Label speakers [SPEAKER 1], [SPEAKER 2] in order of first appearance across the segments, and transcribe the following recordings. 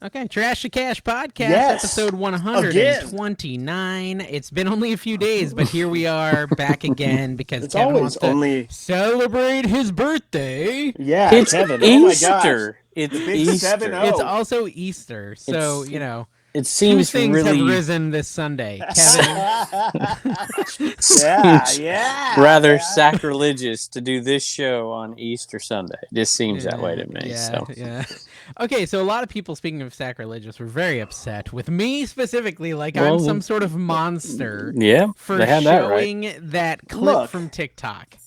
[SPEAKER 1] Okay, Trash to Cash podcast,
[SPEAKER 2] Yes.
[SPEAKER 1] episode 129. It's been only a few days, but here we are back again because
[SPEAKER 2] It's
[SPEAKER 1] Kevin
[SPEAKER 2] always
[SPEAKER 1] wants to
[SPEAKER 2] only
[SPEAKER 1] celebrate his birthday.
[SPEAKER 2] yeah,
[SPEAKER 3] It's
[SPEAKER 2] Kevin.
[SPEAKER 3] Easter.
[SPEAKER 2] Oh my gosh.
[SPEAKER 3] It's
[SPEAKER 2] The big
[SPEAKER 3] Easter.
[SPEAKER 2] 7-0.
[SPEAKER 1] It's also Easter, so, you know,
[SPEAKER 3] It
[SPEAKER 1] two
[SPEAKER 3] seems
[SPEAKER 1] things
[SPEAKER 3] really
[SPEAKER 1] have risen this Sunday. Kevin,
[SPEAKER 2] yeah.
[SPEAKER 3] rather sacrilegious to do this show on Easter Sunday. It just seems that way to me.
[SPEAKER 1] Yeah. Okay, so a lot of people, speaking of sacrilegious, were very upset with me specifically, like I'm some sort of monster
[SPEAKER 3] Yeah,
[SPEAKER 1] for
[SPEAKER 3] they had that right.
[SPEAKER 1] showing that clip
[SPEAKER 2] Look.
[SPEAKER 1] from TikTok.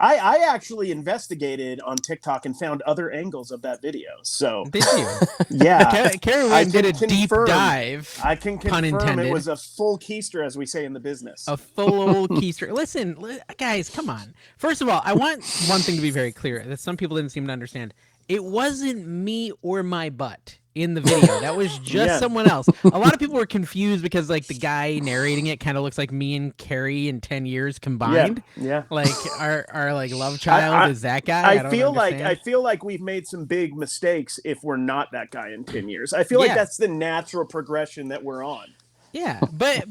[SPEAKER 2] I actually investigated on TikTok and found other angles of that video. So
[SPEAKER 1] Did you?
[SPEAKER 2] yeah,
[SPEAKER 1] Carrie
[SPEAKER 2] I
[SPEAKER 1] did a
[SPEAKER 2] can
[SPEAKER 1] deep
[SPEAKER 2] confirm.
[SPEAKER 1] dive.
[SPEAKER 2] I can
[SPEAKER 1] Pun
[SPEAKER 2] confirm
[SPEAKER 1] intended.
[SPEAKER 2] it was a full keister, as we say in the business.
[SPEAKER 1] A full old keister. Listen, guys, come on. First of all, I want one thing to be very clear that some people didn't seem to understand. It wasn't me or my butt in the video. That was just someone else. A lot of people were confused because, like, the guy narrating it kind of looks like me and Carrie in 10 years combined.
[SPEAKER 2] Yeah.
[SPEAKER 1] Like our like love child is that guy.
[SPEAKER 2] I feel like we've made some big mistakes if we're not that guy in 10 years. I feel like that's the natural progression that we're on.
[SPEAKER 1] Yeah, but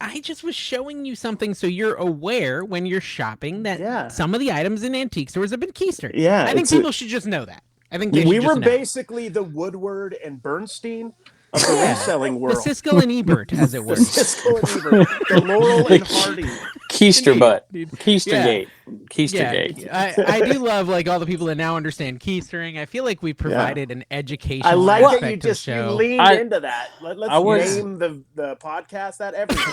[SPEAKER 1] I just was showing you something so you're aware when you're shopping that some of the items in antique stores have been keistered.
[SPEAKER 2] Yeah,
[SPEAKER 1] I think people should just know that. I think they
[SPEAKER 2] we
[SPEAKER 1] should
[SPEAKER 2] were
[SPEAKER 1] just know.
[SPEAKER 2] basically the Woodward and Bernstein of the reselling world.
[SPEAKER 1] The Siskel and Ebert, as it were.
[SPEAKER 2] The Siskel and Ebert, the Laurel and Hardy.
[SPEAKER 3] Keister butt.
[SPEAKER 1] Indeed.
[SPEAKER 3] Keistergate. Keistergate.
[SPEAKER 1] I do love like all the people that now understand keystering. I feel like we provided an educational
[SPEAKER 2] I like
[SPEAKER 1] aspect
[SPEAKER 2] that you
[SPEAKER 1] to the
[SPEAKER 2] just
[SPEAKER 1] show.
[SPEAKER 2] leaned into that. Let's name the podcast that everything.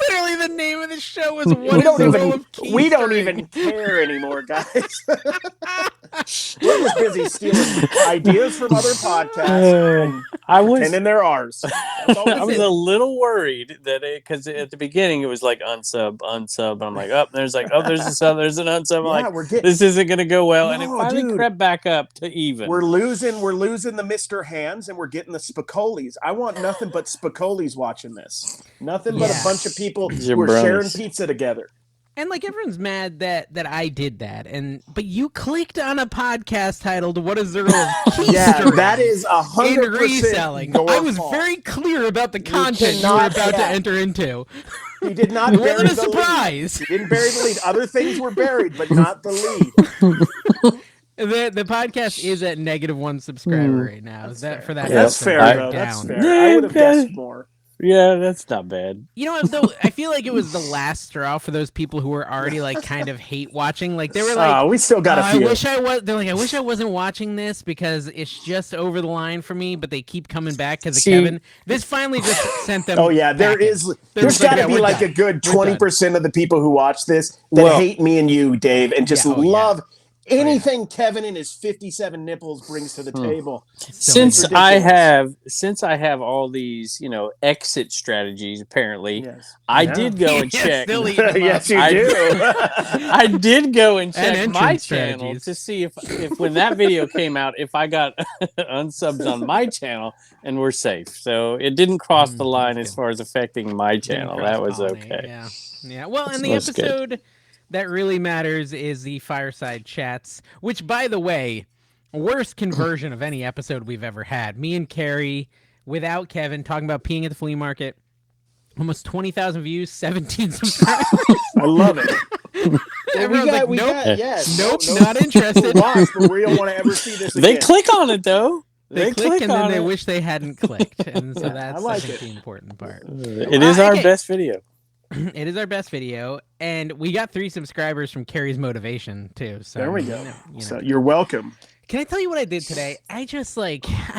[SPEAKER 1] Literally, the name of the show is "What is the Role of Keystering?"
[SPEAKER 2] We don't even care anymore, guys. We're just busy stealing ideas from other podcasts and then there ours.
[SPEAKER 3] I was a little worried that because at the beginning it was like unsub. And I'm like, there's a sub, there's an unsub. I'm like, this isn't going to go well. And it finally crept back up to even.
[SPEAKER 2] We're losing the Mr. Hands and we're getting the Spacolis. I want nothing but Spacolis watching this. Nothing but a bunch of people who are sharing pizza together.
[SPEAKER 1] And like everyone's mad that I did that, but you clicked on a podcast titled "What is the Role of Keystering?"
[SPEAKER 2] Yeah, that is 100%
[SPEAKER 1] in reselling. I was very clear about the content you were about to enter into.
[SPEAKER 2] He did not bury
[SPEAKER 1] wasn't a
[SPEAKER 2] the
[SPEAKER 1] surprise.
[SPEAKER 2] lead. He didn't bury the lead. Other things were buried, but not the lead.
[SPEAKER 1] The podcast is at -1 subscriber right now. Is that for that?
[SPEAKER 2] That's fair, though. That's fair. I would have guessed more.
[SPEAKER 3] Yeah, that's not bad.
[SPEAKER 1] You know, though, I feel like it was the last straw for those people who were already like kind of hate watching. Like they were like,
[SPEAKER 2] we still got a few.
[SPEAKER 1] I wish I was. They're like, I wish I wasn't watching this because it's just over the line for me. But they keep coming back because of Kevin. This finally just sent them.
[SPEAKER 2] Oh yeah, there's got to be like a good 20% of the people who watch this that hate me and you, Dave, and just love. Anything Kevin and his 57 nipples brings to the table.
[SPEAKER 3] Since I have all these, exit strategies, apparently, I did go and check.
[SPEAKER 2] Yes, you do.
[SPEAKER 3] I did go and check my channel to see if when that video came out, if I got unsubs on my channel and we're safe. So it didn't cross the line as far as affecting my channel. That was okay.
[SPEAKER 1] Yeah. Well, in the episode that really matters is the Fireside chats, which, by the way, worst conversion of any episode we've ever had. Me and Carrie, without Kevin, talking about peeing at the flea market. Almost 20,000 views, 17 subscribers.
[SPEAKER 2] I love it.
[SPEAKER 1] Everyone's like, nope, not interested.
[SPEAKER 2] But we don't want to ever see this again.
[SPEAKER 3] They click on it, though.
[SPEAKER 1] They click and then they wish they hadn't clicked. And so that's I think the important part.
[SPEAKER 3] It is our best video.
[SPEAKER 1] It is our best video, and we got 3 subscribers from Carrie's motivation too. So
[SPEAKER 2] there we go. So you're welcome.
[SPEAKER 1] Can I tell you what I did today? I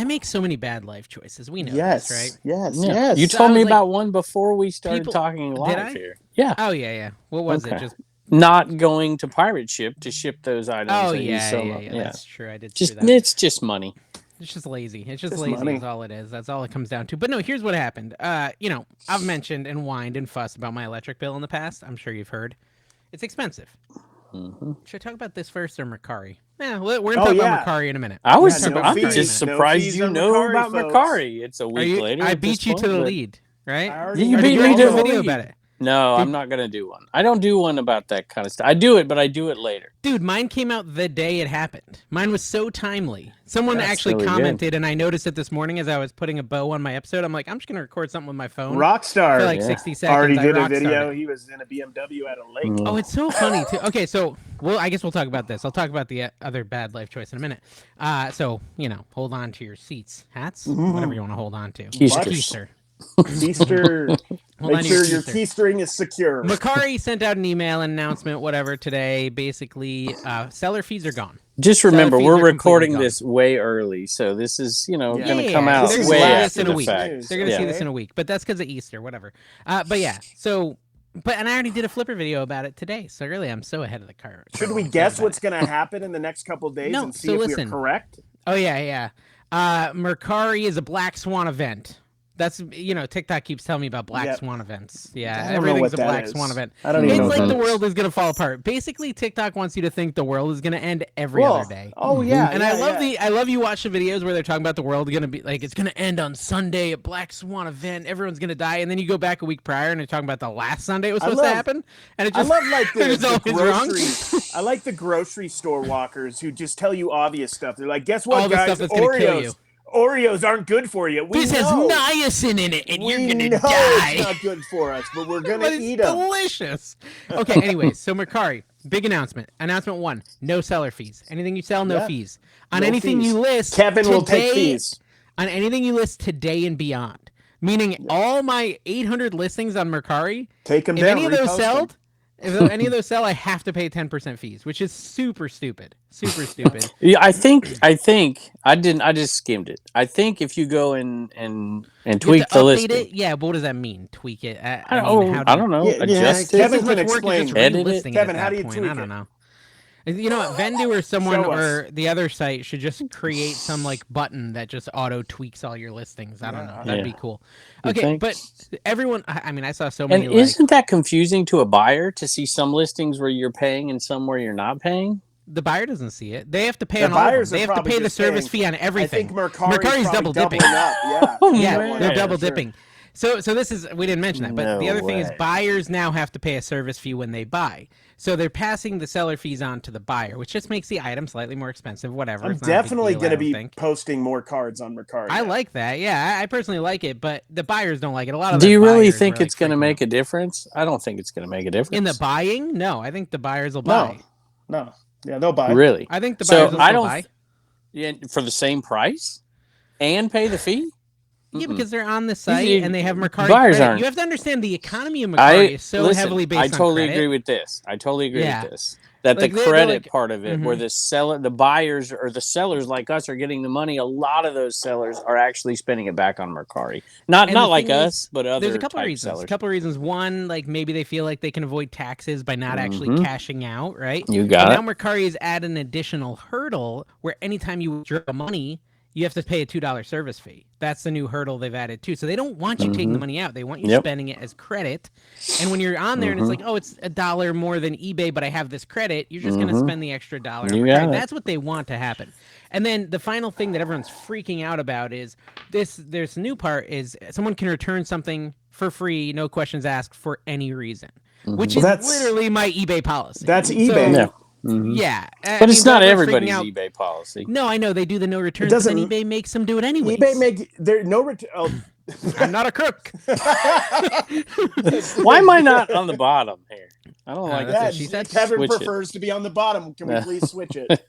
[SPEAKER 1] make so many bad life choices. We know this, right?
[SPEAKER 2] Yes.
[SPEAKER 3] You told me about one before we started talking live here. Yeah.
[SPEAKER 1] Oh yeah. What was it? Just
[SPEAKER 3] not going to pirate ship to ship those items.
[SPEAKER 1] Oh yeah. That's true. I did.
[SPEAKER 3] It's just money.
[SPEAKER 1] It's just lazy. It's just lazy. Money. Is all it is. That's all it comes down to. But no, here's what happened. I've mentioned and whined and fussed about my electric bill in the past. I'm sure you've heard. It's expensive. Mm-hmm. Should I talk about this first or Mercari? Yeah, we're going to talk about Mercari in a minute.
[SPEAKER 3] I'm just surprised you know about Mercari. It's a week later.
[SPEAKER 1] I beat you to the lead, right?
[SPEAKER 3] You beat me to the
[SPEAKER 1] video about it.
[SPEAKER 3] No, I'm not going to do one. I don't do one about that kind of stuff. I do it, but I do it later.
[SPEAKER 1] Dude, mine came out the day it happened. Mine was so timely. Someone actually really commented, good. And I noticed it this morning as I was putting a bow on my episode. I'm like, I'm just going to record something with my phone.
[SPEAKER 2] Rockstar.
[SPEAKER 1] For like 60 seconds.
[SPEAKER 2] Already did a video. He was in a BMW at a lake.
[SPEAKER 1] Oh, it's so funny, too. Okay, so, I guess we'll talk about this. I'll talk about the other bad life choice in a minute. So, hold on to your seats, hats, whatever you want to hold on to.
[SPEAKER 3] Keister.
[SPEAKER 2] Keister. Make sure your keystering is secure.
[SPEAKER 1] Mercari sent out an email announcement, whatever, today. Basically, seller fees are gone.
[SPEAKER 3] Just remember, we're recording this way early, so this is, going to come out way after the fact.
[SPEAKER 1] They're going to see this in a week, but that's because of Easter, whatever. But yeah, so... and I already did a Flipper video about it today, so really I'm so ahead of the curve.
[SPEAKER 2] Should we guess what's going to happen in the next couple of days and see if we're correct?
[SPEAKER 1] Oh, yeah. Mercari is a Black Swan event. That's, TikTok keeps telling me about Black Swan events. Yeah, everything's a Black Swan event.
[SPEAKER 2] I don't even know.
[SPEAKER 1] It's like the world is going to fall apart. Basically, TikTok wants you to think the world is going to end every other day.
[SPEAKER 2] Oh, yeah.
[SPEAKER 1] And I love you watch the videos where they're talking about the world going to be like, it's going to end on Sunday, a Black Swan event, everyone's going to die. And then you go back a week prior and they're talking about the last Sunday it was supposed to happen. And it just,
[SPEAKER 2] I love like the grocery. I like the grocery store walkers who just tell you obvious stuff. They're like, guess what,
[SPEAKER 1] all
[SPEAKER 2] guys?
[SPEAKER 1] The stuff that's going to kill you.
[SPEAKER 2] Oreos aren't good for you.
[SPEAKER 1] This has niacin in it, and you're gonna die.
[SPEAKER 2] It's not good for us, but we're gonna eat them.
[SPEAKER 1] Delicious. Okay. Anyways, so Mercari, big announcement. Announcement 1: no seller fees. Anything you sell, no fees. On anything you list,
[SPEAKER 2] Kevin will take fees.
[SPEAKER 1] On anything you list today and beyond. Meaning all my 800 listings on Mercari.
[SPEAKER 2] Take them down.
[SPEAKER 1] Any of those sell? If any of those sell, I have to pay 10% fees, which is super stupid. Super stupid.
[SPEAKER 3] Yeah, I think I didn't. I just skimmed it. I think if you go and tweak the listing,
[SPEAKER 1] yeah, but what does that mean? Tweak it?
[SPEAKER 3] I don't know. Adjust it.
[SPEAKER 2] Kevin can explain.
[SPEAKER 3] Edit it.
[SPEAKER 2] Kevin, how do you tweak it?
[SPEAKER 1] I don't know. You know what? Vendu or someone or the other site should just create some like button that just auto tweaks all your listings. I don't know. That'd be cool. Okay, but everyone. I mean, I saw so many.
[SPEAKER 3] And isn't that confusing to a buyer to see some listings where you're paying and some where you're not paying?
[SPEAKER 1] The buyer doesn't see it. They have to pay on all of them. They have to pay the service fee on everything.
[SPEAKER 2] I think Mercari's
[SPEAKER 1] double dipping.
[SPEAKER 2] Up.
[SPEAKER 1] Yeah, they're double dipping. So this is, we didn't mention that, but the other thing is buyers now have to pay a service fee when they buy. So they're passing the seller fees on to the buyer, which just makes the item slightly more expensive, whatever.
[SPEAKER 2] I'm definitely going to be posting more cards on Mercari.
[SPEAKER 1] I like that. Yeah, I personally like it, but the buyers don't like it. A lot of
[SPEAKER 3] Do you really think it's going to make a difference? I don't think it's going to make a difference.
[SPEAKER 1] In the buying? No, I think the buyers will buy.
[SPEAKER 2] No. Yeah, they'll buy.
[SPEAKER 3] Really?
[SPEAKER 1] I think the buyers will buy.
[SPEAKER 3] Yeah, for the same price and pay the fee?
[SPEAKER 1] Yeah, because they're on the site and they have Mercari
[SPEAKER 3] buyers
[SPEAKER 1] credit.
[SPEAKER 3] Aren't.
[SPEAKER 1] You have to understand the economy of Mercari is so heavily based on credit.
[SPEAKER 3] I totally agree with this. That like the credit part of it, where the buyers or the sellers like us are getting the money, a lot of those sellers are actually spending it back on Mercari. Not like us, but other
[SPEAKER 1] There's a couple of reasons.
[SPEAKER 3] Sellers.
[SPEAKER 1] A couple of reasons. One, like maybe they feel like they can avoid taxes by not actually cashing out, right?
[SPEAKER 3] You got it.
[SPEAKER 1] Now Mercari has added an additional hurdle where anytime you withdraw money, you have to pay a $2 service fee. That's the new hurdle they've added too. So they don't want you taking the money out. They want you spending it as credit. And when you're on there and it's like, oh, it's $1 more than eBay, but I have this credit, you're just going to spend the extra $1. That's what they want to happen. And then the final thing that everyone's freaking out about is this new part is someone can return something for free, no questions asked, for any reason, which is literally my eBay policy.
[SPEAKER 2] That's eBay.
[SPEAKER 1] Yeah,
[SPEAKER 3] but it's not everybody's eBay policy.
[SPEAKER 1] No, I know they do the no returns. But then eBay makes them do it anyway.
[SPEAKER 2] eBay there no return. Oh.
[SPEAKER 1] I'm not a crook.
[SPEAKER 3] Why am I not on the bottom here? I don't like that.
[SPEAKER 2] She said Kevin prefers to be on the bottom. Can we please switch it?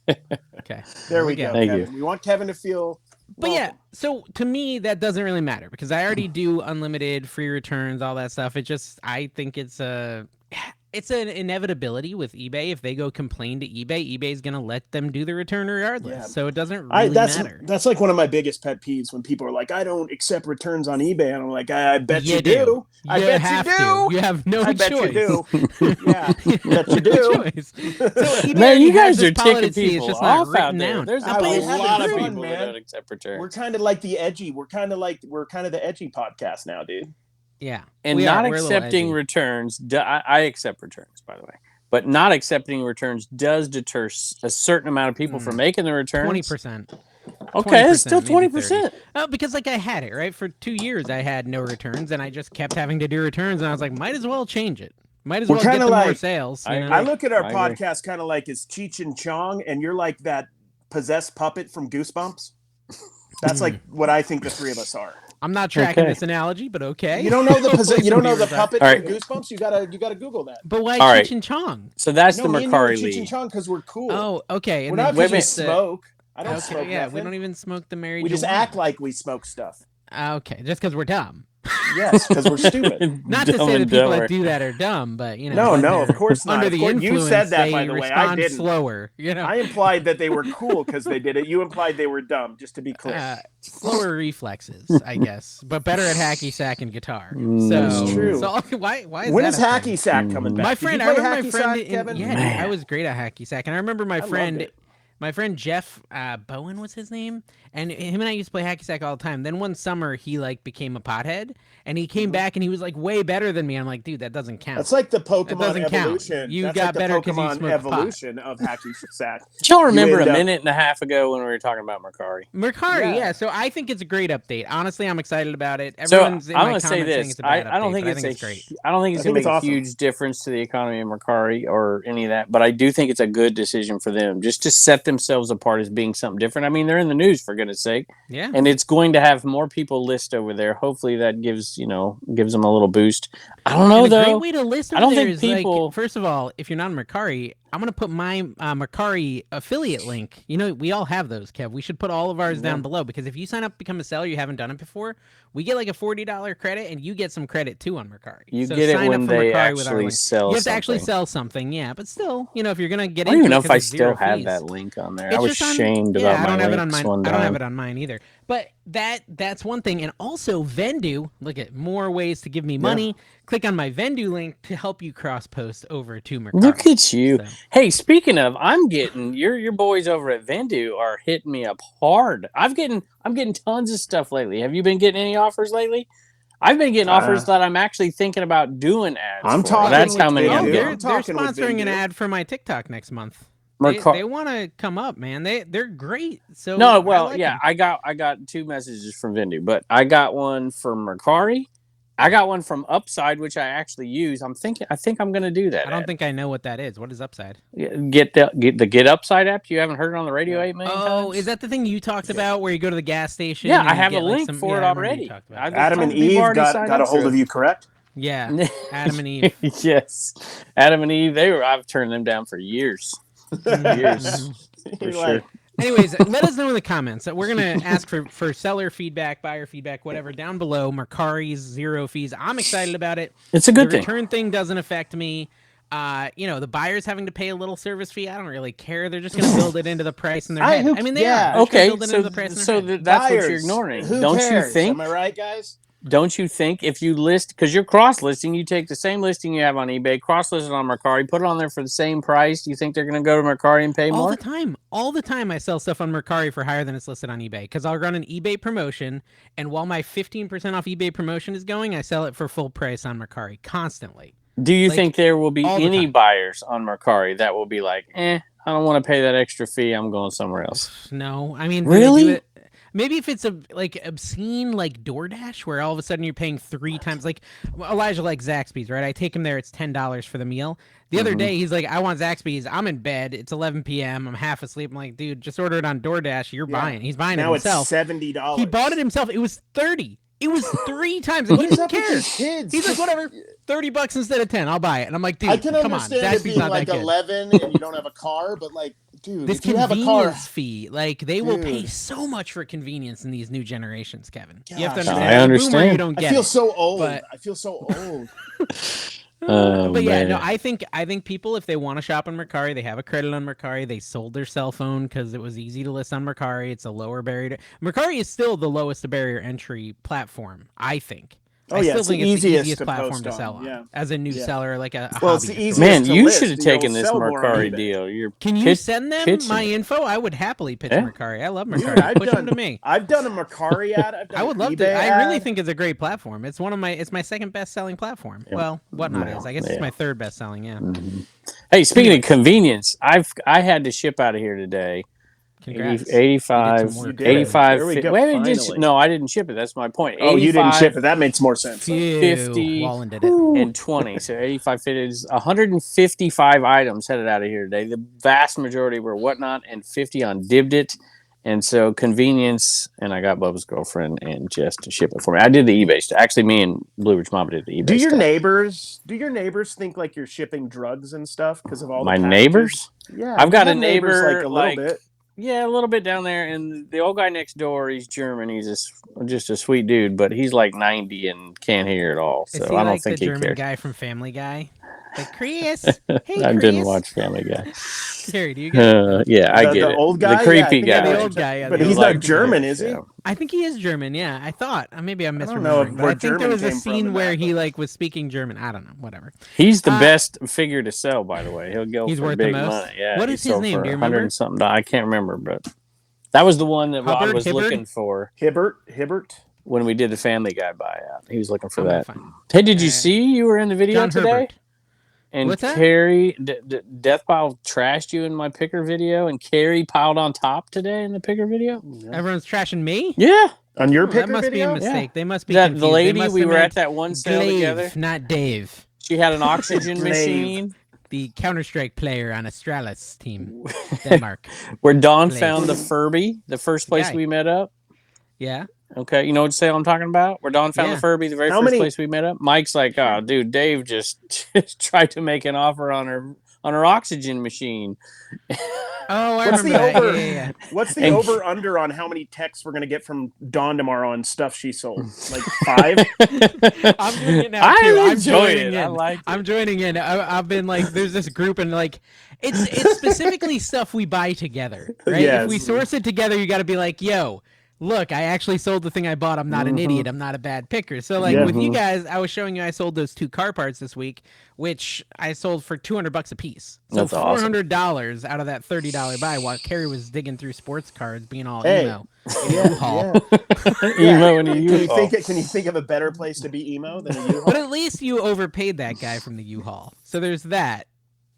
[SPEAKER 1] Okay,
[SPEAKER 2] there we go.
[SPEAKER 3] Thank
[SPEAKER 2] Kevin.
[SPEAKER 3] you.
[SPEAKER 2] We want Kevin to feel.
[SPEAKER 1] But yeah, so to me that doesn't really matter because I already do unlimited free returns, all that stuff. I think it's an inevitability with eBay. If they go complain to eBay, eBay's going to let them do the return regardless. Yeah. So it doesn't really matter.
[SPEAKER 2] That's like one of my biggest pet peeves when people are like, I don't accept returons on eBay. And I'm like, I bet you do. I bet you do.
[SPEAKER 1] You have no choice.
[SPEAKER 2] I bet you do. Yeah, bet you do.
[SPEAKER 1] So
[SPEAKER 3] man, you guys are ticking people off out there.
[SPEAKER 1] Down.
[SPEAKER 3] There's a lot of people that don't accept returns.
[SPEAKER 2] We're kind of like the edgy. We're kind of the edgy podcast now, dude.
[SPEAKER 1] Yeah.
[SPEAKER 3] And not accepting returns, I accept returns, by the way, but not accepting returns does deter a certain amount of people from making the returns.
[SPEAKER 1] 20%.
[SPEAKER 3] Okay, it's still 20%.
[SPEAKER 1] Because like I had it right for 2 years, I had no returns, and I just kept having to do returns, and I was like, might as well change it. Might as well get them more sales. You know?
[SPEAKER 2] I look at our podcast kind of like it's Cheech and Chong, and you're like that possessed puppet from Goosebumps. That's like what I think the three of us are.
[SPEAKER 1] I'm not tracking this analogy, but okay.
[SPEAKER 2] You don't know the puppet from Goosebumps? You gotta Google that.
[SPEAKER 1] But why Cheech and Chong?
[SPEAKER 3] So that's the Mercari
[SPEAKER 2] Cheech and Chong because we're cool.
[SPEAKER 1] Oh, okay.
[SPEAKER 2] We're not because we smoke. I don't smoke.
[SPEAKER 1] Yeah, we don't even smoke the Mary.
[SPEAKER 2] We just act like we smoke stuff.
[SPEAKER 1] Okay, just because we're dumb.
[SPEAKER 2] Yes, because we're stupid.
[SPEAKER 1] Not to say that people that do that are dumb, but you know.
[SPEAKER 2] No, of course not.
[SPEAKER 1] Under the influence,
[SPEAKER 2] you said that, by the way. I didn't.
[SPEAKER 1] Slower. You know.
[SPEAKER 2] I implied that they were cool because they did it. You implied they were dumb, just to be clear.
[SPEAKER 1] Slower reflexes, I guess, but better at hacky sack and guitar. So
[SPEAKER 2] that's true.
[SPEAKER 1] So why is
[SPEAKER 2] when is hacky sack coming back?
[SPEAKER 1] My friend, I remember my friend. I was great at hacky sack, and I remember my friend. My friend Jeff Bowen was his name, and him and I used to play hacky sack all the time. Then one summer he like became a pothead, and he came back and he was like way better than me. I'm like, dude, that doesn't count.
[SPEAKER 2] That's like the Pokemon evolution.
[SPEAKER 1] Count. You got better because you smoked
[SPEAKER 2] evolution of hacky sack.
[SPEAKER 3] Did y'all remember a minute and a half ago when we were talking about Mercari?
[SPEAKER 1] Mercari, yeah. So I think it's a great update. Honestly, I'm excited about it.
[SPEAKER 3] Everyone's I'm going to say this. I don't think it's great. I don't think it's going to make a huge difference to the economy of Mercari or any of that, but I do think it's a good decision for them just to set themselves apart as being something different. I mean, they're in the news, for goodness sake.
[SPEAKER 1] Yeah.
[SPEAKER 3] And it's going to have more people list over there. Hopefully that gives them a little boost. I don't know, though.
[SPEAKER 1] A great way to list over there is people... first of all, if you're not in Mercari, I'm going to put my Mercari affiliate link. You know, we all have those, Kev. We should put all of ours down below, because if you sign up, become a seller, you haven't done it before, we get like a $40 credit, and you get some credit too on Mercari.
[SPEAKER 3] You get it when they actually sell something.
[SPEAKER 1] You have to actually sell something, yeah. But still, you know, if you're going to get
[SPEAKER 3] into it, I don't even know if I still have that link on there. I was shamed about my links one time.
[SPEAKER 1] I don't have it on mine either. But that's one thing. And also Vendu, look at more ways to give me money. Yeah. Click on my Vendu link to help you cross post over to Mercari.
[SPEAKER 3] Look at you. So. Hey, speaking of, I'm getting your boys over at Vendu are hitting me up hard. I'm getting tons of stuff lately. Have you been getting any offers lately? I've been getting offers that I'm actually thinking about doing ads.
[SPEAKER 2] I'm talking.
[SPEAKER 3] That's how many I'm
[SPEAKER 1] getting.
[SPEAKER 3] They're
[SPEAKER 1] sponsoring an ad for my TikTok next month. They want to come up, man. They're great. So
[SPEAKER 3] no, well, I got 2 messages from Vendu, but I got one from Mercari. I got one from Upside, which I actually use. I think I'm going to do that.
[SPEAKER 1] I don't think I know what that is. What is Upside?
[SPEAKER 3] Get the Upside app. You haven't heard it on the radio 8 million times?
[SPEAKER 1] Oh, is that the thing you talked about where you go to the gas station?
[SPEAKER 3] Yeah, I have a link for it already.
[SPEAKER 2] Adam and Eve got a hold of you, correct?
[SPEAKER 1] Yeah, Adam and Eve.
[SPEAKER 3] Yes, Adam and Eve. I've turned them down for years. For sure.
[SPEAKER 1] Anyways, let us know in the comments. We're going to ask for seller feedback, buyer feedback, whatever, down below. Mercari's 0 fees. I'm excited about it.
[SPEAKER 3] It's a good thing.
[SPEAKER 1] The return thing doesn't affect me. The buyer's having to pay a little service fee. I don't really care. They're just going to build it into the price in their head. I mean, they are.
[SPEAKER 3] Okay, so that's what you're ignoring. Don't you think?
[SPEAKER 2] Am I right, guys?
[SPEAKER 3] Don't you think if you list, because you're cross-listing, you take the same listing you have on eBay, cross-list it on Mercari, put it on there for the same price, do you think they're going to go to Mercari and pay more?
[SPEAKER 1] All the time I sell stuff on Mercari for higher than it's listed on eBay, because I'll run an eBay promotion, and while my 15% off eBay promotion is going, I sell it for full price on Mercari constantly.
[SPEAKER 3] Do you think there will be any buyers on Mercari that will be like, I don't want to pay that extra fee, I'm going somewhere else?
[SPEAKER 1] No, I mean,
[SPEAKER 3] really?
[SPEAKER 1] Maybe if it's obscene like DoorDash, where all of a sudden you're paying 3 times. Like Elijah likes Zaxby's, right? I take him there. It's $10 for the meal. The other day he's like, I want Zaxby's. I'm in bed. It's 11 p.m. I'm half asleep. I'm like, dude, just order it on DoorDash. You're buying. He's buying it himself.
[SPEAKER 2] Now it's $70.
[SPEAKER 1] He bought it himself. It was $30. It was 3 times. He didn't care. He's like, whatever, $30 instead of 10. I'll buy it. And I'm like, dude,
[SPEAKER 2] I can
[SPEAKER 1] come on.
[SPEAKER 2] understand it being like 11 and you don't have a car, but like, dude,
[SPEAKER 1] this
[SPEAKER 2] if you have a car
[SPEAKER 1] fee, like they will pay so much for convenience in these new generations, Kevin.
[SPEAKER 2] Gosh,
[SPEAKER 1] you have to understand.
[SPEAKER 3] I understand.
[SPEAKER 1] You don't get
[SPEAKER 2] I feel
[SPEAKER 1] it,
[SPEAKER 2] so old.
[SPEAKER 1] but...
[SPEAKER 2] I feel so old.
[SPEAKER 1] But yeah, no, I think people, if they want to shop on Mercari, they have a credit on Mercari. They sold their cell phone because it was easy to list on Mercari. It's a lower barrier. Mercari is still the lowest barrier entry platform, I think.
[SPEAKER 2] I still think it's the easiest
[SPEAKER 1] platform to sell on as a new seller, like a
[SPEAKER 2] well,
[SPEAKER 1] hobby.
[SPEAKER 2] It's the easiest.
[SPEAKER 3] Man, you should have taken this Mercari deal.
[SPEAKER 1] Can you send them my info? I would happily pitch Mercari. I love Mercari. Push them to me.
[SPEAKER 2] I've done a Mercari ad.
[SPEAKER 1] I would love to. I really think it's a great platform. It's my second best selling platform. Yeah. Well, Whatnot is. I guess it's my third best selling. Yeah.
[SPEAKER 3] Mm-hmm. Hey, speaking of convenience, I had to ship out of here today.
[SPEAKER 1] Congrats.
[SPEAKER 3] 85.
[SPEAKER 2] You did.
[SPEAKER 3] 85.
[SPEAKER 2] There we go.
[SPEAKER 3] No, I didn't ship it. That's my point.
[SPEAKER 2] Oh, you didn't ship it. That makes more sense.
[SPEAKER 3] 50
[SPEAKER 1] Wallen did it.
[SPEAKER 3] and 20. So 85 fitted is 155 items headed out of here today. The vast majority were Whatnot and 50 on Dibbed It. And so convenience, and I got Bubba's girlfriend and Jess to ship it for me. I did the eBay stuff. Actually, me and Blue Ridge Mama did the eBay stuff.
[SPEAKER 2] Do your neighbors think like you're shipping drugs and stuff because of all
[SPEAKER 3] my
[SPEAKER 2] the packages?
[SPEAKER 3] Neighbors?
[SPEAKER 2] Yeah,
[SPEAKER 3] I've got a neighbor
[SPEAKER 2] a little bit.
[SPEAKER 3] Yeah, a little bit down there, and the old guy next door, he's German. He's just a sweet dude, but he's like 90 and can't hear at all. So I don't think he cares.
[SPEAKER 1] The German guy from Family Guy? Like, Chris, hey,
[SPEAKER 3] I didn't watch Family Guy.
[SPEAKER 1] Carrie, do you get it?
[SPEAKER 3] Yeah, I get
[SPEAKER 2] the
[SPEAKER 3] it.
[SPEAKER 2] old guy?
[SPEAKER 3] The creepy guy.
[SPEAKER 1] The old guy. Yeah,
[SPEAKER 2] but he's not German, is he?
[SPEAKER 3] Yeah.
[SPEAKER 1] I think he is German, yeah. I thought. Maybe I'm misremembering.
[SPEAKER 2] But
[SPEAKER 1] I think there was a scene where he like was speaking German. I don't know, whatever.
[SPEAKER 3] He's the best figure to sell, by the way. He'll go for
[SPEAKER 1] worth
[SPEAKER 3] big
[SPEAKER 1] the most.
[SPEAKER 3] money. Yeah,
[SPEAKER 1] what is his name? Do you remember?
[SPEAKER 3] 100 and something. I can't remember, but that was the one that Rod was looking for.
[SPEAKER 2] Hibbert.
[SPEAKER 3] When we did the Family Guy buyout, he was looking for that. Hey, did you see you were in the video
[SPEAKER 1] John
[SPEAKER 3] today?
[SPEAKER 1] Herbert.
[SPEAKER 3] And
[SPEAKER 1] what's that?
[SPEAKER 3] Carrie, Deathpile trashed you in my picker video, and Carrie piled on top today in the picker video.
[SPEAKER 1] Yeah. Everyone's trashing me?
[SPEAKER 3] Yeah.
[SPEAKER 2] On your picker
[SPEAKER 1] video? That must
[SPEAKER 2] video?
[SPEAKER 1] be a mistake.
[SPEAKER 3] Yeah.
[SPEAKER 1] They must be
[SPEAKER 3] the lady, we were at that one sale
[SPEAKER 1] Glaive,
[SPEAKER 3] together.
[SPEAKER 1] Not Dave.
[SPEAKER 3] She had an oxygen machine.
[SPEAKER 1] The Counter-Strike player on Astralis team, Denmark.
[SPEAKER 3] Where Dawn found the Furby, the first place we met up.
[SPEAKER 1] Yeah.
[SPEAKER 3] Okay, you know what sale I'm talking about? Where Dawn found the Furby, the very first place we met up. Mike's like, "Oh, dude, Dave just tried to make an offer on her oxygen machine."
[SPEAKER 1] Oh, I remember that. Yeah.
[SPEAKER 2] What's the over under on how many texts we're gonna get from Dawn tomorrow on stuff she sold? Like 5?
[SPEAKER 1] I'm doing it now too.
[SPEAKER 3] I'm enjoying it. I like it.
[SPEAKER 1] I'm joining in. I've been like, there's this group, and like, it's specifically stuff we buy together, right?
[SPEAKER 2] Yes.
[SPEAKER 1] If we source it together, you got to be like, yo. Look, I actually sold the thing I bought. I'm not an idiot. I'm not a bad picker. So, like, with you guys, I was showing you I sold those 2 car parts this week, which I sold for $200 a piece. So
[SPEAKER 3] that's awesome.
[SPEAKER 1] $400 out of that $30 buy while Carrie was digging through sports cards, being all emo.
[SPEAKER 2] Yeah.
[SPEAKER 3] Emo and a U-Haul.
[SPEAKER 2] Can you think of a better place to be emo than a U-Haul?
[SPEAKER 1] But at least you overpaid that guy from the U-Haul. So there's that.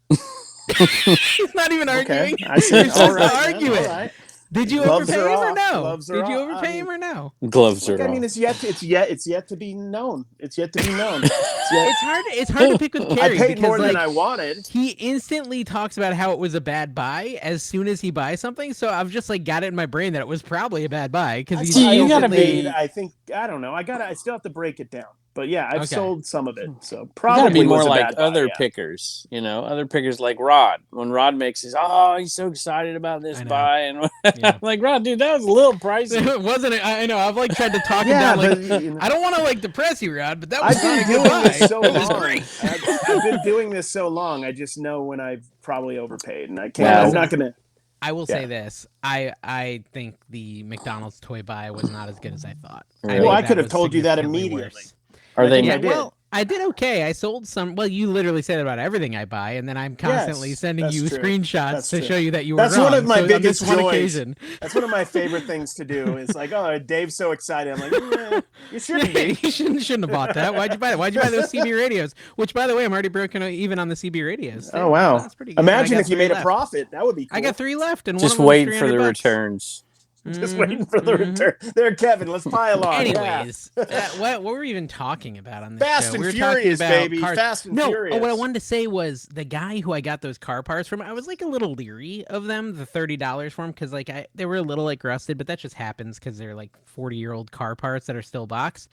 [SPEAKER 1] He's not even arguing.
[SPEAKER 2] Okay. I see.
[SPEAKER 1] He's just
[SPEAKER 2] Right,
[SPEAKER 1] arguing.
[SPEAKER 2] all right.
[SPEAKER 1] Did you
[SPEAKER 2] Gloves
[SPEAKER 1] overpay
[SPEAKER 2] are
[SPEAKER 1] him or
[SPEAKER 2] off.
[SPEAKER 1] no?
[SPEAKER 2] Gloves are
[SPEAKER 1] Did you
[SPEAKER 2] off.
[SPEAKER 1] overpay him or no?
[SPEAKER 3] Gloves are
[SPEAKER 2] I mean,
[SPEAKER 3] off.
[SPEAKER 2] it's yet to be known. It's yet to be known.
[SPEAKER 1] It's hard to pick with Carrie.
[SPEAKER 2] I paid
[SPEAKER 1] because,
[SPEAKER 2] more
[SPEAKER 1] like,
[SPEAKER 2] than I wanted.
[SPEAKER 1] He instantly talks about how it was a bad buy as soon as he buys something. So I've just like got it in my brain that it was probably a bad buy because
[SPEAKER 3] you gotta be.
[SPEAKER 2] I don't know. I still have to break it down. But yeah, I've sold some of it. So
[SPEAKER 3] probably
[SPEAKER 2] probably
[SPEAKER 3] be more
[SPEAKER 2] was a
[SPEAKER 3] like
[SPEAKER 2] bad buy,
[SPEAKER 3] other pickers. You know, other pickers like Rod. When Rod makes his, he's so excited about this buy, and I'm like, Rod, dude, that was a little pricey.
[SPEAKER 1] Wasn't it? I know. I've like tried to talk it down. Like, I don't want to like depress you, Rod, but that was
[SPEAKER 2] I've been
[SPEAKER 1] not a good buy.
[SPEAKER 2] this so
[SPEAKER 1] It was
[SPEAKER 2] long.
[SPEAKER 1] great.
[SPEAKER 2] I've been doing this so long. I just know when I've probably overpaid, and I can't. I'm not gonna.
[SPEAKER 1] I will say this. I think the McDonald's toy buy was not as good as I thought.
[SPEAKER 2] Well, I could have told you that immediately.
[SPEAKER 1] Worse.
[SPEAKER 3] Are they?
[SPEAKER 1] Well, I did okay. I sold some. Well, you literally say that about everything I buy, and then I'm constantly sending you screenshots to show you that you were wrong.
[SPEAKER 2] That's one of my biggest
[SPEAKER 1] joys.
[SPEAKER 2] Occasion. That's one of my favorite things to do. It's like, oh, Dave's so excited. I'm like, you shouldn't be.
[SPEAKER 1] You shouldn't have bought that. Why'd you buy that? Why'd you buy those CB radios? Which, by the way, I'm already broken even on the CB radios.
[SPEAKER 2] Oh wow!
[SPEAKER 1] That's pretty good.
[SPEAKER 2] Imagine if you made a profit. That would be cool.
[SPEAKER 1] I got 3 left, and
[SPEAKER 3] just
[SPEAKER 1] one of them
[SPEAKER 3] wait for the returns.
[SPEAKER 2] Just waiting for the return. There, Kevin. Let's pile on.
[SPEAKER 1] Anyways, what were we even talking about on this
[SPEAKER 2] Fast
[SPEAKER 1] show?
[SPEAKER 2] and
[SPEAKER 1] we were
[SPEAKER 2] Furious,
[SPEAKER 1] talking about
[SPEAKER 2] baby.
[SPEAKER 1] cars.
[SPEAKER 2] Fast and Furious.
[SPEAKER 1] What I wanted to say was the guy who I got those car parts from. I was like a little leery of them, the $30 for them, because like they were a little like rusted, but that just happens because they're like 40-year-old car parts that are still boxed.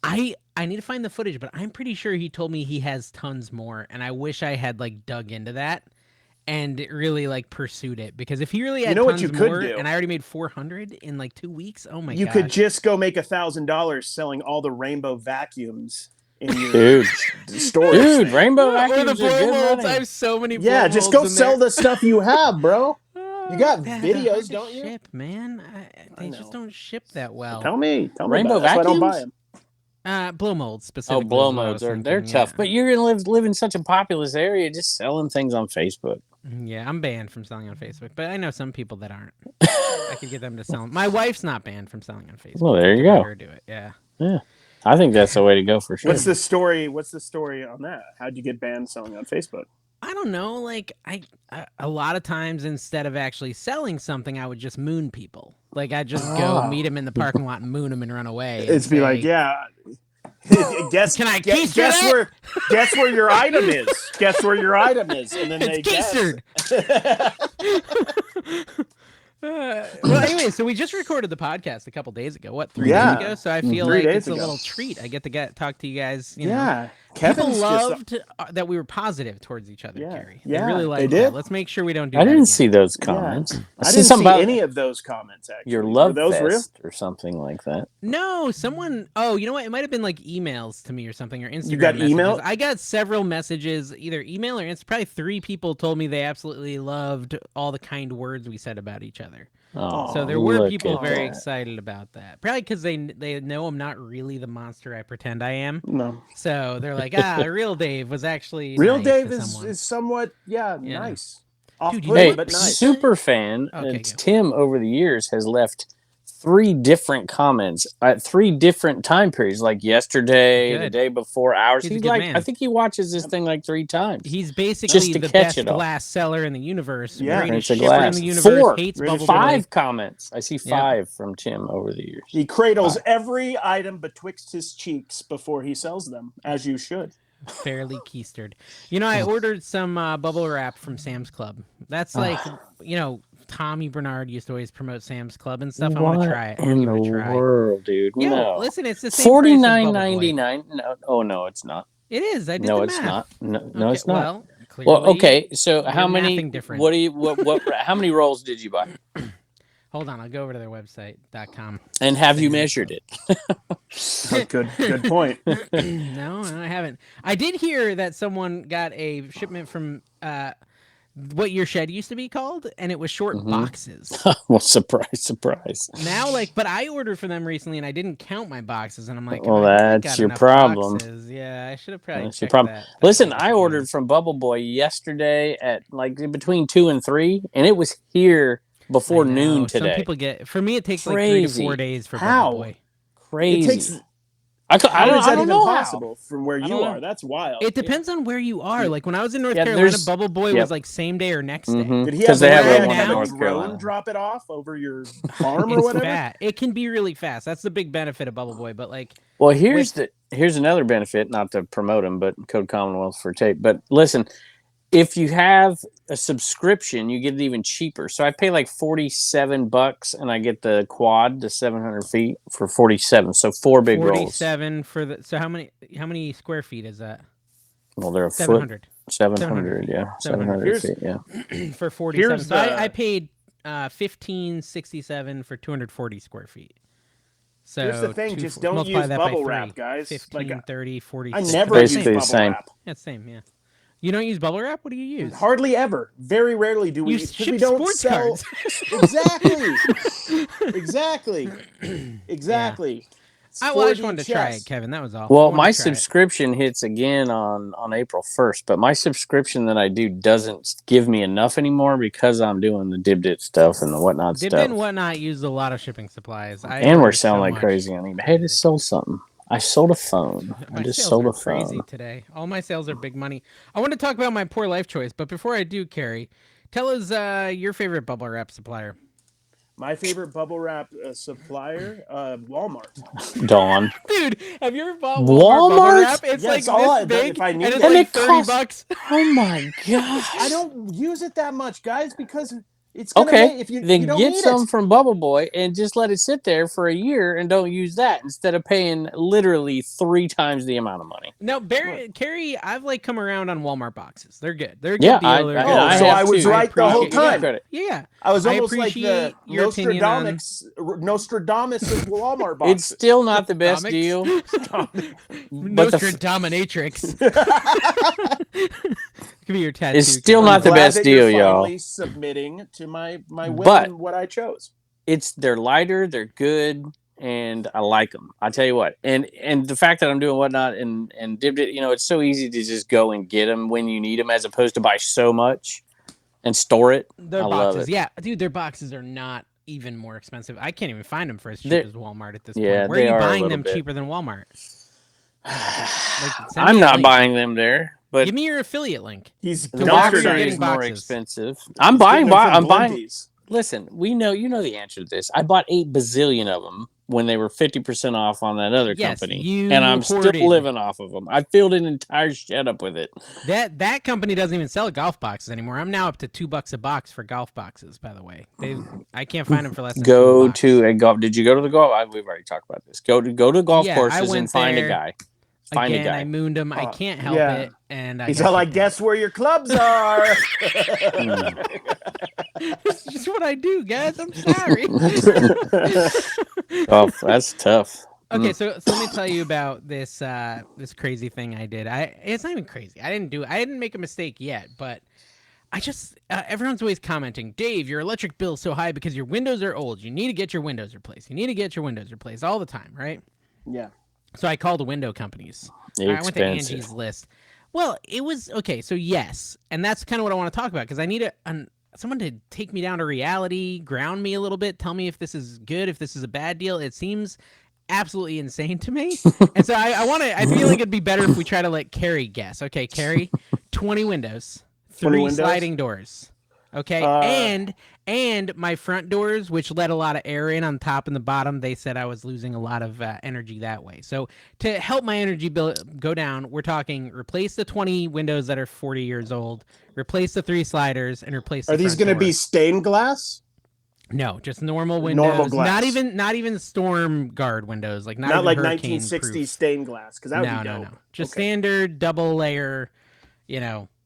[SPEAKER 1] I need to find the footage, but I'm pretty sure he told me he has tons more, and I wish I had like dug into that and really like pursued it, because if he really had tons more, and I already made 400 in like 2 weeks, oh my god!
[SPEAKER 2] You could just go make $1,000 selling all the rainbow vacuums in your store.
[SPEAKER 3] Dude, rainbow vacuums
[SPEAKER 1] or the
[SPEAKER 3] are good
[SPEAKER 1] molds.
[SPEAKER 3] money.
[SPEAKER 1] I have so many.
[SPEAKER 2] Yeah, just go sell the stuff you have, bro. You got videos, don't you?
[SPEAKER 1] Ship, man. They just don't ship that well.
[SPEAKER 2] Tell me
[SPEAKER 3] rainbow
[SPEAKER 2] about it. That's why I don't buy
[SPEAKER 3] vacuums?
[SPEAKER 2] them.
[SPEAKER 1] Blow molds specifically.
[SPEAKER 3] Oh, blow molds they're tough, but you're gonna live in such a populous area. Just selling things on Facebook.
[SPEAKER 1] Yeah, I'm banned from selling on Facebook, but I know some people that aren't. I could get them to sell. My wife's not banned from selling on Facebook.
[SPEAKER 3] Well, there you go.
[SPEAKER 1] Her do it. Yeah.
[SPEAKER 3] I think that's the way to go for sure.
[SPEAKER 2] What's the story? What's the story on that? How'd you get banned selling on Facebook?
[SPEAKER 1] I don't know. Like I a lot of times instead of actually selling something, I would just moon people. Like I just go meet them in the parking lot and moon them and run away. And
[SPEAKER 2] be like, yeah. guess
[SPEAKER 1] Can I keister that?
[SPEAKER 2] Guess where your item is. Guess where your item is, and then they
[SPEAKER 1] keistered. Well, anyway, so we just recorded the podcast a couple days ago. What, 3 days ago? So I feel like it's a little treat. I get to talk to you guys. You know. People loved that we were positive towards each other, Carrie. They really liked that. Let's make sure we don't do that.
[SPEAKER 3] I didn't see those comments.
[SPEAKER 2] I didn't see any of those comments, actually.
[SPEAKER 3] Your love fest or something like that.
[SPEAKER 1] No, someone... Oh, you know what? It might have been like emails to me or something, or Instagram
[SPEAKER 2] You got email?
[SPEAKER 1] I got several messages, either email or Instagram. Probably 3 people told me they absolutely loved all the kind words we said about each other.
[SPEAKER 3] Oh,
[SPEAKER 1] so there were people very excited about that. Probably because they know I'm not really the monster I pretend I am.
[SPEAKER 2] No.
[SPEAKER 1] So they're like, real Dave was actually
[SPEAKER 2] real
[SPEAKER 1] nice
[SPEAKER 2] Dave is somewhat nice.
[SPEAKER 1] Dude,
[SPEAKER 3] hey,
[SPEAKER 2] but nice.
[SPEAKER 3] Super fan. Tim over the years has left 3 different comments at 3 different time periods, like yesterday, the day before, hours. He's like, man. I think he watches this thing like 3 times.
[SPEAKER 1] He's basically the best glass seller in the universe.
[SPEAKER 2] Yeah,
[SPEAKER 1] greatest shipper in the universe.
[SPEAKER 3] 4,
[SPEAKER 1] hates
[SPEAKER 3] 5 comments. I see 5 from Tim over the years.
[SPEAKER 2] He cradles every item betwixt his cheeks before he sells them, as you should.
[SPEAKER 1] Fairly keistered. You know, I ordered some bubble wrap from Sam's Club. That's like, Tommy Bernard used to always promote Sam's Club and stuff. I want to try it.
[SPEAKER 3] In the world, dude.
[SPEAKER 1] Yeah,
[SPEAKER 3] no.
[SPEAKER 1] Listen, it's the same
[SPEAKER 3] $49.99. No, it's not.
[SPEAKER 1] It is. I did
[SPEAKER 3] no,
[SPEAKER 1] the
[SPEAKER 3] it's
[SPEAKER 1] math.
[SPEAKER 3] not. No, it's not.
[SPEAKER 1] Well,
[SPEAKER 3] okay. So how many? What? How many rolls did you buy?
[SPEAKER 1] Hold on, I'll go over to their website.com.
[SPEAKER 3] And have you measured it?
[SPEAKER 2] Good point.
[SPEAKER 1] No, I haven't. I did hear that someone got a shipment from what your shed used to be called, and it was short boxes.
[SPEAKER 3] Well, surprise.
[SPEAKER 1] Now, but I ordered for them recently, and I didn't count my boxes, and I'm like,
[SPEAKER 3] well, that's your problem.
[SPEAKER 1] Boxes. Yeah, I should have probably
[SPEAKER 3] checked your problem. That. Listen, I ordered from Bubble Boy yesterday at between 2 and 3, and it was here before noon today.
[SPEAKER 1] Some people get. For me, it takes like 3 to 4 days for Bubble Boy.
[SPEAKER 3] Crazy.
[SPEAKER 2] It takes.
[SPEAKER 3] I don't know
[SPEAKER 2] possible from where you are. That's wild.
[SPEAKER 1] It depends on where you are. Like when I was in North Carolina, Bubble Boy was like same day or next day.
[SPEAKER 2] Did he have a drone drop it off over your farm or whatever?
[SPEAKER 1] Fast. It can be really fast. That's the big benefit of Bubble Boy. But
[SPEAKER 3] well, here's another benefit. Not to promote him, but Code Commonwealth for tape. But listen. If you have a subscription, you get it even cheaper. So I pay like $47 and I get the quad to 700 feet for 47. So 4 big rolls.
[SPEAKER 1] 47 for the. So how many square feet is that?
[SPEAKER 3] Well, they're
[SPEAKER 1] 700.
[SPEAKER 3] 700, yeah. 700 feet, yeah.
[SPEAKER 1] For 47. So I paid $15.67 for 240 square feet. So
[SPEAKER 2] here's the thing, just don't use bubble wrap, guys.
[SPEAKER 1] 15, 30, 40.
[SPEAKER 2] I never use bubble wrap.
[SPEAKER 1] Yeah, same, yeah. You don't use bubble wrap? What do you use?
[SPEAKER 2] Hardly ever. Very rarely do we.
[SPEAKER 1] Because we don't sell.
[SPEAKER 2] Exactly.
[SPEAKER 1] Yeah. I just wanted to try it, Kevin. That was all.
[SPEAKER 3] Well, my subscription hits again on April 1st, but my subscription that I do doesn't give me enough anymore because I'm doing the Dibdit stuff and the whatnot stuff.
[SPEAKER 1] Dibdit and whatnot use a lot of shipping supplies.
[SPEAKER 3] And we're selling like crazy on eBay. Hey, just sold something. I sold a phone. I just sold a phone.
[SPEAKER 1] Crazy today. All my sales are big money. I want to talk about my poor life choice, but before I do, Carrie, tell us your favorite bubble wrap supplier.
[SPEAKER 2] My favorite bubble wrap supplier, Walmart.
[SPEAKER 3] Dawn.
[SPEAKER 1] Dude, have you ever bought Walmart bubble wrap? It's like this big, and it's like $30.
[SPEAKER 3] Oh my gosh.
[SPEAKER 2] I don't use it that much, guys, because it's
[SPEAKER 3] okay. Then get some from Bubble Boy and just let it sit there for a year and don't use that instead of paying literally 3 times the amount of money.
[SPEAKER 1] No, Carrie, I've come around on Walmart boxes. They're good. They're a good deal.
[SPEAKER 2] I was right the whole time.
[SPEAKER 1] Yeah.
[SPEAKER 2] I was almost like the Nostradamus of Walmart boxes.
[SPEAKER 3] It's still not the best deal.
[SPEAKER 1] Nostradaminatrix. Could be your tattoo.
[SPEAKER 3] It's still not the best deal, y'all.
[SPEAKER 2] Submitting to my women what I chose.
[SPEAKER 3] They're lighter, they're good, and I like them. I tell you what, and the fact that I'm doing whatnot and Dibdit, it's so easy to just go and get them when you need them, as opposed to buy so much and store it.
[SPEAKER 1] Their boxes, yeah, dude, their boxes are not even more expensive. I can't even find them for as cheap as Walmart at this point. Where are you buying them cheaper than Walmart?
[SPEAKER 3] I'm not buying them there. But
[SPEAKER 1] give me your affiliate link.
[SPEAKER 2] He's
[SPEAKER 3] the boxer is more expensive. I'm buying. Listen, you know the answer to this. I bought 8 bazillion of them when they were 50% off on that other company, and I'm still living off of them. I filled an entire shed up with it.
[SPEAKER 1] That company doesn't even sell golf boxes anymore. I'm now up to $2 a box for golf boxes. By the way, I can't find them for less than
[SPEAKER 3] $2. To a golf. Did you go to the golf? We've already talked about this. Go to golf courses and find a guy.
[SPEAKER 1] Again, I mooned him. I can't help it. And
[SPEAKER 2] he's all like, guess where your clubs are.
[SPEAKER 1] It's just what I do, guys. I'm sorry.
[SPEAKER 3] Oh, that's tough.
[SPEAKER 1] Okay, so let me tell you about this this crazy thing I did. It's not even crazy. I didn't make a mistake yet, but I just everyone's always commenting, Dave, your electric bill's so high because your windows are old. You need to get your windows replaced. You need to get your windows replaced all the time, right?
[SPEAKER 2] Yeah.
[SPEAKER 1] So I called the window companies. I went to Angie's List. Well, it was okay. So yes, and that's kind of what I want to talk about because I need someone to take me down to reality, ground me a little bit, tell me if this is good, if this is a bad deal. It seems absolutely insane to me, and so I feel like it'd be better if we try to let Carrie guess. Okay, Carrie, 20 windows, 3 sliding doors. Okay, and my front doors, which let a lot of air in on top and the bottom, they said I was losing a lot of energy that way. So to help my energy bill go down, we're talking replace the 20 windows that are 40 years old, replace the 3 sliders, and replace the
[SPEAKER 2] Are these going to be stained glass?
[SPEAKER 1] No, just normal windows. Normal glass. Not even storm guard windows, like not like
[SPEAKER 2] 1960s stained glass, because that would be dope.
[SPEAKER 1] No. Just standard double layer,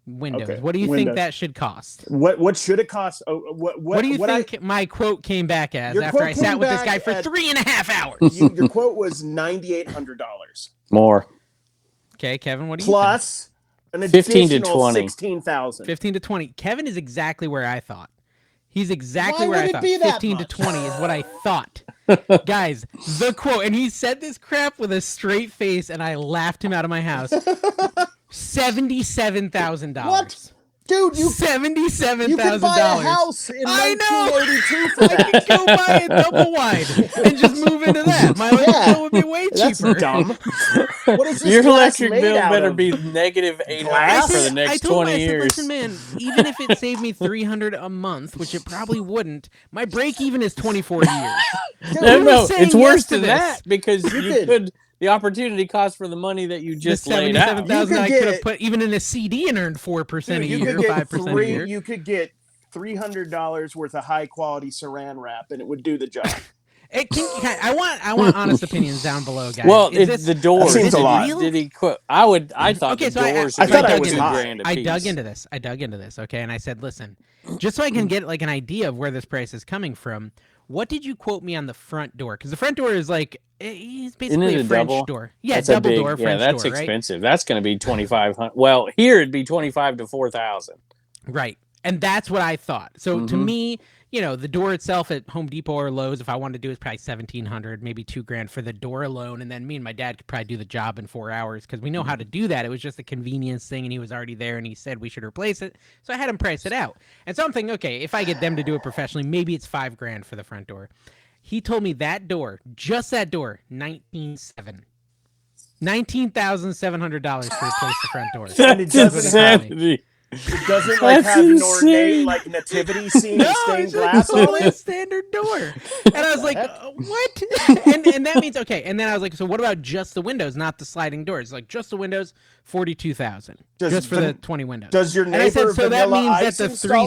[SPEAKER 1] windows. Okay. What do you think that should cost?
[SPEAKER 2] What should it cost?
[SPEAKER 1] What do you think my quote came back as after I sat with this guy for 3.5 hours?
[SPEAKER 2] Your quote was $9,800.
[SPEAKER 3] More.
[SPEAKER 1] Okay, Kevin, what do you
[SPEAKER 2] plus
[SPEAKER 1] think?
[SPEAKER 2] An additional 16,000.
[SPEAKER 1] 15 to 20. Kevin is exactly where I thought. He's exactly where I thought. 15 to 20 is what I thought. Guys, the quote, and he said this crap with a straight face, and I laughed him out of my house. $77,000.
[SPEAKER 2] What? Dude,
[SPEAKER 1] $77,000.
[SPEAKER 2] You could buy a house in 1982 for that.
[SPEAKER 1] I could go buy a double wide and just move into that. My electric bill would be way cheaper.
[SPEAKER 2] That's dumb. What is this?
[SPEAKER 3] Your electric bill better be negative $800 for the next 20 years.
[SPEAKER 1] Listen, man, even if it saved me $300 a month, which it probably wouldn't, my break even is 24 years.
[SPEAKER 3] No, it's worse than that because you could. The opportunity cost for the money that you just laid out.
[SPEAKER 1] $77,000 I could have put even in a CD and earned 4% a year, 5% a year.
[SPEAKER 2] You could get $300 worth of high quality Saran wrap, and it would do the job.
[SPEAKER 1] I want honest opinions down below, guys.
[SPEAKER 3] Well, the doors
[SPEAKER 2] seems a lot.
[SPEAKER 3] Did he quit? I thought the doors.
[SPEAKER 2] I thought I was
[SPEAKER 1] I dug into this. Okay, and I said, listen, just so I can get like an idea of where this price is coming from. What did you quote me on the front door? Because the front door is like it's basically a French door. Yeah,
[SPEAKER 3] that's
[SPEAKER 1] double door. French
[SPEAKER 3] that's
[SPEAKER 1] door,
[SPEAKER 3] expensive. Right? That's going to be $2,500. Well, here it'd be $25,000 to $4,000.
[SPEAKER 1] Right, and that's what I thought. So to me, the door itself at Home Depot or Lowe's, if I wanted to do, is probably $1,700, maybe $2,000 for the door alone, and then me and my dad could probably do the job in 4 hours because we know how to do that. It was just a convenience thing, and he was already there, and he said we should replace it, so I had him price it out. And so I'm thinking, okay, if I get them to do it professionally, maybe it's $5,000 for the front door. He told me that door, just that door, $19,700 to replace the front door.
[SPEAKER 3] That's insanity.
[SPEAKER 2] It doesn't have an ornate nativity scene in stained glass on it.
[SPEAKER 1] A standard door. And I was like, what? and that means okay. And then I was like, so what about just the windows, not the sliding doors? Like just the windows, $42,000 just for the 20 windows.
[SPEAKER 2] Does your neighbor?
[SPEAKER 1] And I said, so that means
[SPEAKER 2] that
[SPEAKER 1] the 3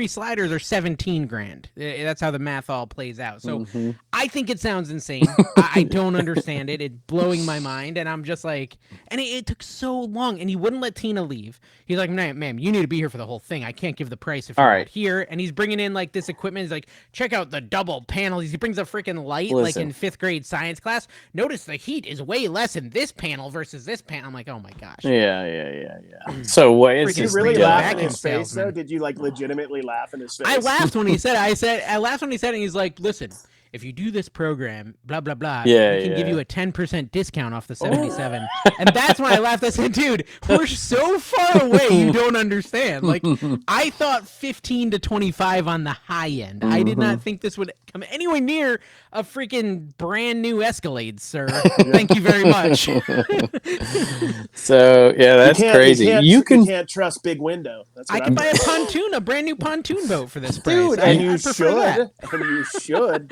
[SPEAKER 1] sliders are $17,000. That's how the math all plays out. So I think it sounds insane. I don't understand it. It's blowing my mind, and I'm just like, and it took so long, and he wouldn't let Tina leave. He's like, ma'am, you need to be here for the whole thing. I can't give the price if you're not here. And he's bringing in like this equipment. He's like, check out the double panels. He brings a freaking light like in 5th grade science class. Notice the heat is way less in this panel versus this panel. I'm like, oh my gosh.
[SPEAKER 3] Yeah. So what is
[SPEAKER 2] Did you really laugh in his face though? Did you legitimately laugh in his face?
[SPEAKER 1] I laughed when he said it. I laughed when he said it, and he's like, listen, if you do this program, blah, blah, blah,
[SPEAKER 3] Yeah,
[SPEAKER 1] we can give you a 10% discount off the 77. And that's when I laughed. I said, dude, we're so far away, you don't understand. Like, I thought 15 to 25 on the high end. I did not think this would come anywhere near a freaking brand new Escalade, sir. Thank you very much.
[SPEAKER 3] So, yeah, that's crazy.
[SPEAKER 2] You can't trust Big Window. That's what
[SPEAKER 1] I can buy a brand new pontoon boat for this price.
[SPEAKER 2] Dude, and you should.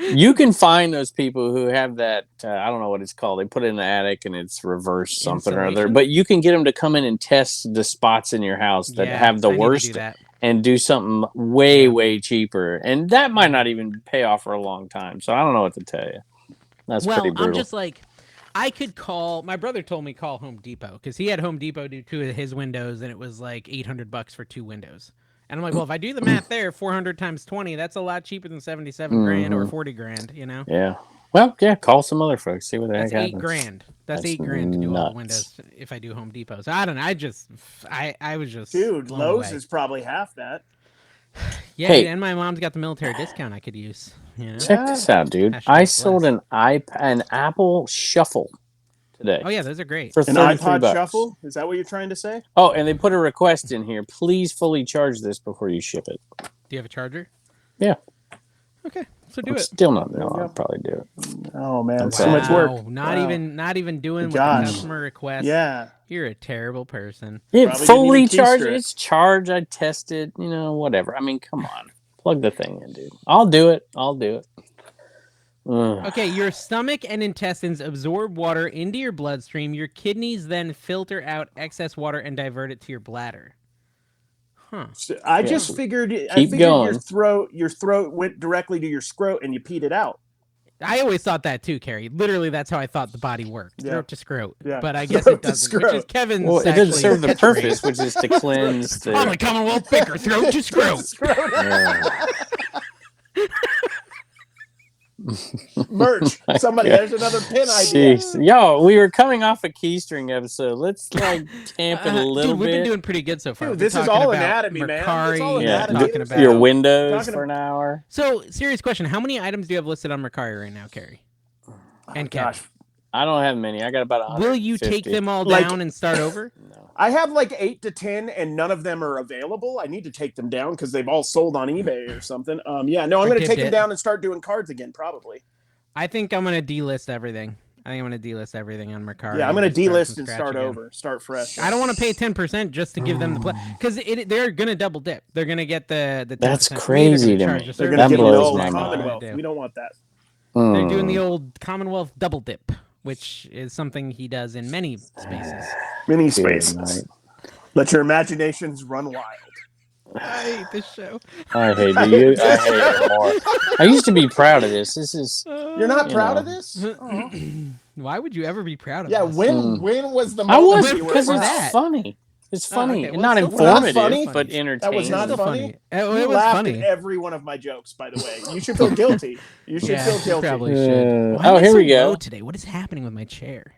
[SPEAKER 3] You can find those people who have that, I don't know what it's called. They put it in the attic and it's reverse something or other. But you can get them to come in and test the spots in your house that have the worst and do something way cheaper. And that might not even pay off for a long time. So I don't know what to tell you. That's pretty brutal.
[SPEAKER 1] I'm just like, I could call, my brother told me call Home Depot because he had Home Depot do 2 of his windows and it was like $800 for 2 windows. And I'm like, well, if I do the math there, 400 times 20, that's a lot cheaper than 77 grand or 40 grand, you know?
[SPEAKER 3] Yeah. Well, yeah, call some other folks, see what the heck happens.
[SPEAKER 1] That's $8 grand. That's $8 grand to do all the windows if I do Home Depot. So I don't know. I was just.
[SPEAKER 2] Dude, Lowe's is probably half that.
[SPEAKER 1] Yeah, hey, and my mom's got the military discount I could use. You know?
[SPEAKER 3] Check this out, dude. I sold an Apple Shuffle today.
[SPEAKER 1] Oh yeah, those are great.
[SPEAKER 3] For
[SPEAKER 2] an iPod Shuffle? Is that what you're trying to say?
[SPEAKER 3] Oh, and they put a request in here. Please fully charge this before you ship it.
[SPEAKER 1] Do you have a charger?
[SPEAKER 3] Yeah.
[SPEAKER 1] Okay, so do it.
[SPEAKER 3] Still not. No, I'll probably do it.
[SPEAKER 2] Oh man, so much work.
[SPEAKER 1] Not even doing what the customer requests.
[SPEAKER 2] Yeah.
[SPEAKER 1] You're a terrible person.
[SPEAKER 3] Yeah, fully charged. It's charged. I tested. You know, whatever. I mean, come on. Plug the thing in, dude. I'll do it.
[SPEAKER 1] Okay, your stomach and intestines absorb water into your bloodstream. Your kidneys then filter out excess water and divert it to your bladder. Huh.
[SPEAKER 2] So I just figured your throat went directly to your scrot and you peed it out.
[SPEAKER 1] I always thought that too, Carrie. Literally, that's how I thought the body worked. Throat to scrot.
[SPEAKER 2] Yeah.
[SPEAKER 1] But I guess it doesn't. Which is Kevin's.
[SPEAKER 3] Well, it doesn't serve the purpose, which is to cleanse the.
[SPEAKER 1] I'm a Commonwealth picker. Throat to scrot.
[SPEAKER 2] Merch. Somebody, there's another pin idea.
[SPEAKER 3] Yo, we were coming off a keystring episode. Let's tamp it a little bit.
[SPEAKER 1] We've been doing pretty good so far.
[SPEAKER 2] Dude, this is all anatomy,
[SPEAKER 1] Mercari,
[SPEAKER 2] man. It's all
[SPEAKER 1] anatomy.
[SPEAKER 2] Talking
[SPEAKER 3] about your windows for an hour.
[SPEAKER 1] So, serious question: how many items do you have listed on Mercari right now, Carrie? And
[SPEAKER 2] gosh,
[SPEAKER 3] I don't have many. I got about 150.
[SPEAKER 1] Will you take them all down and start over?
[SPEAKER 3] No.
[SPEAKER 2] I have like 8 to 10, and none of them are available. I need to take them down because they've all sold on eBay or something. I'm going to take them down and start doing cards again, probably.
[SPEAKER 1] I think I'm going to delist everything. I think I'm going to delist everything on Mercari.
[SPEAKER 2] Yeah, I'm going to delist and start over, start fresh.
[SPEAKER 1] I don't want to pay 10% just to give them the play because they're going to double dip. They're going to get the 10%.
[SPEAKER 3] That's crazy to me.
[SPEAKER 2] They're going to get the old Commonwealth. We don't want that.
[SPEAKER 1] They're doing the old Commonwealth double dip, which is something he does in many spaces.
[SPEAKER 2] Many spaces. Let your imaginations run wild.
[SPEAKER 1] I hate this show.
[SPEAKER 3] I hate it. I hate it more. I used to be proud of this. This is.
[SPEAKER 2] You're not proud of this?
[SPEAKER 1] Why would you ever be proud of
[SPEAKER 2] this?
[SPEAKER 1] Yeah,
[SPEAKER 2] when was the moment?
[SPEAKER 3] I was because it's funny. It's funny.
[SPEAKER 1] Okay.
[SPEAKER 3] Not informative, but entertaining.
[SPEAKER 2] That was not funny.
[SPEAKER 1] It was
[SPEAKER 2] laughed
[SPEAKER 1] funny.
[SPEAKER 2] at every one of my jokes, by the way. You should feel guilty. You should feel guilty.
[SPEAKER 1] You probably should.
[SPEAKER 3] Here we go.
[SPEAKER 1] Today, what is happening with my chair?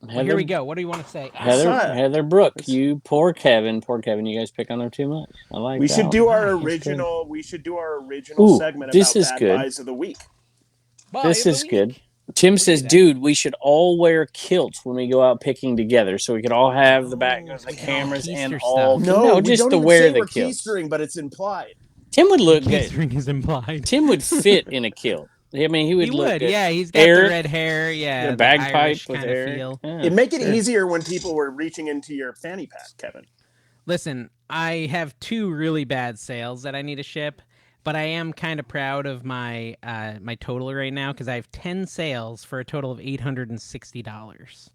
[SPEAKER 1] Well, here we go. What do you want to say?
[SPEAKER 3] Heather Brooke, you poor Kevin. You guys pick on her too much. I like.
[SPEAKER 2] We should do our original. We should do our original segment about bad buys of the week.
[SPEAKER 3] This is good. Tim says, dude, we should all wear kilts when we go out picking together, so we could all have the back of the cameras and all.
[SPEAKER 2] No,
[SPEAKER 3] just to wear the kilt.
[SPEAKER 2] Keystering, but it's implied.
[SPEAKER 3] Tim would look good.
[SPEAKER 1] Keystering is implied.
[SPEAKER 3] Tim would fit in a kilt. I mean, he would look good.
[SPEAKER 1] Yeah, he's got the red hair. Yeah,
[SPEAKER 3] the bagpipe with hair.
[SPEAKER 2] Yeah. It'd make it easier when people were reaching into your fanny pack, Kevin.
[SPEAKER 1] Listen, I have 2 really bad sales that I need to ship. But I am kind of proud of my my total right now because I have 10 sales for a total of $860,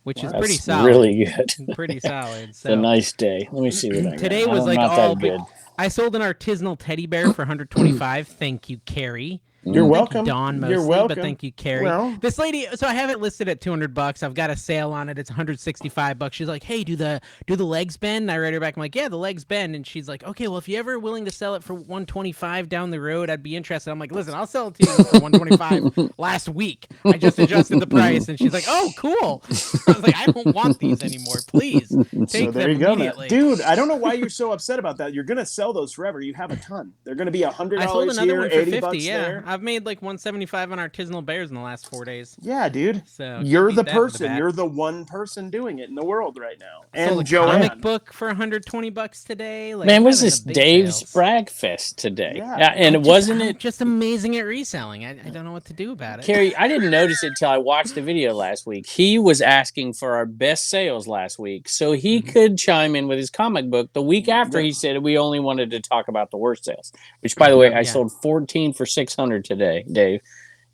[SPEAKER 1] which is pretty solid.
[SPEAKER 3] Really good.
[SPEAKER 1] Pretty solid. So
[SPEAKER 3] it's a nice day. Let me see what I got.
[SPEAKER 1] Today was like all good. I sold an artisanal teddy bear for $125. Thank you, Carrie.
[SPEAKER 2] You're welcome.
[SPEAKER 1] Thank you, Dawn, mostly,
[SPEAKER 2] You're welcome.
[SPEAKER 1] But thank you, Carrie.
[SPEAKER 2] Well,
[SPEAKER 1] this lady, so I have it listed at $200. I've got a sale on it. It's $165. She's like, "Hey, do the legs bend?" And I write her back. I'm like, "Yeah, the legs bend." And she's like, "Okay, well, if you're ever willing to sell it for $125 down the road, I'd be interested." I'm like, "Listen, I'll sell it to you for $125 last week. I just adjusted the price." And she's like, "Oh, cool." I was like, "I don't want these anymore. Please take them immediately."
[SPEAKER 2] Dude, I don't know why you're so upset about that. You're gonna sell those forever. You have a ton. They're gonna be $100
[SPEAKER 1] I sold another
[SPEAKER 2] here,
[SPEAKER 1] one for
[SPEAKER 2] $80
[SPEAKER 1] $50. Yeah,
[SPEAKER 2] there.
[SPEAKER 1] I've made like 175 on artisanal bears in the last 4 days.
[SPEAKER 2] Yeah, dude.
[SPEAKER 1] So
[SPEAKER 2] you're the person. You're the one person doing it in the world right now. And
[SPEAKER 1] a comic book for $120 today. Like,
[SPEAKER 3] man, was this Dave's brag fest today?
[SPEAKER 2] Yeah,
[SPEAKER 3] and
[SPEAKER 1] I'm just amazing at reselling. I don't know what to do about it.
[SPEAKER 3] Carrie, I didn't notice it till I watched the video last week. He was asking for our best sales last week, so he could chime in with his comic book. The week after, he said we only wanted to talk about the worst sales. Which, by the way, I sold 14 for $600 today, Dave.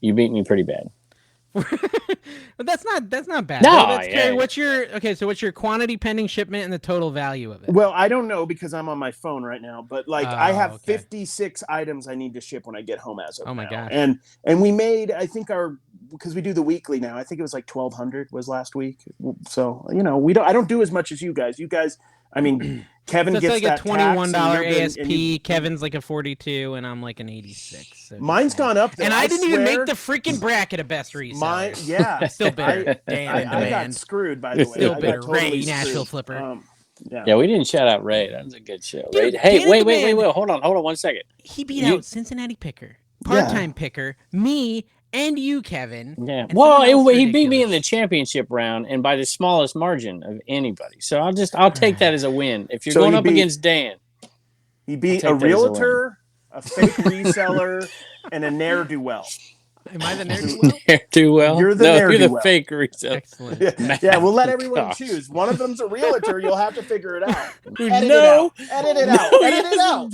[SPEAKER 3] You beat me pretty bad.
[SPEAKER 1] But that's not bad.
[SPEAKER 3] No,
[SPEAKER 1] Carrie, what's your quantity pending shipment and the total value of it?
[SPEAKER 2] Well, I don't know because I'm on my phone right now, but like I have 56 items I need to ship when I get home as of now.
[SPEAKER 1] Oh my gosh.
[SPEAKER 2] And we made, I think because we do the weekly now, I think it was like 1,200 was last week. So, I don't do as much as you guys. You guys, I mean, Kevin gets
[SPEAKER 1] like
[SPEAKER 2] that
[SPEAKER 1] a $21 ASP. Kevin's like a 42, and I'm like an 86. So
[SPEAKER 2] mine's gone up,
[SPEAKER 1] and I didn't even make the freaking bracket of best reseller.
[SPEAKER 2] Still
[SPEAKER 1] bitter.
[SPEAKER 2] I got screwed, by the way.
[SPEAKER 1] Still bitter. Ray, Nashville Flipper.
[SPEAKER 3] Yeah, we didn't shout out Ray. That was a good show. Dude, hey, wait. Hold on 1 second.
[SPEAKER 1] He beat out Cincinnati Picker, part-time Picker, me, and you, Kevin.
[SPEAKER 3] Yeah. Well, he beat me in the championship round and by the smallest margin of anybody. So I'll take that as a win. If you're going up against Dan.
[SPEAKER 2] He beat a realtor, a fake reseller, and a ne'er-do-well.
[SPEAKER 1] Am I the ne'er-do-well?
[SPEAKER 3] Ne'er-do-well?
[SPEAKER 2] You're the ne'er-do-well.
[SPEAKER 3] You're the fake reseller.
[SPEAKER 1] Excellent.
[SPEAKER 2] Yeah, we'll let everyone choose. One of them's a realtor. You'll have to figure it out.
[SPEAKER 3] Edit it out.
[SPEAKER 2] Edit it out.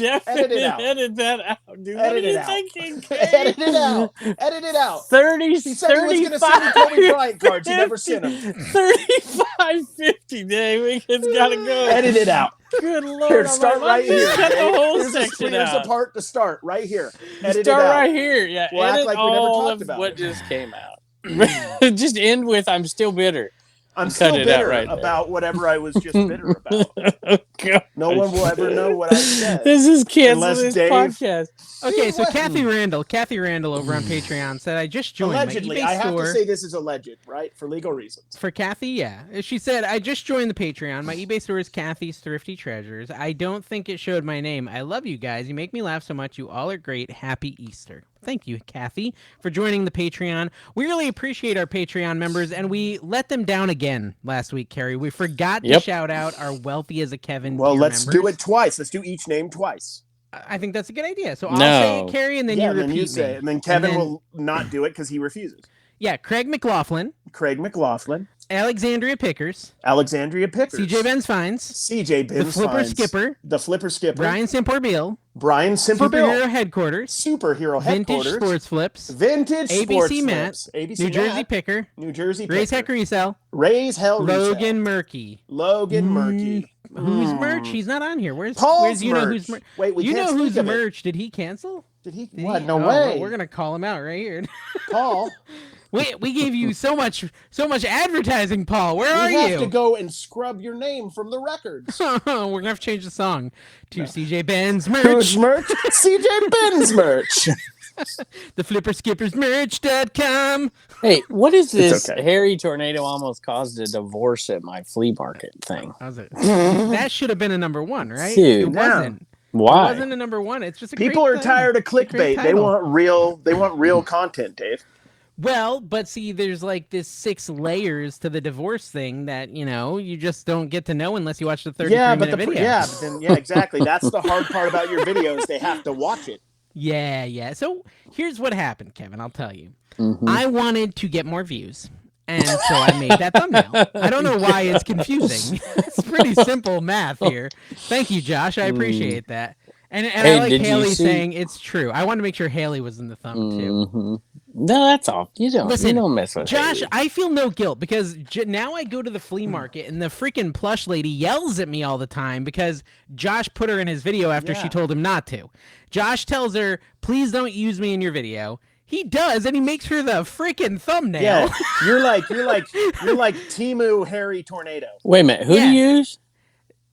[SPEAKER 2] Edit it out.
[SPEAKER 3] Edit that out, dude. What are you thinking?
[SPEAKER 2] Edit it out. Edit it out.
[SPEAKER 3] 30,
[SPEAKER 2] he said he was going to send me Kobe Bryant cards. He never sent them.
[SPEAKER 3] 35.50, Dave. It's got to go.
[SPEAKER 2] Edit it out.
[SPEAKER 3] Good Lord.
[SPEAKER 2] Here, start right here.
[SPEAKER 3] Cut the whole
[SPEAKER 2] Here's
[SPEAKER 3] section
[SPEAKER 2] as
[SPEAKER 3] out.
[SPEAKER 2] apart to start right here. Edit
[SPEAKER 3] Start
[SPEAKER 2] it out.
[SPEAKER 3] right here. Yeah,
[SPEAKER 2] we'll
[SPEAKER 3] edit
[SPEAKER 2] act like we never
[SPEAKER 3] all
[SPEAKER 2] talked
[SPEAKER 3] of
[SPEAKER 2] about
[SPEAKER 3] what
[SPEAKER 2] it.
[SPEAKER 3] just came out. Just end with I'm still bitter.
[SPEAKER 2] I'm still bitter about whatever I was just bitter about. No one will ever know what I said.
[SPEAKER 3] This is canceled this podcast.
[SPEAKER 1] Okay, so Kathy Randall over on Patreon said, I just joined
[SPEAKER 2] allegedly,
[SPEAKER 1] my eBay store.
[SPEAKER 2] I have to say this is alleged, right? For legal reasons.
[SPEAKER 1] For Kathy, yeah. She said, I just joined the Patreon. My eBay store is Kathy's Thrifty Treasures. I don't think it showed my name. I love you guys. You make me laugh so much. You all are great. Happy Easter. Thank you, Kathy, for joining the Patreon. We really appreciate our Patreon members, and we let them down again last week, Carrie. We forgot to shout out our Wealthy as a Kevin
[SPEAKER 2] Well, let's
[SPEAKER 1] members.
[SPEAKER 2] do it twice. Let's do each name twice.
[SPEAKER 1] I think that's a good idea. So I'll say it, Carrie, and then you repeat
[SPEAKER 2] you say it. And then Kevin will not do it because he refuses.
[SPEAKER 1] Yeah, Craig McLaughlin. Alexandria Pickers.
[SPEAKER 2] CJ
[SPEAKER 1] Benz Finds.
[SPEAKER 2] The
[SPEAKER 1] Flipper Skipper. Brian Simperbill. Superhero Headquarters. Vintage Sports Flips. ABC Matt. New Jersey Picker. Ray's Heck Resell. Logan Murkey. Who's merch? He's not on here. Where's you know who's merch?
[SPEAKER 2] Wait, we
[SPEAKER 1] you
[SPEAKER 2] can't
[SPEAKER 1] know who's
[SPEAKER 2] speak of
[SPEAKER 1] merch? Did he cancel?
[SPEAKER 2] What? No way.
[SPEAKER 1] We're gonna call him out right here.
[SPEAKER 2] Paul.
[SPEAKER 1] We gave you so much advertising, Paul. Where are you?
[SPEAKER 2] We have to go and scrub your name from the records.
[SPEAKER 1] We're gonna have to change the song to CJ Benz merch.
[SPEAKER 2] Who's merch? CJ Benz merch.
[SPEAKER 1] The flipperskippersmerch.com.
[SPEAKER 3] Hey, what is this? Harry Tornado almost caused a divorce at my flea market thing.
[SPEAKER 1] How's it? That should have been a number one, right?
[SPEAKER 3] Dude,
[SPEAKER 1] it wasn't.
[SPEAKER 3] Why?
[SPEAKER 1] It wasn't a number one. It's just a
[SPEAKER 2] people are tired of clickbait. They want real content, Dave.
[SPEAKER 1] Well, but see, there's like this 6 layers to the divorce thing that, you just don't get to know unless you watch the 33-minute video.
[SPEAKER 2] Yeah, exactly. That's the hard part about your videos. They have to watch it.
[SPEAKER 1] Yeah. So here's what happened, Kevin. I'll tell you. I wanted to get more views, and so I made that thumbnail. I don't know why it's confusing. It's pretty simple math here. Thank you, Josh. I appreciate that. And I like Haley saying it's true. I wanted to make sure Haley was in the thumb, too.
[SPEAKER 3] No, that's all. You don't mess with
[SPEAKER 1] Josh,
[SPEAKER 3] Haley.
[SPEAKER 1] I feel no guilt because now I go to the flea market and the freaking plush lady yells at me all the time because Josh put her in his video after she told him not to. Josh tells her, please don't use me in your video. He does, and he makes her the freaking thumbnail.
[SPEAKER 2] Yeah, you're like Temu Harry Tornado.
[SPEAKER 3] Wait a minute, who do you use?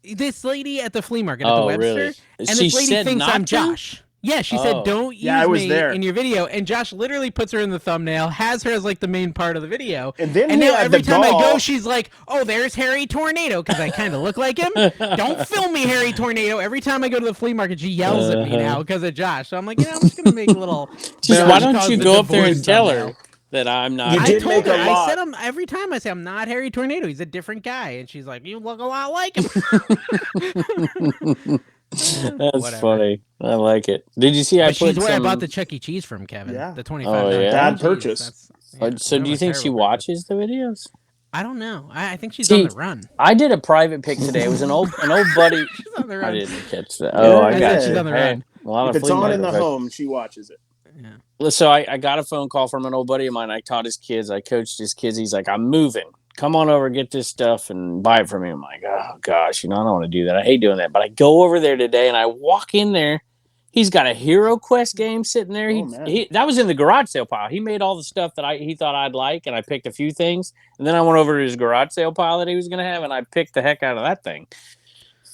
[SPEAKER 1] This lady at the flea market at the Webster,
[SPEAKER 3] really?
[SPEAKER 1] and this lady thinks I'm Josh. Yeah, she said, don't use
[SPEAKER 2] I was
[SPEAKER 1] me
[SPEAKER 2] there
[SPEAKER 1] in your video. And Josh literally puts her in the thumbnail, has her as like the main part of the video.
[SPEAKER 2] And then
[SPEAKER 1] now every time I go, she's like, oh, there's Harry Tornado, because I kind of look like him. Don't film me, Harry Tornado. Every time I go to the flea market, she yells at me now because of Josh. So I'm like, I'm just going to make a little...
[SPEAKER 3] Why don't you go up there and tell her that I'm not?
[SPEAKER 2] I told her,
[SPEAKER 1] I said every time I say, I'm not Harry Tornado. He's a different guy. And she's like, you look a lot like him.
[SPEAKER 3] That's funny. I like it. Did you see?
[SPEAKER 1] She's where I bought the Chuck E. Cheese from, Kevin.
[SPEAKER 2] Yeah.
[SPEAKER 1] The $25.
[SPEAKER 3] Oh, yeah?
[SPEAKER 2] Bad purchase.
[SPEAKER 3] So do you think she watches the videos?
[SPEAKER 1] I don't know. I think she's on the run.
[SPEAKER 3] I did a private pick today. It was an old buddy.
[SPEAKER 1] She's on the run.
[SPEAKER 3] I didn't catch that. Oh, I got
[SPEAKER 1] she's on the run.
[SPEAKER 2] If it's on in the home, she watches it.
[SPEAKER 3] Yeah. So I got a phone call from an old buddy of mine. I taught his kids. I coached his kids. He's like, I'm moving. Come on over, get this stuff, and buy it from me. I'm like, oh, gosh, I don't want to do that. I hate doing that. But I go over there today, and I walk in there. He's got a Hero Quest game sitting there. That was in the garage sale pile. He made all the stuff that he thought I'd like, and I picked a few things. And then I went over to his garage sale pile that he was going to have, and I picked the heck out of that thing.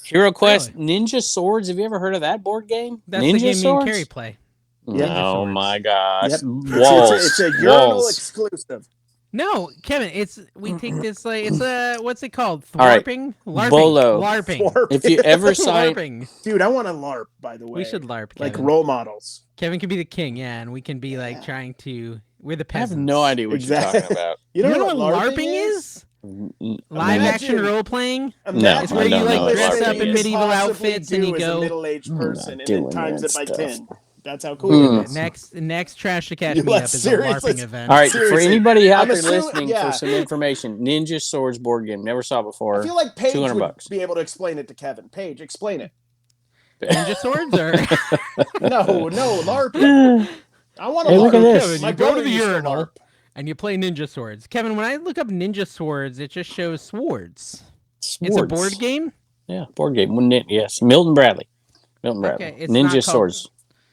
[SPEAKER 3] Hero Quest Ninja Swords. Have you ever heard of that board game?
[SPEAKER 1] That's
[SPEAKER 3] Ninja
[SPEAKER 1] the game
[SPEAKER 3] Swords?
[SPEAKER 1] me and Carrie play.
[SPEAKER 3] Oh, my gosh.
[SPEAKER 2] Yep.
[SPEAKER 3] Walls.
[SPEAKER 2] It's a urinal exclusive.
[SPEAKER 1] No, Kevin, we take this it's what's it called?
[SPEAKER 3] Thwarping?
[SPEAKER 1] LARPing.
[SPEAKER 3] Bolo.
[SPEAKER 1] LARPing.
[SPEAKER 3] If you ever sign
[SPEAKER 2] Dude, I want to LARP, by the way.
[SPEAKER 1] We should LARP, Kevin.
[SPEAKER 2] Like role models.
[SPEAKER 1] Kevin could be the king, and we can be like trying to we're the peasants.
[SPEAKER 3] I have no idea what you're talking about.
[SPEAKER 2] You
[SPEAKER 1] know what LARPing is? Live action role playing?
[SPEAKER 3] No.
[SPEAKER 1] It's where you like dress up in medieval outfits and you go
[SPEAKER 2] a middle-aged person and then times it by 10. That's how cool it is.
[SPEAKER 1] Next Trash to Catch meetup is a LARPing event.
[SPEAKER 3] All right, for anybody out there listening for some information, Ninja Swords board game. Never saw before.
[SPEAKER 2] I feel like Paige would
[SPEAKER 3] $200.
[SPEAKER 2] be able to explain it to Kevin. Paige, explain it.
[SPEAKER 1] Ninja Swords or
[SPEAKER 2] no, LARPing. I want to
[SPEAKER 3] look at this.
[SPEAKER 1] Kevin, you go to the urinal and you play Ninja Swords. Kevin, when I look up Ninja Swords, it just shows swords. It's a board game?
[SPEAKER 3] Yeah, board game. Yes, Milton Bradley.
[SPEAKER 1] Okay,
[SPEAKER 3] Ninja Swords.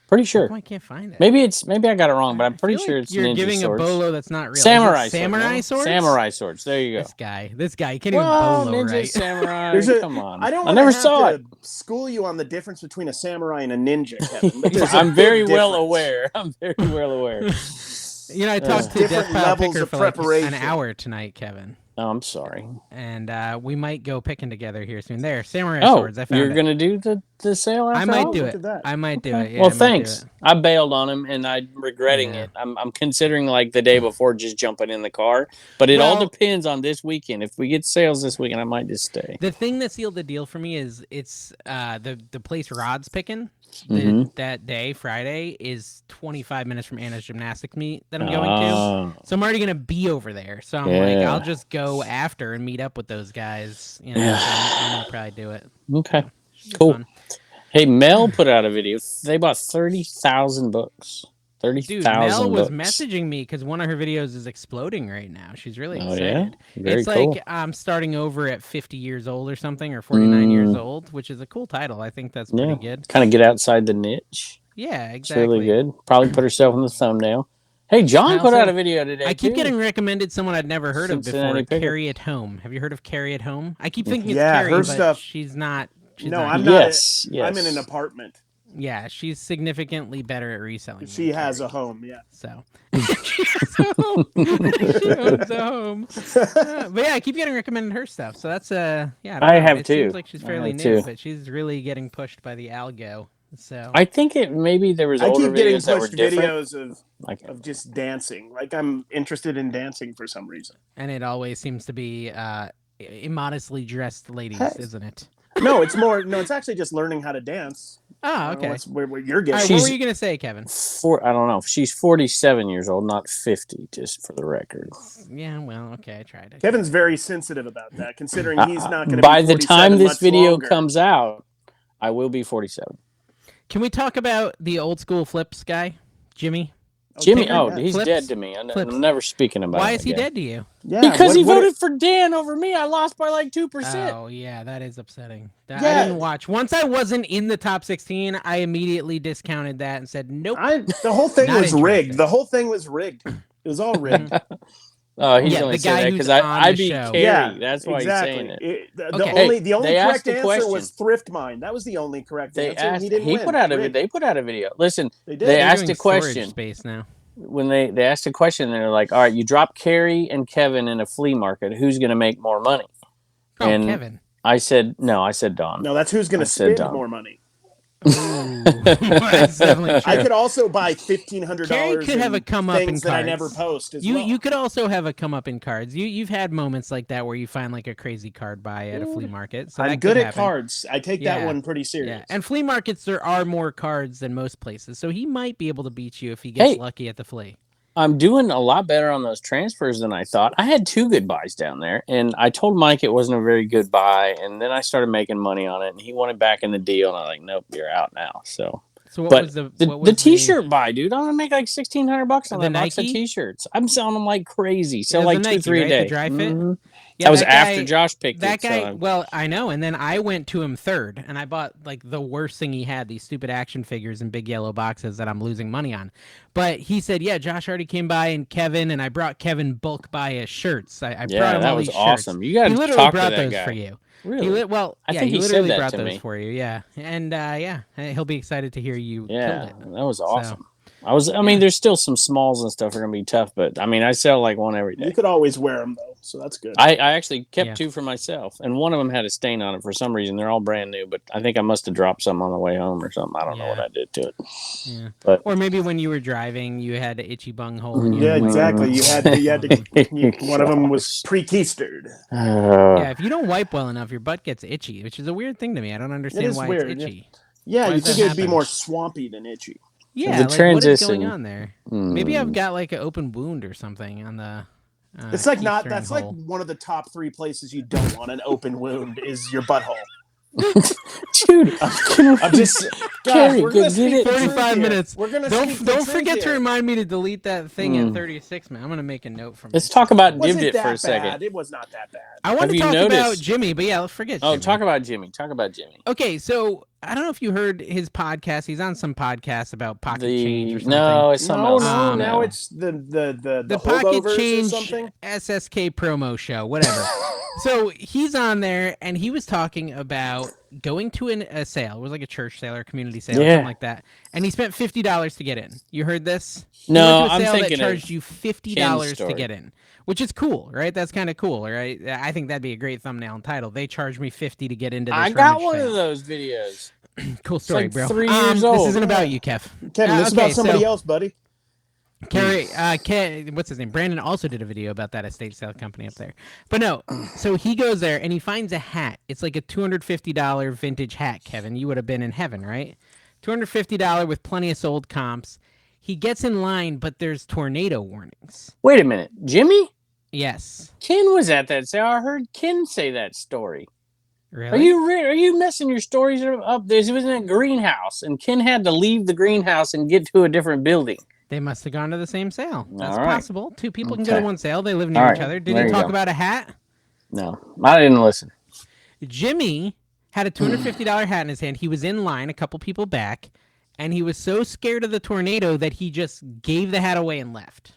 [SPEAKER 3] Pretty sure.
[SPEAKER 1] I can't find it.
[SPEAKER 3] Maybe I got it wrong, but I'm pretty sure it's
[SPEAKER 1] you're
[SPEAKER 3] Ninja
[SPEAKER 1] giving
[SPEAKER 3] Swords.
[SPEAKER 1] a bolo that's not real.
[SPEAKER 3] Samurai
[SPEAKER 1] swords.
[SPEAKER 3] Samurai swords. There you go.
[SPEAKER 1] This guy, he can't even bolo
[SPEAKER 3] Ninja
[SPEAKER 1] right.
[SPEAKER 3] Samurai. Come on.
[SPEAKER 2] I
[SPEAKER 3] never saw it.
[SPEAKER 2] School you on the difference between a samurai and a ninja, Kevin.
[SPEAKER 3] I'm very well aware.
[SPEAKER 1] I talked to Death Pile Picker for like an hour tonight, Kevin.
[SPEAKER 3] Oh, I'm sorry.
[SPEAKER 1] And we might go picking together here soon. There, Samurai Swords. I found
[SPEAKER 3] you're going to do the sale after
[SPEAKER 1] I might
[SPEAKER 3] all?
[SPEAKER 1] do it. I might do it. Yeah,
[SPEAKER 3] well, thanks. I bailed on him, and I'm regretting it. I'm considering like the day before just jumping in the car. But it all depends on this weekend. If we get sales this weekend, I might just stay.
[SPEAKER 1] The thing that sealed the deal for me is it's the place Rod's picking. That day, Friday, is 25 minutes from Anna's gymnastics meet that I'm going to. So I'm already going to be over there. So I'm like, I'll just go after and meet up with those guys. So I'm going to probably do it.
[SPEAKER 3] Okay. Cool. Hey, Mel put out a video. They bought 30,000 books. 30,000
[SPEAKER 1] Mel was
[SPEAKER 3] books.
[SPEAKER 1] messaging me because one of her videos is exploding right now. She's really excited.
[SPEAKER 3] Yeah? Very
[SPEAKER 1] it's
[SPEAKER 3] cool.
[SPEAKER 1] like I'm starting over at 50 years old or something, or 49 years old, which is a cool title. I think that's pretty good.
[SPEAKER 3] Kind of get outside the niche.
[SPEAKER 1] Yeah, exactly.
[SPEAKER 3] It's really good. Probably put herself in the thumbnail. Hey, John put out a video today.
[SPEAKER 1] I keep getting recommended someone I'd never heard of before. Carrie at Home. Have you heard of Carrie at Home? I keep thinking it's Carrie,
[SPEAKER 2] her
[SPEAKER 1] but
[SPEAKER 2] stuff.
[SPEAKER 1] She's not.
[SPEAKER 2] I'm not.
[SPEAKER 3] Yes.
[SPEAKER 2] I'm in an apartment.
[SPEAKER 1] Yeah, she's significantly better at reselling.
[SPEAKER 2] She has a home, yeah.
[SPEAKER 1] So she has a home. She owns a home. But yeah, I keep getting recommended her stuff. So that's I
[SPEAKER 3] have
[SPEAKER 1] it
[SPEAKER 3] too.
[SPEAKER 1] Seems like she's fairly new, but she's really getting pushed by the algo. So
[SPEAKER 3] I think maybe there was older videos that were different.
[SPEAKER 2] Videos of just dancing. Like I'm interested in dancing for some reason.
[SPEAKER 1] And it always seems to be immodestly dressed ladies, isn't it?
[SPEAKER 2] No, it's actually just learning how to dance.
[SPEAKER 1] Oh, okay.
[SPEAKER 2] Where you're getting.
[SPEAKER 1] Right, what were you going to say, Kevin?
[SPEAKER 3] I don't know. She's 47 years old, not 50, just for the record.
[SPEAKER 1] Yeah, well, okay, I tried it.
[SPEAKER 2] Kevin's very sensitive about that, considering he's not going to be
[SPEAKER 3] by the time this video
[SPEAKER 2] longer.
[SPEAKER 3] comes out, I will be 47.
[SPEAKER 1] Can we talk about the old school flips guy, Jimmy?
[SPEAKER 3] Jimmy, he's flips? Dead to me. I'm never speaking about
[SPEAKER 1] Why
[SPEAKER 3] him
[SPEAKER 1] is he dead to you?
[SPEAKER 3] Yeah, because he voted for Dan over me. I lost by like 2%.
[SPEAKER 1] Oh, yeah, that is upsetting. I didn't watch. Once I wasn't in the top 16, I immediately discounted that and said, nope.
[SPEAKER 2] The whole thing was rigged. The whole thing was rigged. It was all rigged.
[SPEAKER 3] Oh, he's only saying that because I beat Carrie.
[SPEAKER 2] Yeah,
[SPEAKER 3] that's why
[SPEAKER 2] exactly.
[SPEAKER 3] he's saying it.
[SPEAKER 2] The only correct answer was Thrift Mind. That was the only correct answer. He didn't win.
[SPEAKER 3] They put out a video. Listen,
[SPEAKER 2] they
[SPEAKER 3] asked a question.
[SPEAKER 1] Space now.
[SPEAKER 3] When they asked a question, they're like, "All right, you drop Carrie and Kevin in a flea market. Who's going to make more money?"
[SPEAKER 1] Oh, and Kevin.
[SPEAKER 3] I said no. I said Don.
[SPEAKER 2] No, that's who's going to spend more money.
[SPEAKER 1] That's definitely true.
[SPEAKER 2] I could also buy $1,500.
[SPEAKER 1] Carrie could have a come up in cards
[SPEAKER 2] that I never post.
[SPEAKER 1] You could also have a come up in cards. You've had moments like that where you find like a crazy card buy at a flea market. So
[SPEAKER 2] I'm good at cards. I take that one pretty serious.
[SPEAKER 1] Yeah. And flea markets, there are more cards than most places, so he might be able to beat you if he gets lucky at the flea.
[SPEAKER 3] I'm doing a lot better on those transfers than I thought. I had 2 good buys down there, and I told Mike it wasn't a very good buy, and then I started making money on it, and he wanted back in the deal, and I'm like, nope, you're out now. So what was the T-shirt buy, dude? I'm gonna make like $1,600 on that box of T-shirts. I'm selling them like crazy. Sell like 2-3 a day.
[SPEAKER 1] The dry fit.
[SPEAKER 3] Mm-hmm. Yeah, that was after Josh picked
[SPEAKER 1] that guy. Well, I know, and then I went to him third, and I bought like the worst thing he had, these stupid action figures in big yellow boxes that I'm losing money on. But he said, yeah, Josh already came by, and Kevin, and I brought Kevin bulk buy his shirts. I brought him all these shirts.
[SPEAKER 3] Awesome. You got to talk to that guy.
[SPEAKER 1] For you.
[SPEAKER 3] Really?
[SPEAKER 1] I think he literally brought those for you. Yeah, and he'll be excited to hear you.
[SPEAKER 3] Yeah, that was awesome. So, there's still some smalls and stuff are gonna be tough, but I sell like one every day.
[SPEAKER 2] You could always wear them though, so that's good.
[SPEAKER 3] I actually kept 2 for myself, and one of them had a stain on it for some reason. They're all brand new, but I think I must have dropped some on the way home or something. I don't know what I did to it.
[SPEAKER 1] Yeah, but or maybe when you were driving, you had an itchy bung hole.
[SPEAKER 2] Exactly. You had to. One of them was pre-keistered.
[SPEAKER 1] Yeah, if you don't wipe well enough, your butt gets itchy, which is a weird thing to me. I don't understand why it's itchy.
[SPEAKER 2] Yeah, you think it'd be more swampy than itchy.
[SPEAKER 1] Yeah, what is going on there? Maybe I've got like an open wound or something on the.
[SPEAKER 2] It's like that's hole. Like one of the top 3 places you don't want an open wound is your butthole.
[SPEAKER 3] Dude,
[SPEAKER 2] I'm just
[SPEAKER 1] Carrie, we're gonna speak 45 minutes. We're gonna don't forget to remind me to delete that thing at 36, man. I'm gonna make a note from.
[SPEAKER 3] Let's talk about Divd for a second.
[SPEAKER 2] It was not that bad.
[SPEAKER 1] I want to talk about Jimmy, but let's forget.
[SPEAKER 3] Oh, talk about Jimmy.
[SPEAKER 1] Okay, so I don't know if you heard his podcast. He's on some podcast about pocket change or something.
[SPEAKER 3] No, it's something else.
[SPEAKER 2] Now it's the
[SPEAKER 1] pocket change
[SPEAKER 2] or something?
[SPEAKER 1] SSK promo show, whatever. So he's on there, and he was talking about going to a sale. It was like a church sale or a community sale, or something like that. And he spent $50 to get in. You heard this?
[SPEAKER 3] No,
[SPEAKER 1] I'm thinking that charged you $50 to get in, which is cool, right? That's kind of cool, right? I think that'd be a great thumbnail and title. They charged me $50 to get into this.
[SPEAKER 3] I got one of those videos.
[SPEAKER 1] Cool story,
[SPEAKER 3] like
[SPEAKER 1] bro.
[SPEAKER 3] 3 years old.
[SPEAKER 1] This isn't about you, Kev.
[SPEAKER 2] Kevin, this is about somebody else, buddy.
[SPEAKER 1] Carrie, what's his name? Brandon also did a video about that estate sale company up there. But no, so he goes there and he finds a hat. It's like a $250 vintage hat, Kevin. You would have been in heaven, right? $250 with plenty of sold comps. He gets in line, but there's tornado warnings.
[SPEAKER 3] Wait a minute. Jimmy?
[SPEAKER 1] Yes.
[SPEAKER 3] Ken was at that sale. I heard Ken say that story.
[SPEAKER 1] Really?
[SPEAKER 3] Are you messing your stories up? It was in a greenhouse, and Ken had to leave the greenhouse and get to a different building.
[SPEAKER 1] They must have gone to the same sale. That's possible. 2 people can go to one sale. They live near each other. Did he talk about a hat?
[SPEAKER 3] No, I didn't listen.
[SPEAKER 1] Jimmy had a $250 hat in his hand. He was in line, a couple people back, and he was so scared of the tornado that he just gave the hat away and left.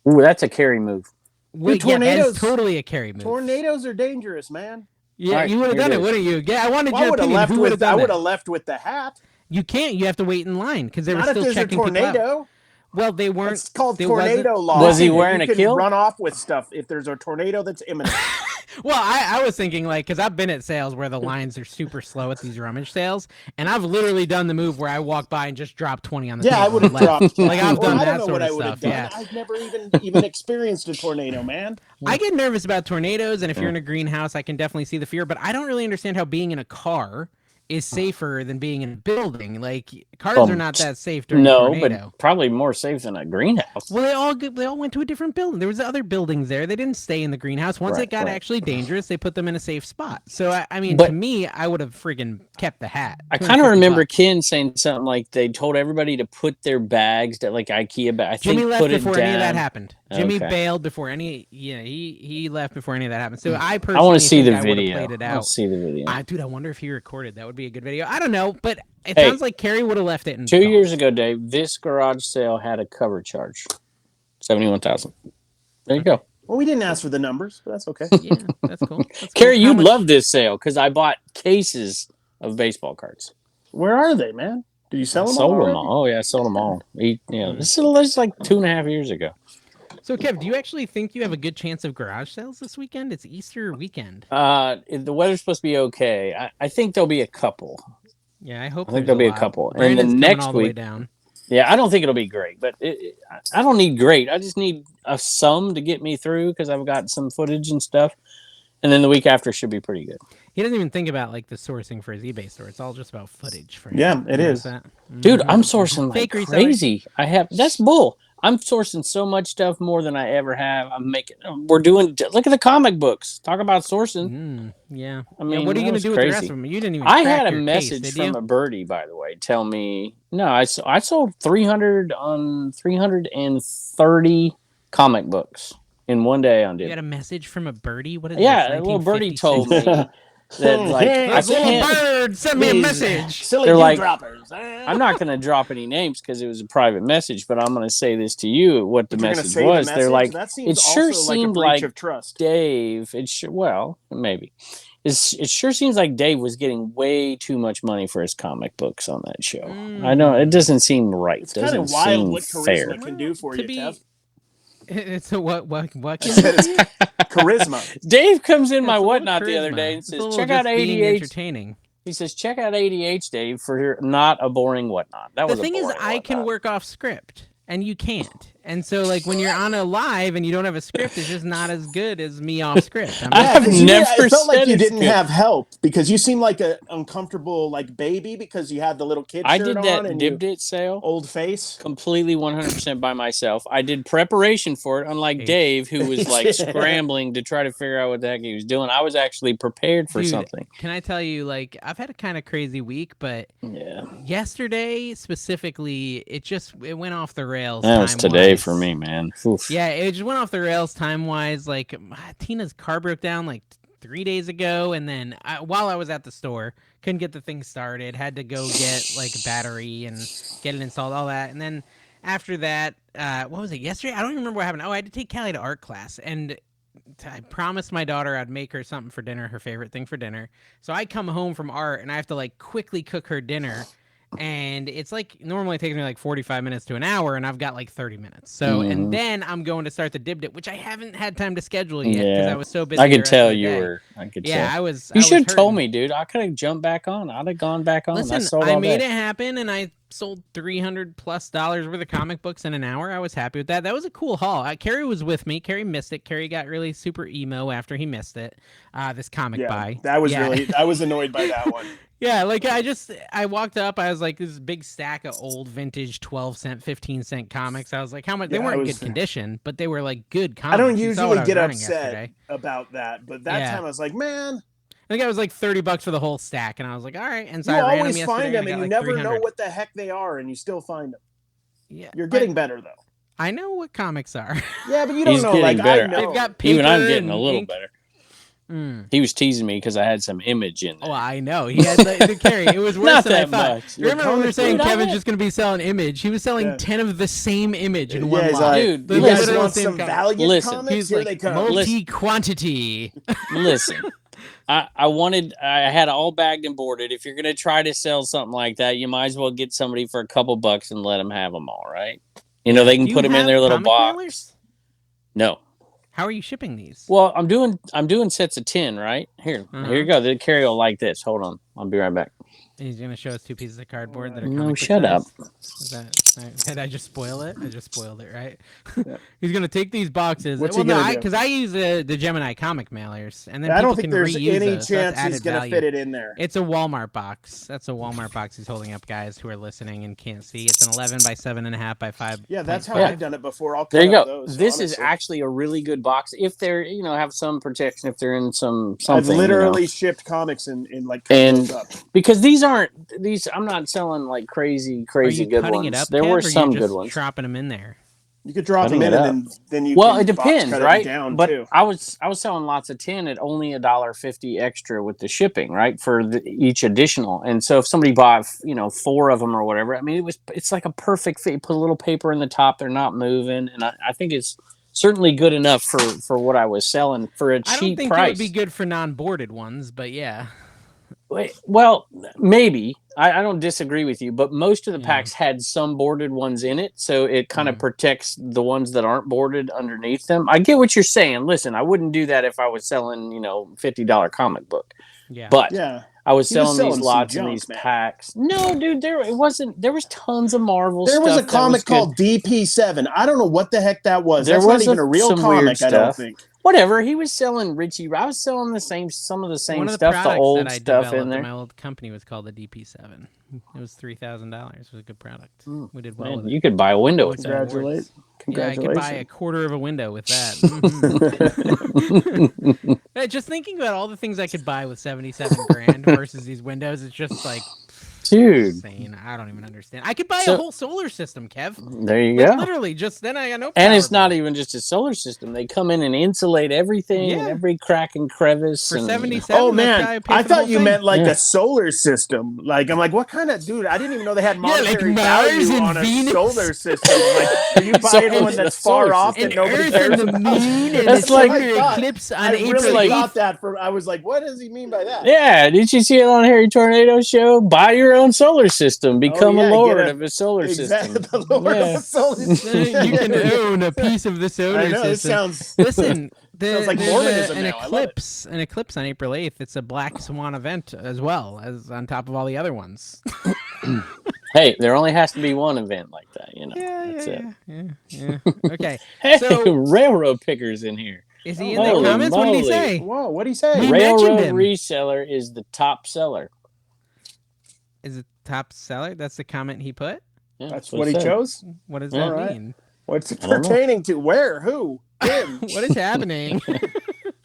[SPEAKER 3] Ooh, that's a Carrie move.
[SPEAKER 1] Tornadoes, totally a Carrie move.
[SPEAKER 2] Tornadoes are dangerous, man.
[SPEAKER 1] Yeah, you would have done it, wouldn't you? Yeah, I wanted your opinion.
[SPEAKER 2] I would have left with the hat.
[SPEAKER 1] You can't. You have to wait in line because they were still checking people out. Not if there's a tornado. Well, they weren't.
[SPEAKER 2] It's called tornado law.
[SPEAKER 3] Was he wearing a kill?
[SPEAKER 2] Run off with stuff if there's a tornado that's imminent.
[SPEAKER 1] Well, I was thinking because I've been at sales where the lines are super slow at these rummage sales, and I've literally done the move where I walk by and just drop 20 on the table.
[SPEAKER 2] Yeah, I would have dropped.
[SPEAKER 1] I've done that sort of stuff.
[SPEAKER 2] Yeah, I've never even experienced a tornado, man.
[SPEAKER 1] I get nervous about tornadoes, and if you're in a greenhouse, I can definitely see the fear. But I don't really understand how being in a car is safer than being in a building. Like cars are not that safe during a tornado.
[SPEAKER 3] But probably more safe than a greenhouse.
[SPEAKER 1] Well, they all went to a different building. There was other buildings there. They didn't stay in the greenhouse. Once it got actually dangerous, they put them in a safe spot. So to me, I would have friggin' kept the hat.
[SPEAKER 3] I kind of remember Ken saying something like they told everybody to put their bags that like IKEA bags.
[SPEAKER 1] Jimmy left before any of that happened. Jimmy bailed before any. Yeah, he left before any of that happened. So I personally
[SPEAKER 3] want to see the video.
[SPEAKER 1] Played it out.
[SPEAKER 3] I want to see the video.
[SPEAKER 1] Dude, I wonder if he recorded. That would be a good video. I don't know, but it sounds like Carrie would have left it.
[SPEAKER 3] 2 years ago, Dave, this garage sale had a cover charge, $71,000. There you go.
[SPEAKER 2] Well, we didn't ask for the numbers, but that's okay.
[SPEAKER 1] Yeah, that's cool.
[SPEAKER 3] Carrie, you'd love this sale because I bought cases of baseball cards.
[SPEAKER 2] Where are they, man? Did you sell them all?
[SPEAKER 3] Sold them all. Oh, yeah, I sold them all. This is like 2.5 years ago.
[SPEAKER 1] So, Kev, do you actually think you have a good chance of garage sales this weekend? It's Easter weekend.
[SPEAKER 3] The weather's supposed to be okay. I think there'll be a couple.
[SPEAKER 1] Yeah, I hope.
[SPEAKER 3] I think there'll be a couple.
[SPEAKER 1] Brandon's
[SPEAKER 3] and the next
[SPEAKER 1] all the way down.
[SPEAKER 3] Yeah, I don't think it'll be great, but I don't need great. I just need a sum to get me through because I've got some footage and stuff. And then the week after should be pretty good.
[SPEAKER 1] He doesn't even think about like the sourcing for his eBay store. It's all just about footage for him.
[SPEAKER 2] Yeah, it is.
[SPEAKER 3] Dude, I'm sourcing like crazy. That's bull. I'm sourcing so much stuff more than I ever have. Look at the comic books. Talk about sourcing.
[SPEAKER 1] Yeah.
[SPEAKER 3] I mean,
[SPEAKER 1] what are you going to do with the rest of them? You didn't even.
[SPEAKER 3] I had a message from a birdie, by the way, tell me. No, I sold 330 comic books in one day on Disney.
[SPEAKER 1] You had a message from a birdie? What is
[SPEAKER 3] a little birdie told me. That like
[SPEAKER 1] bird sent me a message.
[SPEAKER 2] Silly droppers.
[SPEAKER 3] I'm not going to drop any names because it was a private message, but I'm going to say this to you. What the message was? They're like, it sure seemed like Dave. Maybe it sure seems like Dave was getting way too much money for his comic books on that show. I know it doesn't seem right.
[SPEAKER 2] It's kind of wild what charisma can do for you, Kev.
[SPEAKER 1] It's a what
[SPEAKER 2] charisma.
[SPEAKER 3] Dave comes in my whatnot the other day and says, "Check out ADH."
[SPEAKER 1] Entertaining.
[SPEAKER 3] He says, "Check out ADH, Dave, for not a boring whatnot." That was
[SPEAKER 1] the thing is, I can work off script, and you can't. And so, like, when you're on a live and you don't have a script, it's just not as good as me off script.
[SPEAKER 3] I have never
[SPEAKER 2] it felt like you didn't
[SPEAKER 3] good.
[SPEAKER 2] have help because you seem like an uncomfortable like baby because you had the little kid shirt on.
[SPEAKER 3] I did that Dibdit sale.
[SPEAKER 2] Old face.
[SPEAKER 3] Completely 100% by myself. I did preparation for it, unlike Dave, who was like scrambling to try to figure out what the heck he was doing. I was actually prepared for something.
[SPEAKER 1] Can I tell you, like, I've had a kind of crazy week, but yesterday specifically, it went off the rails.
[SPEAKER 3] That was today for me, man. Oof.
[SPEAKER 1] Yeah, it just went off the rails time-wise. Like, Tina's car broke down like 3 days ago, and then while I was at the store, couldn't get the thing started. Had to go get like a battery and get it installed, all that. And then after that, what was it, yesterday? I don't even remember what happened. Oh, I had to take Callie to art class, and I promised my daughter I'd make her something for dinner, her favorite thing for dinner. So I come home from art, and I have to like quickly cook her dinner. And it's like normally it takes me like 45 minutes to an hour, and I've got like 30 minutes. So, and then I'm going to start the Dibdit, which I haven't had time to schedule yet because I was so busy.
[SPEAKER 3] I could tell you were. I could tell.
[SPEAKER 1] Yeah, I was.
[SPEAKER 3] You should have told me, dude. I could have jumped back on. I'd have gone back on.
[SPEAKER 1] Listen, I made it happen, and I sold $300+ worth of comic books in an hour. I was happy with that. That was a cool haul. Carrie was with me. Carrie missed it. Carrie got really super emo after he missed it. This comic buy.
[SPEAKER 2] That was really. I was annoyed by that one.
[SPEAKER 1] Yeah, like I walked up, I was like, this big stack of old vintage 12-cent, 15-cent comics. I was like, how much? They weren't in good condition, but they were like good comics.
[SPEAKER 2] I don't usually get upset about that, but that time I was like, man.
[SPEAKER 1] I think it was like $30 for the whole stack, and I was like, all right. And so
[SPEAKER 2] you
[SPEAKER 1] I ran
[SPEAKER 2] always
[SPEAKER 1] them
[SPEAKER 2] find them, and you
[SPEAKER 1] like
[SPEAKER 2] never
[SPEAKER 1] 300.
[SPEAKER 2] know what the heck they are, and you still find them.
[SPEAKER 1] Yeah,
[SPEAKER 2] you're getting better though.
[SPEAKER 1] I know what comics are.
[SPEAKER 2] Yeah, but you don't know. Like
[SPEAKER 3] better.
[SPEAKER 2] I know.
[SPEAKER 1] They've got paper.
[SPEAKER 3] Even I'm getting a little
[SPEAKER 1] ink.
[SPEAKER 3] better. He was teasing me because I had some image in there.
[SPEAKER 1] Oh, I know. He had the carry. It was worse than I thought.
[SPEAKER 3] Much.
[SPEAKER 1] Remember when we were saying Kevin's just going to be selling image? He was selling 10 of the same image in one lot.
[SPEAKER 3] Dude,
[SPEAKER 2] you guys want some Valiant comics?
[SPEAKER 1] He's
[SPEAKER 2] Here
[SPEAKER 1] like,
[SPEAKER 2] they come.
[SPEAKER 1] multi-quantity.
[SPEAKER 3] Listen, I had all bagged and boarded. If you're going to try to sell something like that, you might as well get somebody for a couple bucks and let them have them all, right? You know, they can put them in their little box. Mailers? No.
[SPEAKER 1] How are you shipping these?
[SPEAKER 3] Well, I'm doing sets of 10, right? Here you go. The carry will like this. Hold on. I'll be right back.
[SPEAKER 1] He's going to show us 2 pieces of cardboard that are
[SPEAKER 3] No, shut up.
[SPEAKER 1] Did I just spoil it? I just spoiled it, right? Yeah. He's going to take these boxes.
[SPEAKER 2] What's he gonna do?
[SPEAKER 1] Because I use the Gemini comic mailers, and then
[SPEAKER 2] I don't think
[SPEAKER 1] can
[SPEAKER 2] there's
[SPEAKER 1] reuse
[SPEAKER 2] any
[SPEAKER 1] those.
[SPEAKER 2] chance he's going to fit it in there.
[SPEAKER 1] It's a Walmart box. That's a Walmart box he's holding up, guys who are listening and can't see. It's an 11 by 7.5 by 5.
[SPEAKER 2] Yeah, that's how I've done it before. I'll cut
[SPEAKER 3] there you go.
[SPEAKER 2] Those,
[SPEAKER 3] this
[SPEAKER 2] honestly.
[SPEAKER 3] is actually a really good box if they're have some protection if they're in something.
[SPEAKER 2] I've literally shipped comics in like
[SPEAKER 3] because these I'm not selling like crazy good ones.
[SPEAKER 1] It up,
[SPEAKER 3] there
[SPEAKER 1] Kev,
[SPEAKER 3] were some good ones.
[SPEAKER 1] Dropping them in there.
[SPEAKER 2] You could drop them in, and then you.
[SPEAKER 3] Well, it depends, right? But
[SPEAKER 2] too.
[SPEAKER 3] I was selling lots of 10 at only $1.50 extra with the shipping, right, for each additional. And so if somebody bought 4 of them or whatever, I mean it's like a perfect fit. You put a little paper in the top; they're not moving, and I think it's certainly good enough for what I was selling for a cheap price. I don't think it
[SPEAKER 1] would be good for non-boarded ones, but yeah.
[SPEAKER 3] Well, maybe. I don't disagree with you, but most of the packs had some boarded ones in it, so it kind of protects the ones that aren't boarded underneath them. I get what you're saying. Listen, I wouldn't do that if I was selling, $50 comic book.
[SPEAKER 1] Yeah.
[SPEAKER 3] But I was selling these lots and these
[SPEAKER 2] man.
[SPEAKER 3] packs. No, dude, there was tons of Marvel
[SPEAKER 2] stuff.
[SPEAKER 3] There
[SPEAKER 2] was a comic called DP7. I don't know what the heck that was. That's not even a real comic, I don't think.
[SPEAKER 3] Whatever, he was selling Richie. I was selling some of the same stuff, the old stuff in there.
[SPEAKER 1] My old company was called the DP7. It was $3,000. It was a good product. We did well with it.
[SPEAKER 3] You could buy a window with
[SPEAKER 2] that.
[SPEAKER 1] Congratulations! Yeah, I could buy a quarter of a window with that. Just thinking about all the things I could buy with $77,000 versus these windows, it's just like.
[SPEAKER 3] Dude,
[SPEAKER 1] insane. I don't even understand. I could buy a whole solar system, Kev.
[SPEAKER 3] There you go.
[SPEAKER 1] Literally, just then I got no.
[SPEAKER 3] And it's not even just a solar system. They come in and insulate everything and every crack and crevice.
[SPEAKER 1] For 77.
[SPEAKER 2] Oh man, I thought you meant like a solar system. Like I'm like, what kind of dude? I didn't even know they had monetary value on a solar system. Like, are you buying one that's far off that nobody cares about?
[SPEAKER 1] That's like eclipse on
[SPEAKER 2] I
[SPEAKER 1] April
[SPEAKER 2] really
[SPEAKER 1] 8th.
[SPEAKER 2] thought that. I was like, what does he mean by that?
[SPEAKER 3] Yeah, did you see it on Harry Tornado show? Buy your own solar system. Become a lord of a solar system.
[SPEAKER 2] The lord of a solar system.
[SPEAKER 1] You can own a piece of the solar system.
[SPEAKER 2] It sounds.
[SPEAKER 1] Listen,
[SPEAKER 2] sounds like Mormonism
[SPEAKER 1] an eclipse on April 8th. It's a Black Swan event as well as on top of all the other ones.
[SPEAKER 3] Hey, there only has to be one event like that,
[SPEAKER 1] Yeah. Okay.
[SPEAKER 3] Hey, so railroad pickers in here.
[SPEAKER 1] Is he in the comments? What did he say?
[SPEAKER 2] Whoa, what did he say?
[SPEAKER 3] Railroad Reseller is the top seller.
[SPEAKER 1] Is it top seller? That's the comment he put?
[SPEAKER 2] Yeah, that's what he chose?
[SPEAKER 1] What does that mean?
[SPEAKER 2] What's it pertaining to? Where? Who? Him?
[SPEAKER 1] What is happening?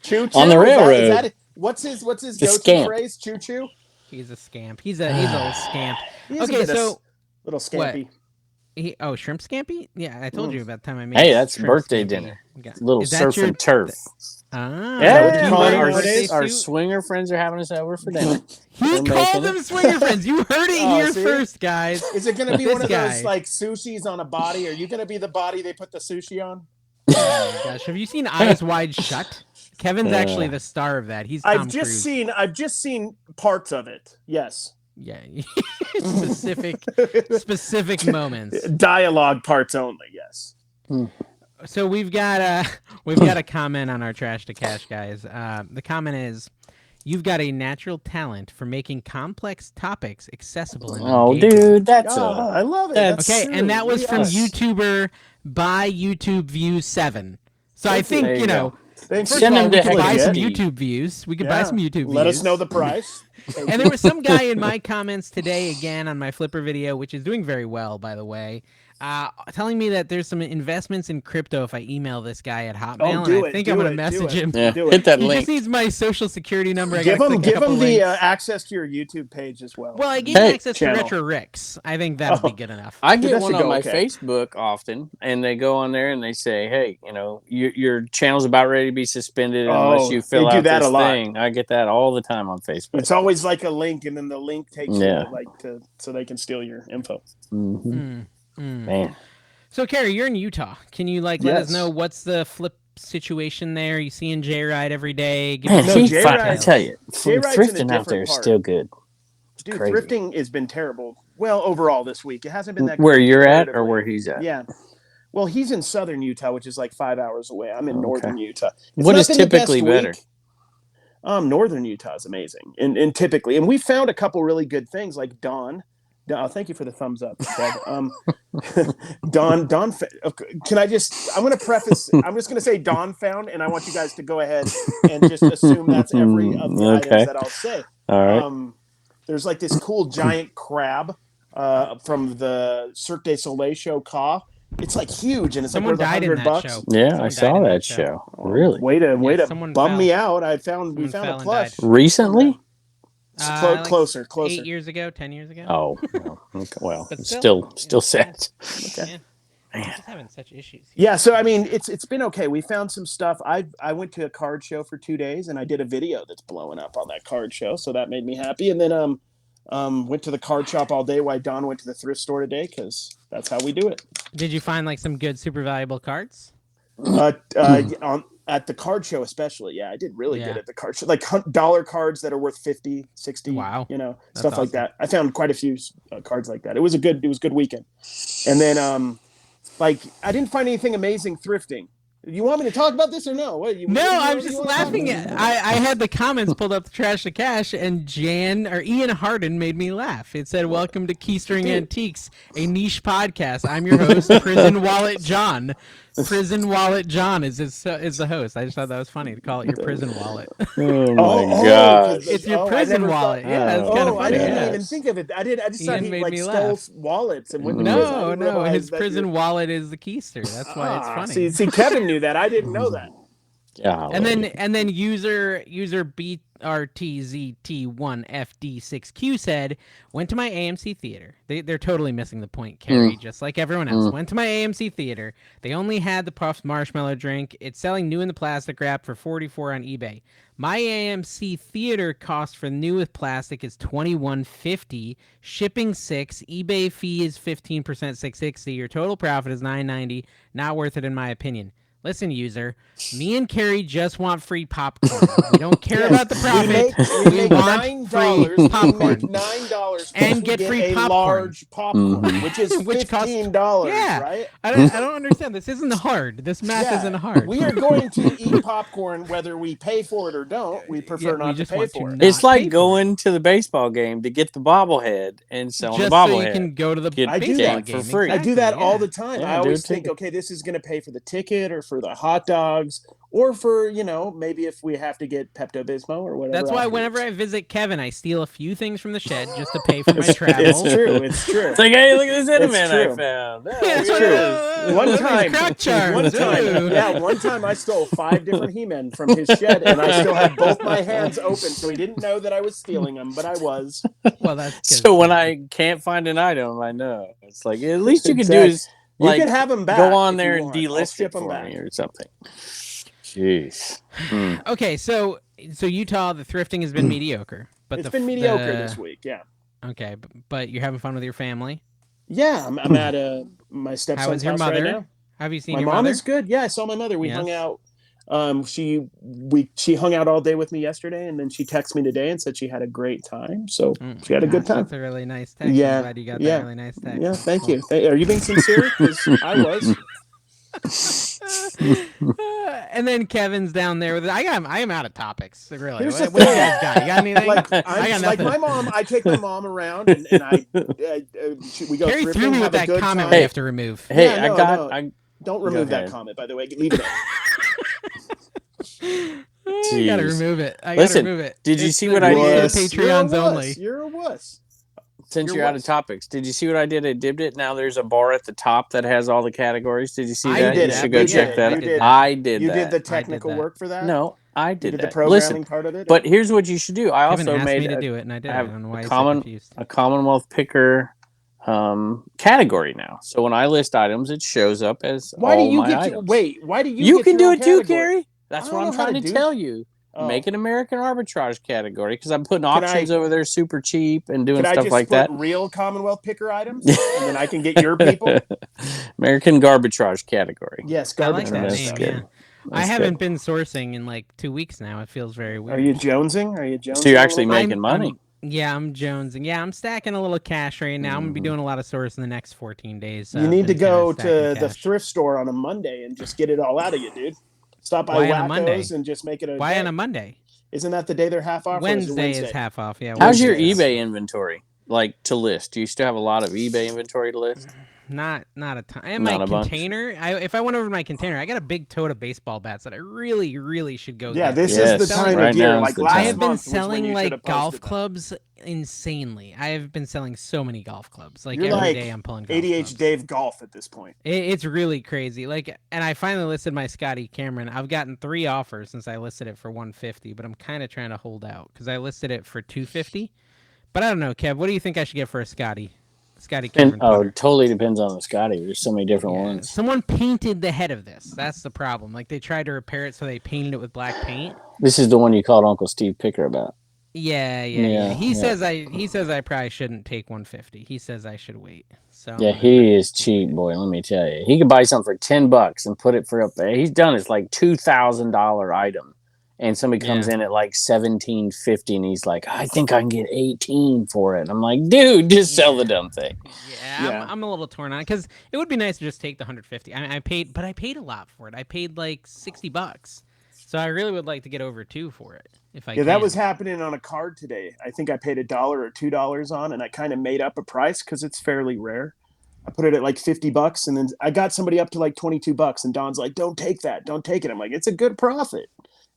[SPEAKER 2] Choo-choo?
[SPEAKER 3] On the railroad.
[SPEAKER 2] Is that what's his go-to phrase? Choo-choo?
[SPEAKER 1] He's a scamp. He's a little scamp.
[SPEAKER 2] Okay, so little scampy.
[SPEAKER 1] Shrimp scampi? Yeah, I told you about the time I made.
[SPEAKER 3] Hey, that's birthday dinner. Little surf and turf. Our swinger friends are having us over for dinner.
[SPEAKER 1] He called them swinger friends. You heard it here first, guys.
[SPEAKER 2] Is it going to be one of those like sushis on a body? Are you going to be the body they put the sushi on?
[SPEAKER 1] Oh my gosh, have you seen Eyes Wide Shut? Kevin's actually the star of that. He's Tom Cruise.
[SPEAKER 2] I've just seen parts of it. Yes.
[SPEAKER 1] Yeah, specific moments.
[SPEAKER 2] Dialogue parts only. Yes.
[SPEAKER 1] So we've got a comment on our Trash to Cash, guys. The comment is, "You've got a natural talent for making complex topics accessible and engaging."
[SPEAKER 2] Dude, that's I love it. That's
[SPEAKER 1] okay,
[SPEAKER 2] true.
[SPEAKER 1] And that was from YouTuber by YouTube Views 7. So I think
[SPEAKER 3] send them to
[SPEAKER 1] buy some YouTube views. We could buy some YouTube views.
[SPEAKER 2] Let us know the price.
[SPEAKER 1] And there was some guy in my comments today, again, on my Flipper video, which is doing very well, by the way, telling me that there's some investments in crypto if I email this guy at Hotmail. I think I'm going to message him.
[SPEAKER 3] Yeah, hit that link.
[SPEAKER 1] He just needs my social security number.
[SPEAKER 2] Give him the access to your YouTube page as well.
[SPEAKER 1] Well, I gave him access to Retro Ricks. I think that'll be good enough.
[SPEAKER 3] I get one on my Facebook often, and they go on there and they say, hey, your channel's about ready to be suspended unless you fill out this thing. I get that all the time on Facebook.
[SPEAKER 2] It's always like a link, and then the link takes you so they can steal your info.
[SPEAKER 3] Man.
[SPEAKER 1] So, Carrie, you're in Utah. Can you let us know what's the flip situation there? You seeing J-Ride every day?
[SPEAKER 3] I tell you, thrifting out there is still good.
[SPEAKER 2] Dude, thrifting has been terrible. Well, overall this week. It hasn't been that good.
[SPEAKER 3] Where you're at or where he's at?
[SPEAKER 2] Yeah. Well, he's in southern Utah, which is like 5 hours away. I'm in northern Utah.
[SPEAKER 3] What is typically better?
[SPEAKER 2] Northern Utah is amazing. And typically, and we found a couple really good things like Dawn. Thank you for the thumbs up, Ted. Dawn. Can I just? I'm going to preface. I'm just going to say Dawn found, and I want you guys to go ahead and just assume that's every of the items that I'll say.
[SPEAKER 3] All right.
[SPEAKER 2] There's like this cool giant crab from the Cirque du Soleil show. It's like huge, and it's
[SPEAKER 1] someone
[SPEAKER 2] like worth $100.
[SPEAKER 1] Show.
[SPEAKER 3] Yeah,
[SPEAKER 1] someone
[SPEAKER 3] I saw that show. Really?
[SPEAKER 2] Way to bum me out. We found a plush
[SPEAKER 3] recently.
[SPEAKER 2] Closer.
[SPEAKER 1] 8 years ago, 10 years ago.
[SPEAKER 3] Oh, well, still sad.
[SPEAKER 1] Okay. Man, just having such issues.
[SPEAKER 2] Yeah, so I mean, it's been okay. We found some stuff. I went to a card show for 2 days, and I did a video that's blowing up on that card show, so that made me happy. And then went to the card shop all day while Don went to the thrift store today, because that's how we do it.
[SPEAKER 1] Did you find like some good, super valuable cards?
[SPEAKER 2] At the card show especially. Yeah, I did really good
[SPEAKER 1] Yeah.
[SPEAKER 2] at the card show. Like dollar cards that are worth 50, 60,
[SPEAKER 1] Wow. That's
[SPEAKER 2] stuff like
[SPEAKER 1] awesome.
[SPEAKER 2] that. I found quite a few cards like that. It was a good weekend. And then like I didn't find anything amazing thrifting. You want me to talk about this or no?
[SPEAKER 1] I'm just laughing at. I had the comments pulled up the Trash to Cash, and Ian Harden made me laugh. It said, "Welcome to Keystering Antiques, a niche podcast. I'm your host, Prison Wallet John." Prison Wallet John is the host. I just thought that was funny to call it your prison wallet.
[SPEAKER 3] Oh my gosh.
[SPEAKER 1] It's your prison wallet. Yeah, it's kind of funny.
[SPEAKER 2] I didn't even think of it. I just thought he like stole wallets and went to prison.
[SPEAKER 1] No, his prison wallet is the keister. That's why it's funny.
[SPEAKER 2] See, Kevin knew that. I didn't know that.
[SPEAKER 3] Yeah.
[SPEAKER 1] And then user BRTZT1FD6Q said, went to my AMC theater. They're totally missing the point, Carrie, just like everyone else. Went to my AMC theater. They only had the Puffs marshmallow drink. It's selling new in the plastic wrap for $44 on eBay. My AMC theater cost for new with plastic is $21.50. Shipping $6. eBay fee is 15%, $6.60. Your total profit is $9.90. Not worth it in my opinion. Listen, user, me and Carrie just want free popcorn. We don't care about the profit. We want free popcorn.
[SPEAKER 2] We make $9
[SPEAKER 1] and get free popcorn.
[SPEAKER 2] Large popcorn, which is $15,
[SPEAKER 1] yeah.
[SPEAKER 2] right?
[SPEAKER 1] I don't understand. This isn't hard. This math isn't hard.
[SPEAKER 2] We are going to eat popcorn whether we pay for it or don't. We prefer not to pay for it.
[SPEAKER 3] It's like going to the baseball game to get the bobblehead and selling the bobblehead.
[SPEAKER 1] So you can go to the
[SPEAKER 2] baseball
[SPEAKER 1] game
[SPEAKER 3] for free.
[SPEAKER 2] I do that all the time. I always think, okay, this is going to pay for the ticket or for the hot dogs or for, maybe if we have to get Pepto-Bismol or whatever.
[SPEAKER 1] That's why whenever I visit Kevin, I steal a few things from the shed just to pay for my travel.
[SPEAKER 2] It's true.
[SPEAKER 3] It's like, hey, look at this Enderman I found.
[SPEAKER 2] It's true. One time I stole 5 different He-Men from his shed, and I still had both my hands open, so he didn't know that I was stealing them, but I was.
[SPEAKER 1] Well, that's
[SPEAKER 3] so when I can't find an item, I know. It's like, at least you can do is
[SPEAKER 2] you can have them back.
[SPEAKER 3] Go on there and delist it for me or something. Jeez.
[SPEAKER 1] Okay, so Utah, the thrifting has been mediocre, but
[SPEAKER 2] it's been mediocre this week. Yeah.
[SPEAKER 1] Okay, but you're having fun with your family.
[SPEAKER 2] Yeah, I'm at my stepson's house right now.
[SPEAKER 1] Have you seen
[SPEAKER 2] my
[SPEAKER 1] your
[SPEAKER 2] mom?
[SPEAKER 1] Mother?
[SPEAKER 2] Is good. Yeah, I saw my mother. We hung out. She hung out all day with me yesterday, and then she texted me today and said she had a great time. So she had a good time.
[SPEAKER 1] That's a really nice text.
[SPEAKER 2] Yeah,
[SPEAKER 1] I'm glad you got that really nice text.
[SPEAKER 2] Yeah, thank you. Are you being sincere? Because I was.
[SPEAKER 1] And then Kevin's down there with it. I am out of topics. Really. What do you guys got? You got anything?
[SPEAKER 2] I got nothing. Like my mom, I take my mom around and we go.
[SPEAKER 1] Carrie threw me with that comment. We have to remove.
[SPEAKER 3] Hey, I
[SPEAKER 2] don't remove that comment. By the way, leave it.
[SPEAKER 1] I gotta remove it. Remove it.
[SPEAKER 3] Did you see what I did?
[SPEAKER 1] Patreons only.
[SPEAKER 2] You're a wuss.
[SPEAKER 3] Since you're out of topics, did you see what I did at Dibdit? Now there's a bar at the top that has all the categories. Did you see that? You should go check that out. I did that.
[SPEAKER 2] You did the technical work for that?
[SPEAKER 3] No, I did that.
[SPEAKER 2] The programming part of it?
[SPEAKER 3] But here's what you should do. I also made
[SPEAKER 1] me to do it, and I did.
[SPEAKER 3] I have a Commonwealth Picker category now. So when I list items, it shows up as
[SPEAKER 2] why
[SPEAKER 3] all
[SPEAKER 2] do you
[SPEAKER 3] my
[SPEAKER 2] get
[SPEAKER 3] items.
[SPEAKER 2] Wait, why do you
[SPEAKER 3] You
[SPEAKER 2] get
[SPEAKER 3] can do
[SPEAKER 2] your
[SPEAKER 3] it
[SPEAKER 2] category?
[SPEAKER 3] too, Gary. That's what I'm trying to tell you. Make an American arbitrage category because I'm putting auctions over there super cheap and doing stuff like that.
[SPEAKER 2] Real Commonwealth Picker items, and then I can get your people.
[SPEAKER 3] American garbitrage category.
[SPEAKER 2] Yes, garbitrage.
[SPEAKER 1] I like that name. Yeah. I haven't been sourcing in like 2 weeks now. It feels very weird.
[SPEAKER 2] Are you jonesing?
[SPEAKER 3] So you're actually making money?
[SPEAKER 1] I'm jonesing. Yeah, I'm stacking a little cash right now. I'm gonna be doing a lot of sourcing in the next 14 days. So
[SPEAKER 2] you need to go to the thrift store on a Monday and just get it all out of you, dude. Stop by Wackos and just make it
[SPEAKER 1] Why on a Monday?
[SPEAKER 2] Isn't that the day they're half off?
[SPEAKER 1] Wednesday is half off. Yeah.
[SPEAKER 3] How's your eBay inventory like to list? Do you still have a lot of eBay inventory to list?
[SPEAKER 1] Not a ton. And my container. If I went over to my container, I got a big tote of baseball bats that I really should go.
[SPEAKER 2] Yeah, this is the time of year. Like last
[SPEAKER 1] I have been
[SPEAKER 2] month
[SPEAKER 1] selling like golf clubs insanely. I have been selling so many golf clubs. Like
[SPEAKER 2] You're
[SPEAKER 1] every day I'm pulling golf clubs.
[SPEAKER 2] Dave golf at this point.
[SPEAKER 1] It's really crazy. Like, and I finally listed my Scotty Cameron. I've gotten 3 offers since I listed it for $150, but I'm kind of trying to hold out because I listed it for $250. But I don't know, Kev. What do you think I should get for a Scotty Cameron?
[SPEAKER 3] It totally depends on the Scotty. There's so many different ones.
[SPEAKER 1] Someone painted the head of this. That's the problem. Like they tried to repair it, so they painted it with black paint.
[SPEAKER 3] This is the one you called Uncle Steve Picker about.
[SPEAKER 1] Yeah. He says I probably shouldn't take 150. He says I should wait. So
[SPEAKER 3] yeah, he is cheap, boy. Let me tell you, he could buy something for $10 and put it for up there. He's done it's like $2,000 item, and somebody comes in at like $1,750, and he's like, I think I can get 18 for it. And I'm like, dude, just sell the dumb thing.
[SPEAKER 1] Yeah. I'm a little torn on it because it would be nice to just take the 150. I paid a lot for it. I paid like $60. So I really would like to get over 2 for it if I can.
[SPEAKER 2] Yeah, that was happening on a card today. I think I paid $1 or $2 on, and I kind of made up a price because it's fairly rare. I put it at like $50, and then I got somebody up to like $22, and Don's like, "Don't take that, don't take it." I'm like, "It's a good profit,"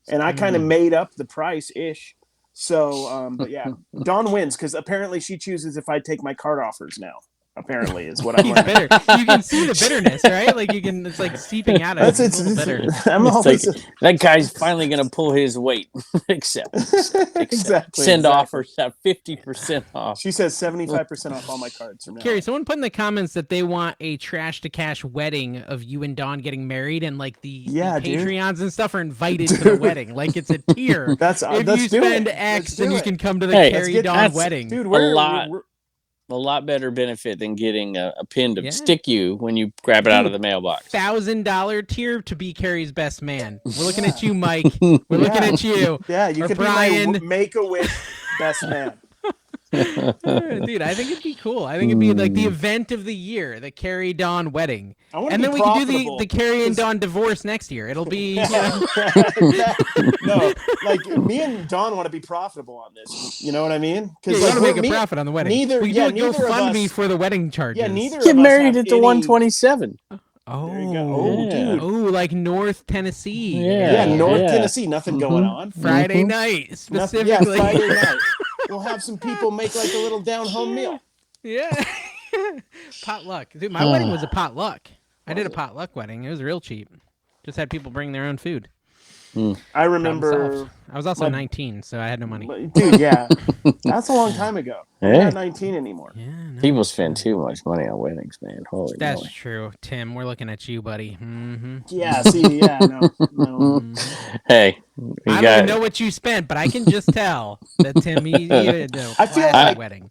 [SPEAKER 2] and I kind of made up the price ish. So, but yeah, Dawn wins because apparently she chooses if I take my card offers now. Apparently, is what I'm learning.
[SPEAKER 1] Bitter. You can see the bitterness, right? Like it's like seeping out of it. It's a little bitter.
[SPEAKER 2] I'm always
[SPEAKER 3] that guy's finally gonna pull his weight. Except.
[SPEAKER 2] Exactly.
[SPEAKER 3] Send offers at 50% off.
[SPEAKER 2] She says 75% off all my cards from now.
[SPEAKER 1] Carrie, someone put in the comments that they want a trash to cash wedding of you and Dawn getting married, and like the Patreons and stuff are invited to the wedding. Like it's a tier.
[SPEAKER 2] Let's
[SPEAKER 1] you spend X, then you can come to the Carrie Dawn wedding.
[SPEAKER 2] Dude,
[SPEAKER 3] a lot better benefit than getting a pin to stick you when you grab it out of the mailbox.
[SPEAKER 1] $1,000 tier to be Carrie's best man. We're looking at you, Mike. We're looking at you.
[SPEAKER 2] Yeah, you could
[SPEAKER 1] Brian.
[SPEAKER 2] be my Make-A-Wish best man.
[SPEAKER 1] Dude, I think it'd be cool. I think it'd be like the event of the year, the Carrie Dawn wedding.
[SPEAKER 2] And
[SPEAKER 1] then we can do the Carrie and Dawn divorce next year. It'll be
[SPEAKER 2] No, like me and Dawn want to be profitable on this. You know what I mean?
[SPEAKER 1] Because you want to make a profit on the wedding. You'll fund me for the wedding charges.
[SPEAKER 2] Yeah, neither
[SPEAKER 3] get married at the 127.
[SPEAKER 1] Oh,
[SPEAKER 2] there you go. Oh, dude.
[SPEAKER 1] Oh, like North Tennessee.
[SPEAKER 2] Yeah, North Tennessee. Nothing going on.
[SPEAKER 1] Friday night, specifically.
[SPEAKER 2] Friday night. We'll have some people make like a little down-home meal.
[SPEAKER 1] Yeah. Potluck. Dude, my wedding was a potluck. I did a potluck wedding. It was real cheap. Just had people bring their own food.
[SPEAKER 2] I remember.
[SPEAKER 1] I was also 19, so I had no money.
[SPEAKER 2] Dude, yeah. That's a long time ago. I'm not 19 anymore.
[SPEAKER 1] Yeah, no.
[SPEAKER 3] People spend too much money on weddings, man. Holy
[SPEAKER 1] That's
[SPEAKER 3] moly.
[SPEAKER 1] true. Tim, we're looking at you, buddy. Mm-hmm.
[SPEAKER 2] Yeah, see, no.
[SPEAKER 3] Hey.
[SPEAKER 1] I don't know what you spent, but I can just tell that Tim,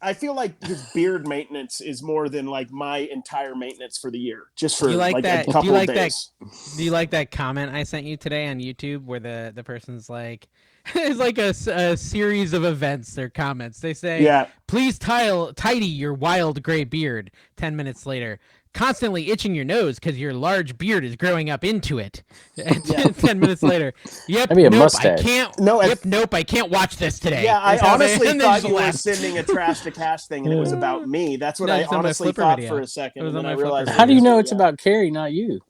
[SPEAKER 2] I feel like his beard maintenance is more than like my entire maintenance for the year, just for a couple of days.
[SPEAKER 1] Do you like that comment I sent you today on YouTube where the person's like, it's like a series of events, their comments. They say, please tidy your wild gray beard. 10 minutes later, constantly itching your nose because your large beard is growing up into it. 10 minutes later,
[SPEAKER 3] mustache.
[SPEAKER 1] I can't. I can't watch this today.
[SPEAKER 2] Yeah, I honestly thought you were sending a trash to cash thing, and it was about me. That's what I honestly thought for a second, and then I realized.
[SPEAKER 3] How do you know it's about Carrie, not you?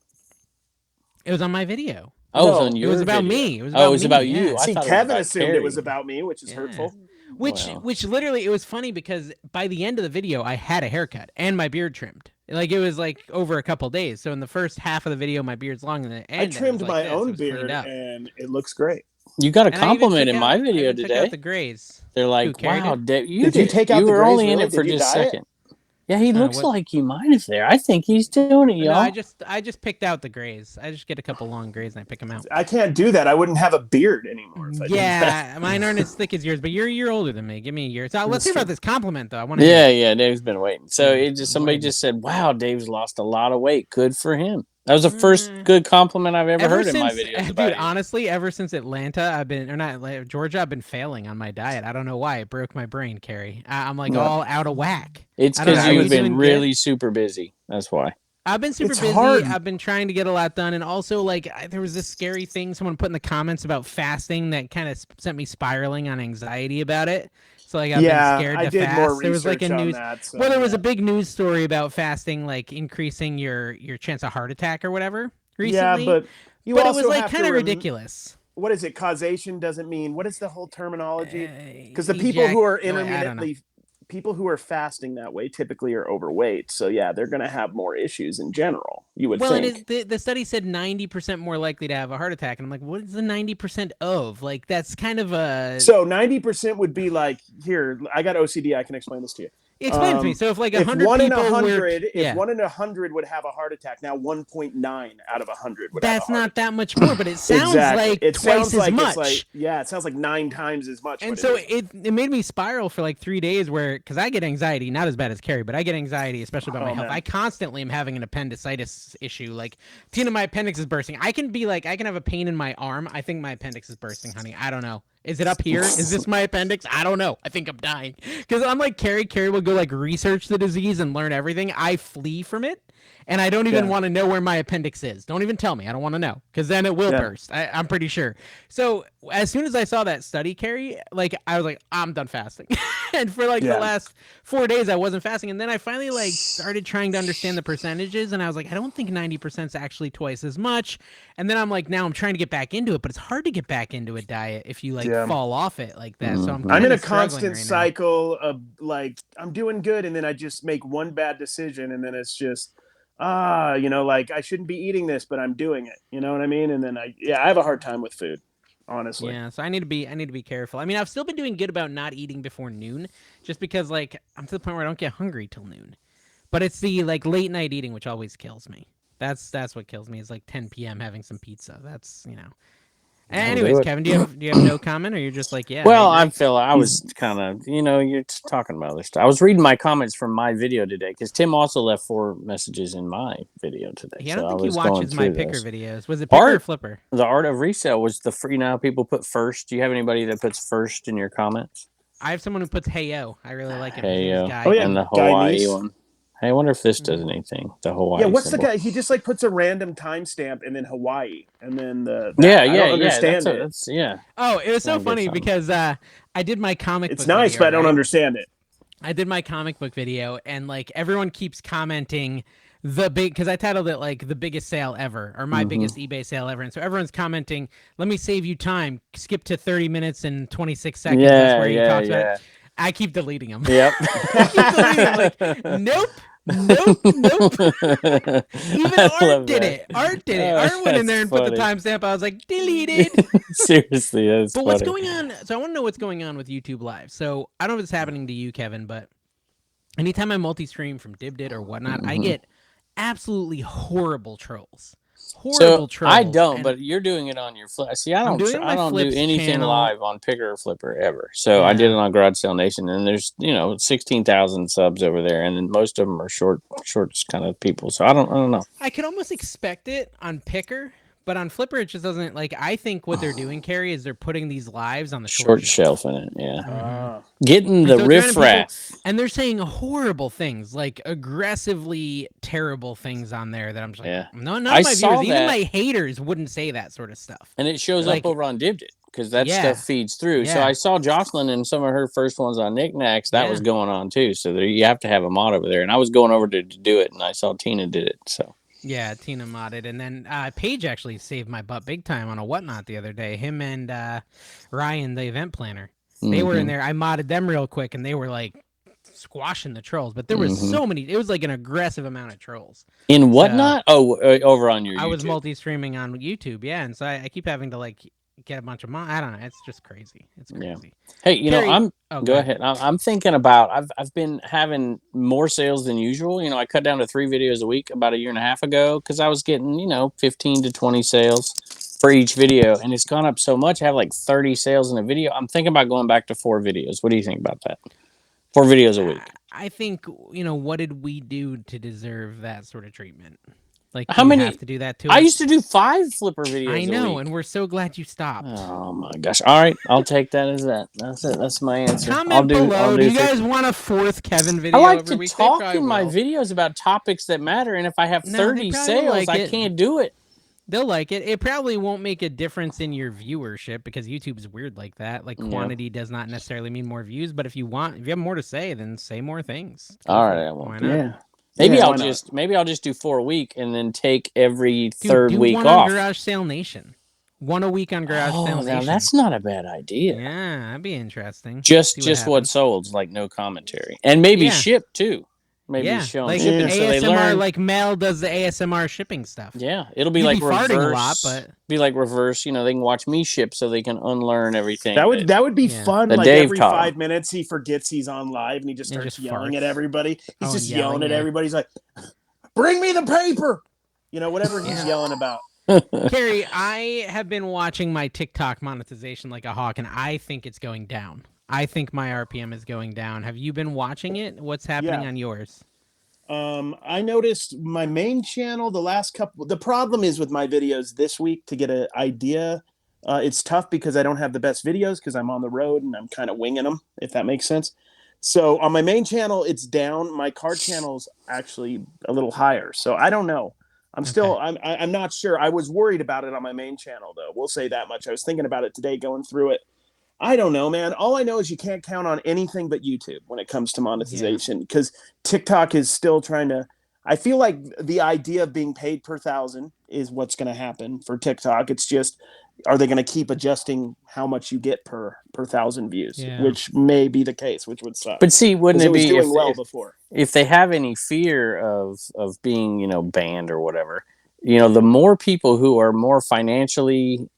[SPEAKER 1] It was on my video.
[SPEAKER 3] Oh, it was on your
[SPEAKER 1] It was about
[SPEAKER 3] video.
[SPEAKER 1] me. It was
[SPEAKER 3] about you.
[SPEAKER 2] See, Kevin assumed it was about me, which is hurtful.
[SPEAKER 1] Which literally, it was funny because by the end of the video, I had a haircut and my beard trimmed. Like, it was like over a couple days. So in the first half of the video, my beard's long, and the end,
[SPEAKER 2] I trimmed my own beard, and it looks great.
[SPEAKER 3] You got a compliment in my video today.
[SPEAKER 1] Took out the grays.
[SPEAKER 3] They're like, wow, Dave,
[SPEAKER 2] did you take out the grays?
[SPEAKER 3] You were only in it for just a second. Yeah, he looks like he might have there. I think he's doing it, y'all.
[SPEAKER 1] No, I just picked out the grays. I just get a couple long grays and I pick them out.
[SPEAKER 2] I can't do that. I wouldn't have a beard anymore if I did that.
[SPEAKER 1] Mine aren't as thick as yours, but you're older than me. Give me a year. So let's hear about this compliment, though. I want to.
[SPEAKER 3] Yeah. Dave's been waiting. So somebody just said, "Wow, Dave's lost a lot of weight. Good for him." That was the first good compliment I've ever heard in my videos.
[SPEAKER 1] Dude, honestly, ever since Atlanta, Georgia, I've been failing on my diet. I don't know why. It broke my brain, Carrie. I'm like all out of whack.
[SPEAKER 3] It's because you've been really super busy. That's why.
[SPEAKER 1] I've been super busy.
[SPEAKER 2] Hard.
[SPEAKER 1] I've been trying to get a lot done. And also, there was this scary thing someone put in the comments about fasting that kind of sent me spiraling on anxiety about it. So I've been scared to fast.
[SPEAKER 2] More
[SPEAKER 1] there was like a news, there was a big news story about fasting, like increasing your chance of heart attack or whatever recently.
[SPEAKER 2] Yeah, but
[SPEAKER 1] it was like kind of ridiculous.
[SPEAKER 2] What is it? Causation doesn't mean. What is the whole terminology? Because the people who are intermittently, people who are fasting that way typically are overweight. So yeah, they're going to have more issues in general. You would think.
[SPEAKER 1] Well, the study said 90% more likely to have a heart attack, and I'm like, what is the 90% of? Like, that's kind of a.
[SPEAKER 2] So 90% would be like, here, I got OCD. I can explain this to you.
[SPEAKER 1] Explain to me. So if like 100
[SPEAKER 2] if one
[SPEAKER 1] people
[SPEAKER 2] in 100,
[SPEAKER 1] were,
[SPEAKER 2] if 1 in 100 would have a heart attack, now 1.9 out of 100 would have a
[SPEAKER 1] that's
[SPEAKER 2] heart
[SPEAKER 1] not
[SPEAKER 2] attack.
[SPEAKER 1] that much more, but it sounds
[SPEAKER 2] Exactly.
[SPEAKER 1] like
[SPEAKER 2] It
[SPEAKER 1] twice
[SPEAKER 2] sounds
[SPEAKER 1] as
[SPEAKER 2] like
[SPEAKER 1] much.
[SPEAKER 2] It's like, yeah, it sounds like 9 times as much.
[SPEAKER 1] And so it made me spiral for like 3 days where, because I get anxiety, not as bad as Carrie, but I get anxiety, especially about my health. Man. I constantly am having an appendicitis issue. Like, Tina, my appendix is bursting. I can have a pain in my arm. I think my appendix is bursting, honey. I don't know. Is it up here? Is this my appendix? I don't know. I think I'm dying. Because I'm like Carrie. Carrie will go like research the disease and learn everything. I flee from it. And I don't even want to know where my appendix is. Don't even tell me. I don't want to know, because then it will burst. I'm pretty sure. So as soon as I saw that study, Carrie, like I was like, I'm done fasting. And for like the last 4 days, I wasn't fasting. And then I finally like started trying to understand the percentages. And I was like, I don't think 90% is actually twice as much. And then I'm like, now I'm trying to get back into it, but it's hard to get back into a diet if you like fall off it like that. So
[SPEAKER 2] I'm in a constant cycle of like, I'm doing good, and then I just make one bad decision, and then it's just, like I shouldn't be eating this, but I'm doing it. You know what I mean? And then I have a hard time with food, honestly.
[SPEAKER 1] Yeah, so I need to be careful. I mean, I've still been doing good about not eating before noon, just because like I'm to the point where I don't get hungry till noon. But it's the like late night eating which always kills me. That's what kills me, is like 10 p.m. having some pizza. That's, Anyways, Kevin, do you have no comment, or you're just like, yeah?
[SPEAKER 3] Well, I was kind of, you're talking about this stuff. I was reading my comments from my video today, because Tim also left 4 messages in my video today.
[SPEAKER 1] Yeah, I don't think he watches my picker videos. Was it picker or flipper?
[SPEAKER 3] The art of resale was the free. Now people put first. Do you have anybody that puts first in your comments?
[SPEAKER 1] I have someone who puts Heyo. I really like it.
[SPEAKER 3] Heyo. Oh yeah, and the Hawaii one. Hey, I wonder if this does anything. The Hawaii.
[SPEAKER 2] Yeah, what's
[SPEAKER 3] symbol.
[SPEAKER 2] the guy? He just like puts a random timestamp and then Hawaii, and then I don't understand it.
[SPEAKER 1] Oh, it was so funny because I did my comic.
[SPEAKER 2] It's nice, but I don't understand it.
[SPEAKER 1] I did my comic book video, and like everyone keeps commenting because I titled it like the biggest sale ever, or my biggest eBay sale ever, and so everyone's commenting, "Let me save you time. Skip to 30 minutes and 26 seconds." That's where he talks about it. I keep deleting them.
[SPEAKER 3] Yep.
[SPEAKER 1] I keep deleting them. Like, nope. Even Art did it. Art went in there and put the timestamp. I was like, deleted.
[SPEAKER 3] Seriously, that's funny.
[SPEAKER 1] What's going on? So I want to know what's going on with YouTube Live. So I don't know if it's happening to you, Kevin, but anytime I multi-stream from Dibdit or whatnot, I get absolutely horrible trolls. Trolls.
[SPEAKER 3] I don't, but you're doing it on your flip. See, I don't do anything live on Picker or Flipper ever. So I did it on Garage Sale Nation, and there's 16,000 subs over there, and then most of them are short kind of people. So I don't know.
[SPEAKER 1] I could almost expect it on Picker, but on Flipper it just doesn't. Like, I think what they're doing, Carrie, is they're putting these lives on the short
[SPEAKER 3] shelf in it. Yeah, getting the riffraff,
[SPEAKER 1] and they're saying horrible things, like aggressively terrible things on there. That I'm just like, no, none of my viewers, even my haters, wouldn't say that sort of stuff.
[SPEAKER 3] And it shows up over on Dibdit, because that stuff feeds through. So I saw Jocelyn and some of her first ones on Knickknacks. That was going on too. So you have to have a mod over there. And I was going over to do it, and I saw Tina did it. So.
[SPEAKER 1] Yeah, Tina modded, and then Paige actually saved my butt big time on a Whatnot the other day. Him and Ryan, the event planner, they were in there. I modded them real quick, and they were like squashing the trolls. But there was so many. It was like an aggressive amount of trolls.
[SPEAKER 3] In Whatnot? Over on your YouTube.
[SPEAKER 1] I was multi-streaming on YouTube, and so I keep having to like get a bunch of I don't know. It's just crazy. It's crazy.
[SPEAKER 3] Hey, Carrie, go ahead. I'm thinking about. I've been having more sales than usual. I cut down to 3 videos a week about a year and a half ago, because I was getting 15 to 20 sales for each video, and it's gone up so much. I have like 30 sales in a video. I'm thinking about going back to 4 videos. What do you think about that? 4 videos a week.
[SPEAKER 1] I think what did we do to deserve that sort of treatment? Like,
[SPEAKER 3] how many
[SPEAKER 1] have to do that too?
[SPEAKER 3] I used to do 5 Flipper videos.
[SPEAKER 1] I know,
[SPEAKER 3] a week.
[SPEAKER 1] And we're so glad you stopped.
[SPEAKER 3] Oh my gosh! All right, I'll take that as that. That's it. That's my answer.
[SPEAKER 1] Comment below. Do you guys want a 4th Kevin video?
[SPEAKER 3] I like to talk in my videos about topics that matter, and if I have 30 sales, I can't do it.
[SPEAKER 1] They'll like it. It probably won't make a difference in your viewership, because YouTube's weird like that. Like, quantity does not necessarily mean more views, but if you have more to say, then say more things.
[SPEAKER 3] All right, I will. Yeah. Maybe I'll just do 4 a week, and then take every third week
[SPEAKER 1] off. On Garage Sale Nation. 1 a week on Garage Sale Nation.
[SPEAKER 3] Now that's not a bad idea.
[SPEAKER 1] Yeah, that'd be interesting.
[SPEAKER 3] Just what sold, like no commentary, and maybe ship too. Maybe show them
[SPEAKER 1] like
[SPEAKER 3] shipping so they
[SPEAKER 1] ASMR,
[SPEAKER 3] learn.
[SPEAKER 1] like Mel does the ASMR shipping stuff.
[SPEAKER 3] Yeah, it'll be
[SPEAKER 1] You'd
[SPEAKER 3] like
[SPEAKER 1] be
[SPEAKER 3] reverse.
[SPEAKER 1] farting a lot, but
[SPEAKER 3] be like reverse. You know, they can watch me ship so they can unlearn everything.
[SPEAKER 2] That would be fun.
[SPEAKER 3] That
[SPEAKER 2] like
[SPEAKER 3] Dave
[SPEAKER 2] every
[SPEAKER 3] taught
[SPEAKER 2] 5 minutes, he forgets he's on live and he just starts yelling at everybody. He's just yelling at everybody. He's like, "Bring me the paper," whatever he's yelling about.
[SPEAKER 1] Carrie, I have been watching my TikTok monetization like a hawk, and I think it's going down. I think my RPM is going down. Have you been watching it? What's happening on yours?
[SPEAKER 2] I noticed my main channel, the problem is with my videos this week to get an idea. It's tough because I don't have the best videos because I'm on the road and I'm kind of winging them, if that makes sense. So on my main channel, it's down. My card channel's actually a little higher. So I don't know. I'm not sure. I was worried about it on my main channel, though. We'll say that much. I was thinking about it today, going through it. I don't know, man. All I know is you can't count on anything but YouTube when it comes to monetization because TikTok is still trying to. I feel like the idea of being paid per 1,000 is what's going to happen for TikTok. It's just, are they going to keep adjusting how much you get per 1,000 views, which may be the case, which would suck.
[SPEAKER 3] But see, wouldn't it be
[SPEAKER 2] doing well before?
[SPEAKER 3] If they have any fear of being, banned or whatever, the more people who are more financially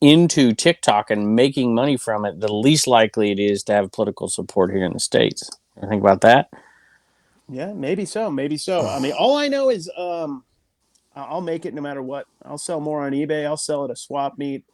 [SPEAKER 3] into TikTok and making money from it, the least likely it is to have political support here in the States. You think about that?
[SPEAKER 2] Yeah, maybe so. I mean, all I know is I'll make it no matter what. I'll sell more on eBay. I'll sell at a swap meet.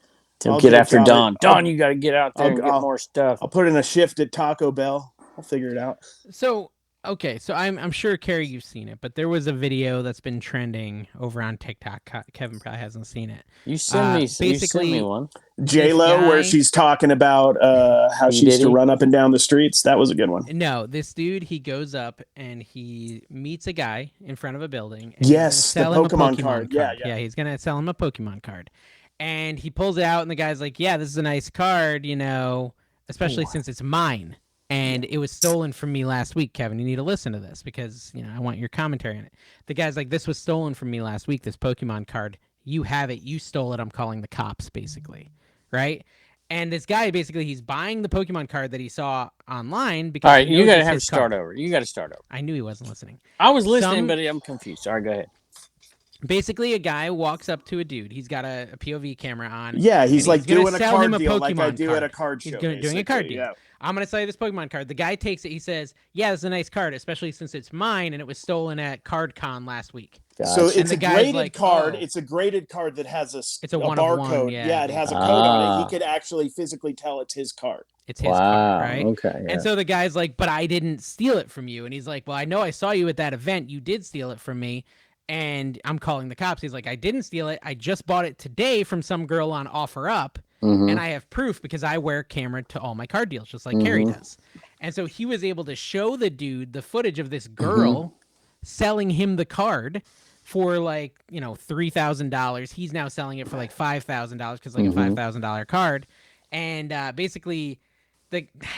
[SPEAKER 3] I'll get after Don. Don, you got to get out there and get more stuff.
[SPEAKER 2] I'll put in a shift at Taco Bell. I'll figure it out.
[SPEAKER 1] So I'm sure, Carrie, you've seen it, but there was a video that's been trending over on TikTok. Kevin probably hasn't seen it.
[SPEAKER 3] You sent me one.
[SPEAKER 2] J-Lo, where she's talking about how she used to run up and down the streets. That was a good one.
[SPEAKER 1] No, this dude, he goes up and he meets a guy in front of a building.
[SPEAKER 2] And the Pokemon card. Yeah,
[SPEAKER 1] he's going to sell him a Pokemon card. And he pulls it out, and the guy's like, yeah, this is a nice card, especially since it's mine. And it was stolen from me last week, Kevin. You need to listen to this because, I want your commentary on it. The guy's like, this was stolen from me last week, this Pokemon card. You have it. You stole it. I'm calling the cops, basically. Right? And this guy, basically, he's buying the Pokemon card that he saw online. Because
[SPEAKER 3] all right, you got to have to start over. You got to start over.
[SPEAKER 1] I knew he wasn't listening.
[SPEAKER 3] I was listening, but I'm confused. All right, go ahead.
[SPEAKER 1] Basically, a guy walks up to a dude. He's got a POV camera on.
[SPEAKER 2] Yeah, he's like doing a card deal like I do at a card show.
[SPEAKER 1] He's doing a card deal. Yeah. I'm going to sell you this Pokemon card. The guy takes it. He says, yeah, this is a nice card, especially since it's mine and it was stolen at CardCon last week.
[SPEAKER 2] Gotcha. So it's a graded card. It's a graded card that has a barcode. Yeah, it has a code on it. He could actually physically tell it's his card.
[SPEAKER 1] It's his card, right?
[SPEAKER 3] Okay.
[SPEAKER 1] Yeah. And so the guy's like, but I didn't steal it from you. And he's like, well, I know I saw you at that event. You did steal it from me. And I'm calling the cops. He's like, I didn't steal it. I just bought it today from some girl on OfferUp. And I have proof because I wear camera to all my card deals, just like Carrie does. And so he was able to show the dude the footage of this girl selling him the card for like, $3,000. He's now selling it for like $5,000 because like a $5,000 card. And basically,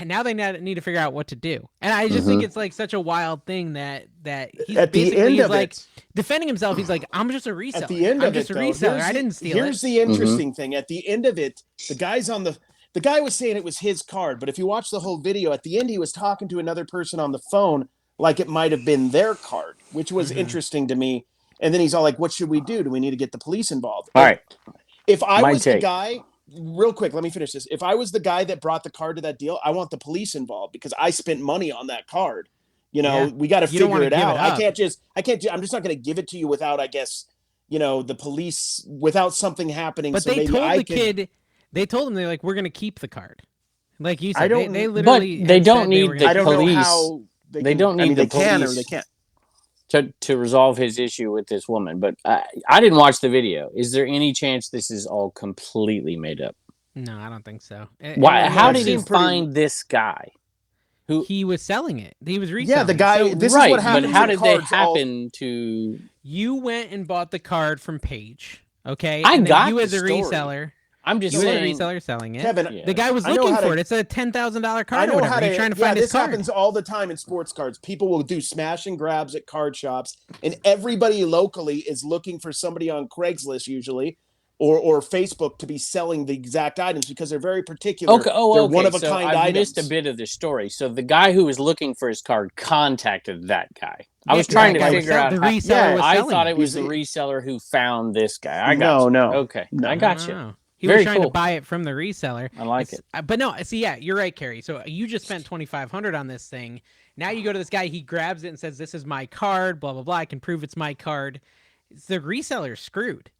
[SPEAKER 1] now they need to figure out what to do. And I just think it's like such a wild thing that he's
[SPEAKER 2] at the end of
[SPEAKER 1] like defending himself. He's like, I'm just a reseller.
[SPEAKER 2] At the end
[SPEAKER 1] I'm
[SPEAKER 2] of
[SPEAKER 1] just
[SPEAKER 2] it,
[SPEAKER 1] a reseller. I didn't steal it.
[SPEAKER 2] Here's the interesting thing. At the end of it, the guy was saying it was his card, but if you watch the whole video, at the end he was talking to another person on the phone like it might have been their card, which was interesting to me. And then he's all like, what should we do? Do we need to get the police involved?
[SPEAKER 3] All right.
[SPEAKER 2] If I was the guy, real quick, let me finish this. If I was the guy that brought the card to that deal, I want the police involved because I spent money on that card. We got to figure it out. I'm just not going to give it to you without, I guess, the police, without something happening.
[SPEAKER 1] But
[SPEAKER 2] so
[SPEAKER 1] they told the kid, they told him, they're like, we're going to keep the card. Like you said, they literally,
[SPEAKER 3] but they don't need the police.
[SPEAKER 2] I don't know how
[SPEAKER 3] they don't need the police.
[SPEAKER 2] Can or they can't.
[SPEAKER 3] To resolve his issue with this woman. But I didn't watch the video. Is there any chance this is all completely made up?
[SPEAKER 1] No, I don't think so.
[SPEAKER 3] Why? How did he find this guy?
[SPEAKER 1] Who he was selling it? He was reselling.
[SPEAKER 2] Yeah, the guy.
[SPEAKER 1] So,
[SPEAKER 2] this is what happens.
[SPEAKER 3] But how did they happen to?
[SPEAKER 1] You went and bought the card from Paige. Okay,
[SPEAKER 3] I got
[SPEAKER 1] you as a
[SPEAKER 3] story.
[SPEAKER 1] reseller.
[SPEAKER 3] I'm just
[SPEAKER 1] saying,
[SPEAKER 3] a
[SPEAKER 1] reseller selling it.
[SPEAKER 2] Kevin,
[SPEAKER 1] the guy was looking for it. It's a $10,000 card. Or whatever. He's trying to find his card.
[SPEAKER 2] This happens all the time in sports cards. People will do smash and grabs at card shops, and everybody locally is looking for somebody on Craigslist usually or Facebook to be selling the exact items because they're very particular.
[SPEAKER 3] Okay. Oh,
[SPEAKER 2] they're
[SPEAKER 3] okay.
[SPEAKER 2] one of a
[SPEAKER 3] So
[SPEAKER 2] kind
[SPEAKER 3] I
[SPEAKER 2] items.
[SPEAKER 3] missed a bit of the story. So the guy who was looking for his card contacted that guy. I was trying to figure out
[SPEAKER 1] the reseller was
[SPEAKER 3] I
[SPEAKER 1] selling
[SPEAKER 3] thought
[SPEAKER 1] it.
[SPEAKER 3] it was the reseller who found this guy. I got
[SPEAKER 2] No,
[SPEAKER 3] you.
[SPEAKER 2] no.
[SPEAKER 3] Okay.
[SPEAKER 2] No.
[SPEAKER 3] I got you.
[SPEAKER 1] No. He
[SPEAKER 3] Very
[SPEAKER 1] was trying
[SPEAKER 3] cool.
[SPEAKER 1] to buy it from the reseller.
[SPEAKER 3] I like it.
[SPEAKER 1] But no, see, yeah, you're right, Carrie. So you just spent $2,500 on this thing. Now you go to this guy, he grabs it and says, "This is my card, blah, blah, blah. I can prove it's my card." The reseller's screwed.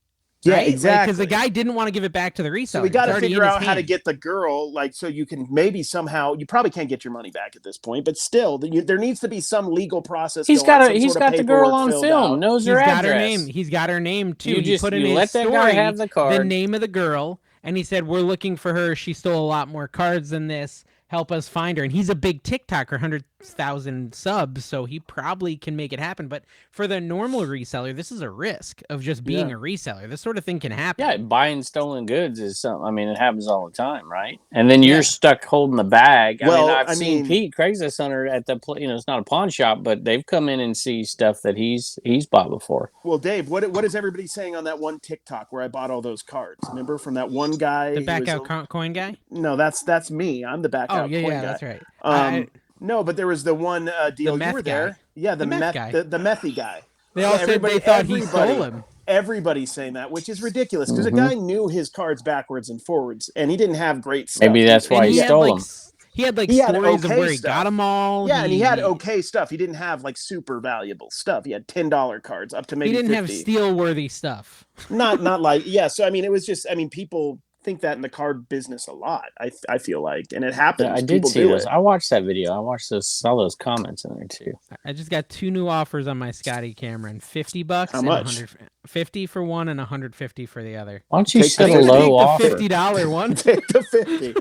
[SPEAKER 2] Yeah,
[SPEAKER 1] right?
[SPEAKER 2] exactly.
[SPEAKER 1] Because the guy didn't want to give it back to the reseller.
[SPEAKER 2] So we got to figure out how to
[SPEAKER 1] hand.
[SPEAKER 2] get the girl, like, so you can maybe somehow, you probably can't get your money back at this point, but still, there needs to be some legal process.
[SPEAKER 3] He's got the girl on film, knows her address.
[SPEAKER 1] Got her name. He's got her name too.
[SPEAKER 3] You let that guy have the card,
[SPEAKER 1] the name of the girl, and he said, "We're looking for her. She stole a lot more cards than this. Help us find her." And he's a big TikToker, 100,000 subs, so he probably can make it happen. But for the normal reseller, this is a risk of just being a reseller. This sort of thing can happen.
[SPEAKER 3] Yeah, buying stolen goods is something. I mean, it happens all the time, right? And then you're stuck holding the bag.
[SPEAKER 2] Well,
[SPEAKER 3] I've seen Pete Craigslist Hunter at the it's not a pawn shop, but they've come in and see stuff that he's bought before.
[SPEAKER 2] Well, Dave, what is everybody saying on that one TikTok where I bought all those cards? Remember from that one guy,
[SPEAKER 1] the back out coin guy?
[SPEAKER 2] No, that's me. I'm the back out coin guy.
[SPEAKER 1] That's right.
[SPEAKER 2] No, but there was the one deal you were there.
[SPEAKER 1] Guy.
[SPEAKER 2] Yeah, the meth guy, the methy guy.
[SPEAKER 1] They all said they thought he stole him.
[SPEAKER 2] Everybody's saying that, which is ridiculous because the guy knew his cards backwards and forwards, and he didn't have great stuff.
[SPEAKER 3] Maybe that's why he stole them.
[SPEAKER 1] He had stories of where he got them all.
[SPEAKER 2] Yeah, and he had okay stuff. He didn't have like super valuable stuff. He had $10 cards up to maybe.
[SPEAKER 1] He didn't
[SPEAKER 2] 50.
[SPEAKER 1] have steal-worthy stuff.
[SPEAKER 2] Not like So it was just. People think that in the card business a lot. I feel like, and it happens.
[SPEAKER 3] Yeah, I did see those. I watched that video. I watched saw those comments in there too.
[SPEAKER 1] I just got 2 new offers on my Scotty Cameron: $50.
[SPEAKER 2] How much?
[SPEAKER 1] 50 for one and 150 for the other.
[SPEAKER 3] Why don't you set a low offer?
[SPEAKER 1] The $50 one.
[SPEAKER 2] Take the 50.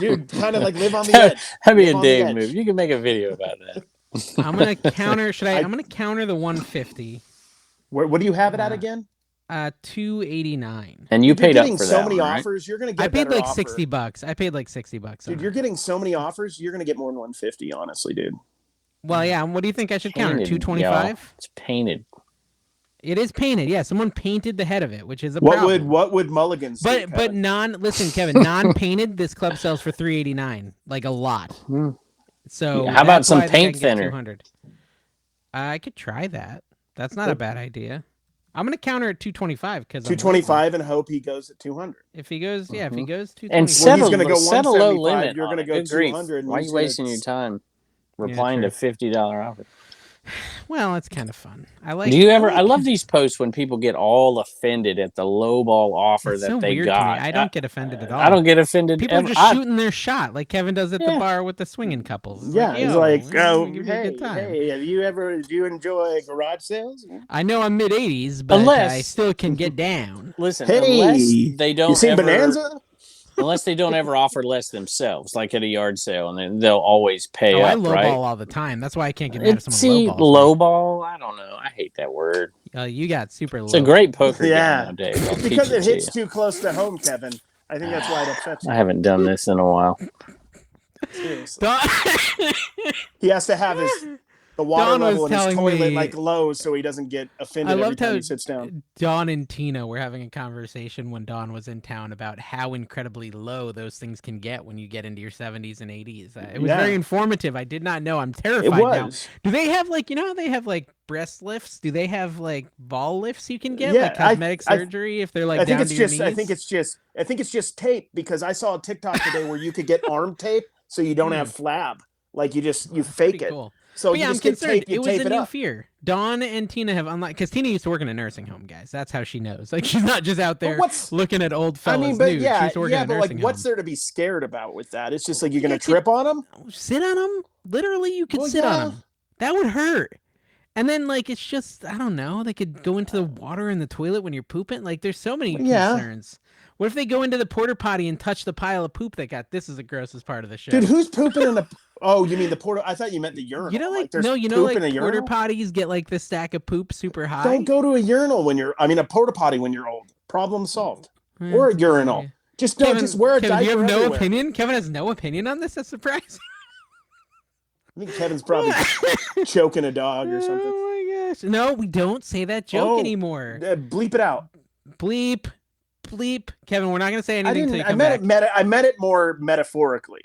[SPEAKER 2] Dude, kind of like live on the edge.
[SPEAKER 3] That'd be a Dave move. You can make a video about that.
[SPEAKER 1] I'm gonna counter. I'm gonna counter the 150.
[SPEAKER 2] What do you have it at again?
[SPEAKER 1] $289.
[SPEAKER 3] And you paid up for
[SPEAKER 2] so many
[SPEAKER 3] right?
[SPEAKER 2] offers. You're gonna get.
[SPEAKER 1] I paid like $60. I paid like $60.
[SPEAKER 2] Dude, you're getting so many offers. You're gonna get more than 150. Honestly, dude.
[SPEAKER 1] Well, yeah. What do you think I should counter? 225.
[SPEAKER 3] It's painted.
[SPEAKER 1] It is painted. Yeah, someone painted the head of it, which is a problem.
[SPEAKER 2] What would Mulligan's?
[SPEAKER 1] But listen, Kevin, non-painted. This club sells for $389, like a lot. So
[SPEAKER 3] how about some paint thinner?
[SPEAKER 1] I could try that. That's not a bad idea. I'm gonna counter at 225 because
[SPEAKER 2] 225 and hope he goes at 200.
[SPEAKER 1] If he goes, if he goes 225,
[SPEAKER 3] and set a low limit.
[SPEAKER 2] You're gonna go 200.
[SPEAKER 3] Why are you wasting your time replying to $50 offers?
[SPEAKER 1] Well, it's kind of fun. I
[SPEAKER 3] love these posts when people get all offended at the lowball offer that they got.
[SPEAKER 1] I don't get offended at all.
[SPEAKER 3] I don't get offended.
[SPEAKER 1] People are just shooting their shot, like Kevin does at the bar with the swinging couples.
[SPEAKER 2] He's like, hey, do you enjoy garage sales?
[SPEAKER 1] I know I'm mid 80s, but I still can get down.
[SPEAKER 3] Listen, unless they don't.
[SPEAKER 2] You seen Bonanza?
[SPEAKER 3] Unless they don't ever offer less themselves, like at a yard sale, and then they'll always pay up,
[SPEAKER 1] I lowball all the time. That's why I can't get mad at someone lowball.
[SPEAKER 3] I don't know. I hate that word.
[SPEAKER 1] You got super low.
[SPEAKER 3] It's a great poker game nowadays.
[SPEAKER 2] Because it hits too close to home, Kevin. I think that's why it upsets you.
[SPEAKER 3] I haven't done this in a while.
[SPEAKER 2] Seriously. He has to have the water level in his toilet like low so he doesn't get offended every time he sits down.
[SPEAKER 1] Dawn and Tina were having a conversation when Dawn was in town about how incredibly low those things can get when you get into your 70s and 80s. It was very informative. I did not know. I'm terrified now. Do they have how they have breast lifts? Do they have ball lifts you can get like cosmetic surgery if they're down to your knees?
[SPEAKER 2] I think it's just tape because I saw a TikTok today where you could get arm tape so you don't have flab. Like you fake it.
[SPEAKER 1] Cool.
[SPEAKER 2] So
[SPEAKER 1] yeah, I'm concerned. It was a new fear. Dawn and Tina have unlocked because Tina used to work in a nursing home, guys. That's how she knows. She's not just out there looking at old fellas nude. She's working at a nursing home.
[SPEAKER 2] What's there to be scared about with that? It's just you're gonna trip on them.
[SPEAKER 1] Sit on them. Literally, you could sit on them. That would hurt. And then it's just I don't know. They could go into the water in the toilet when you're pooping. There's so many concerns. What if they go into the porta potty and touch the pile of poop they got? This is the grossest part of the show.
[SPEAKER 2] Dude, who's pooping in the? Oh, you mean the porta? I thought you meant the urinal.
[SPEAKER 1] Porta potties get this stack of poop super high.
[SPEAKER 2] Don't go to a urinal a porta potty when you're old. Problem solved. Or a urinal.
[SPEAKER 1] Yeah.
[SPEAKER 2] Just wear a diaper.
[SPEAKER 1] You have no
[SPEAKER 2] everywhere.
[SPEAKER 1] opinion. Kevin has no opinion on this. That's surprising.
[SPEAKER 2] I think Kevin's probably choking a dog or something.
[SPEAKER 1] Oh my gosh! No, we don't say that joke anymore.
[SPEAKER 2] Bleep it out.
[SPEAKER 1] Bleep. bleep. Kevin, we're not going to say anything until you
[SPEAKER 2] I
[SPEAKER 1] come
[SPEAKER 2] meant
[SPEAKER 1] back.
[SPEAKER 2] I meant it more metaphorically.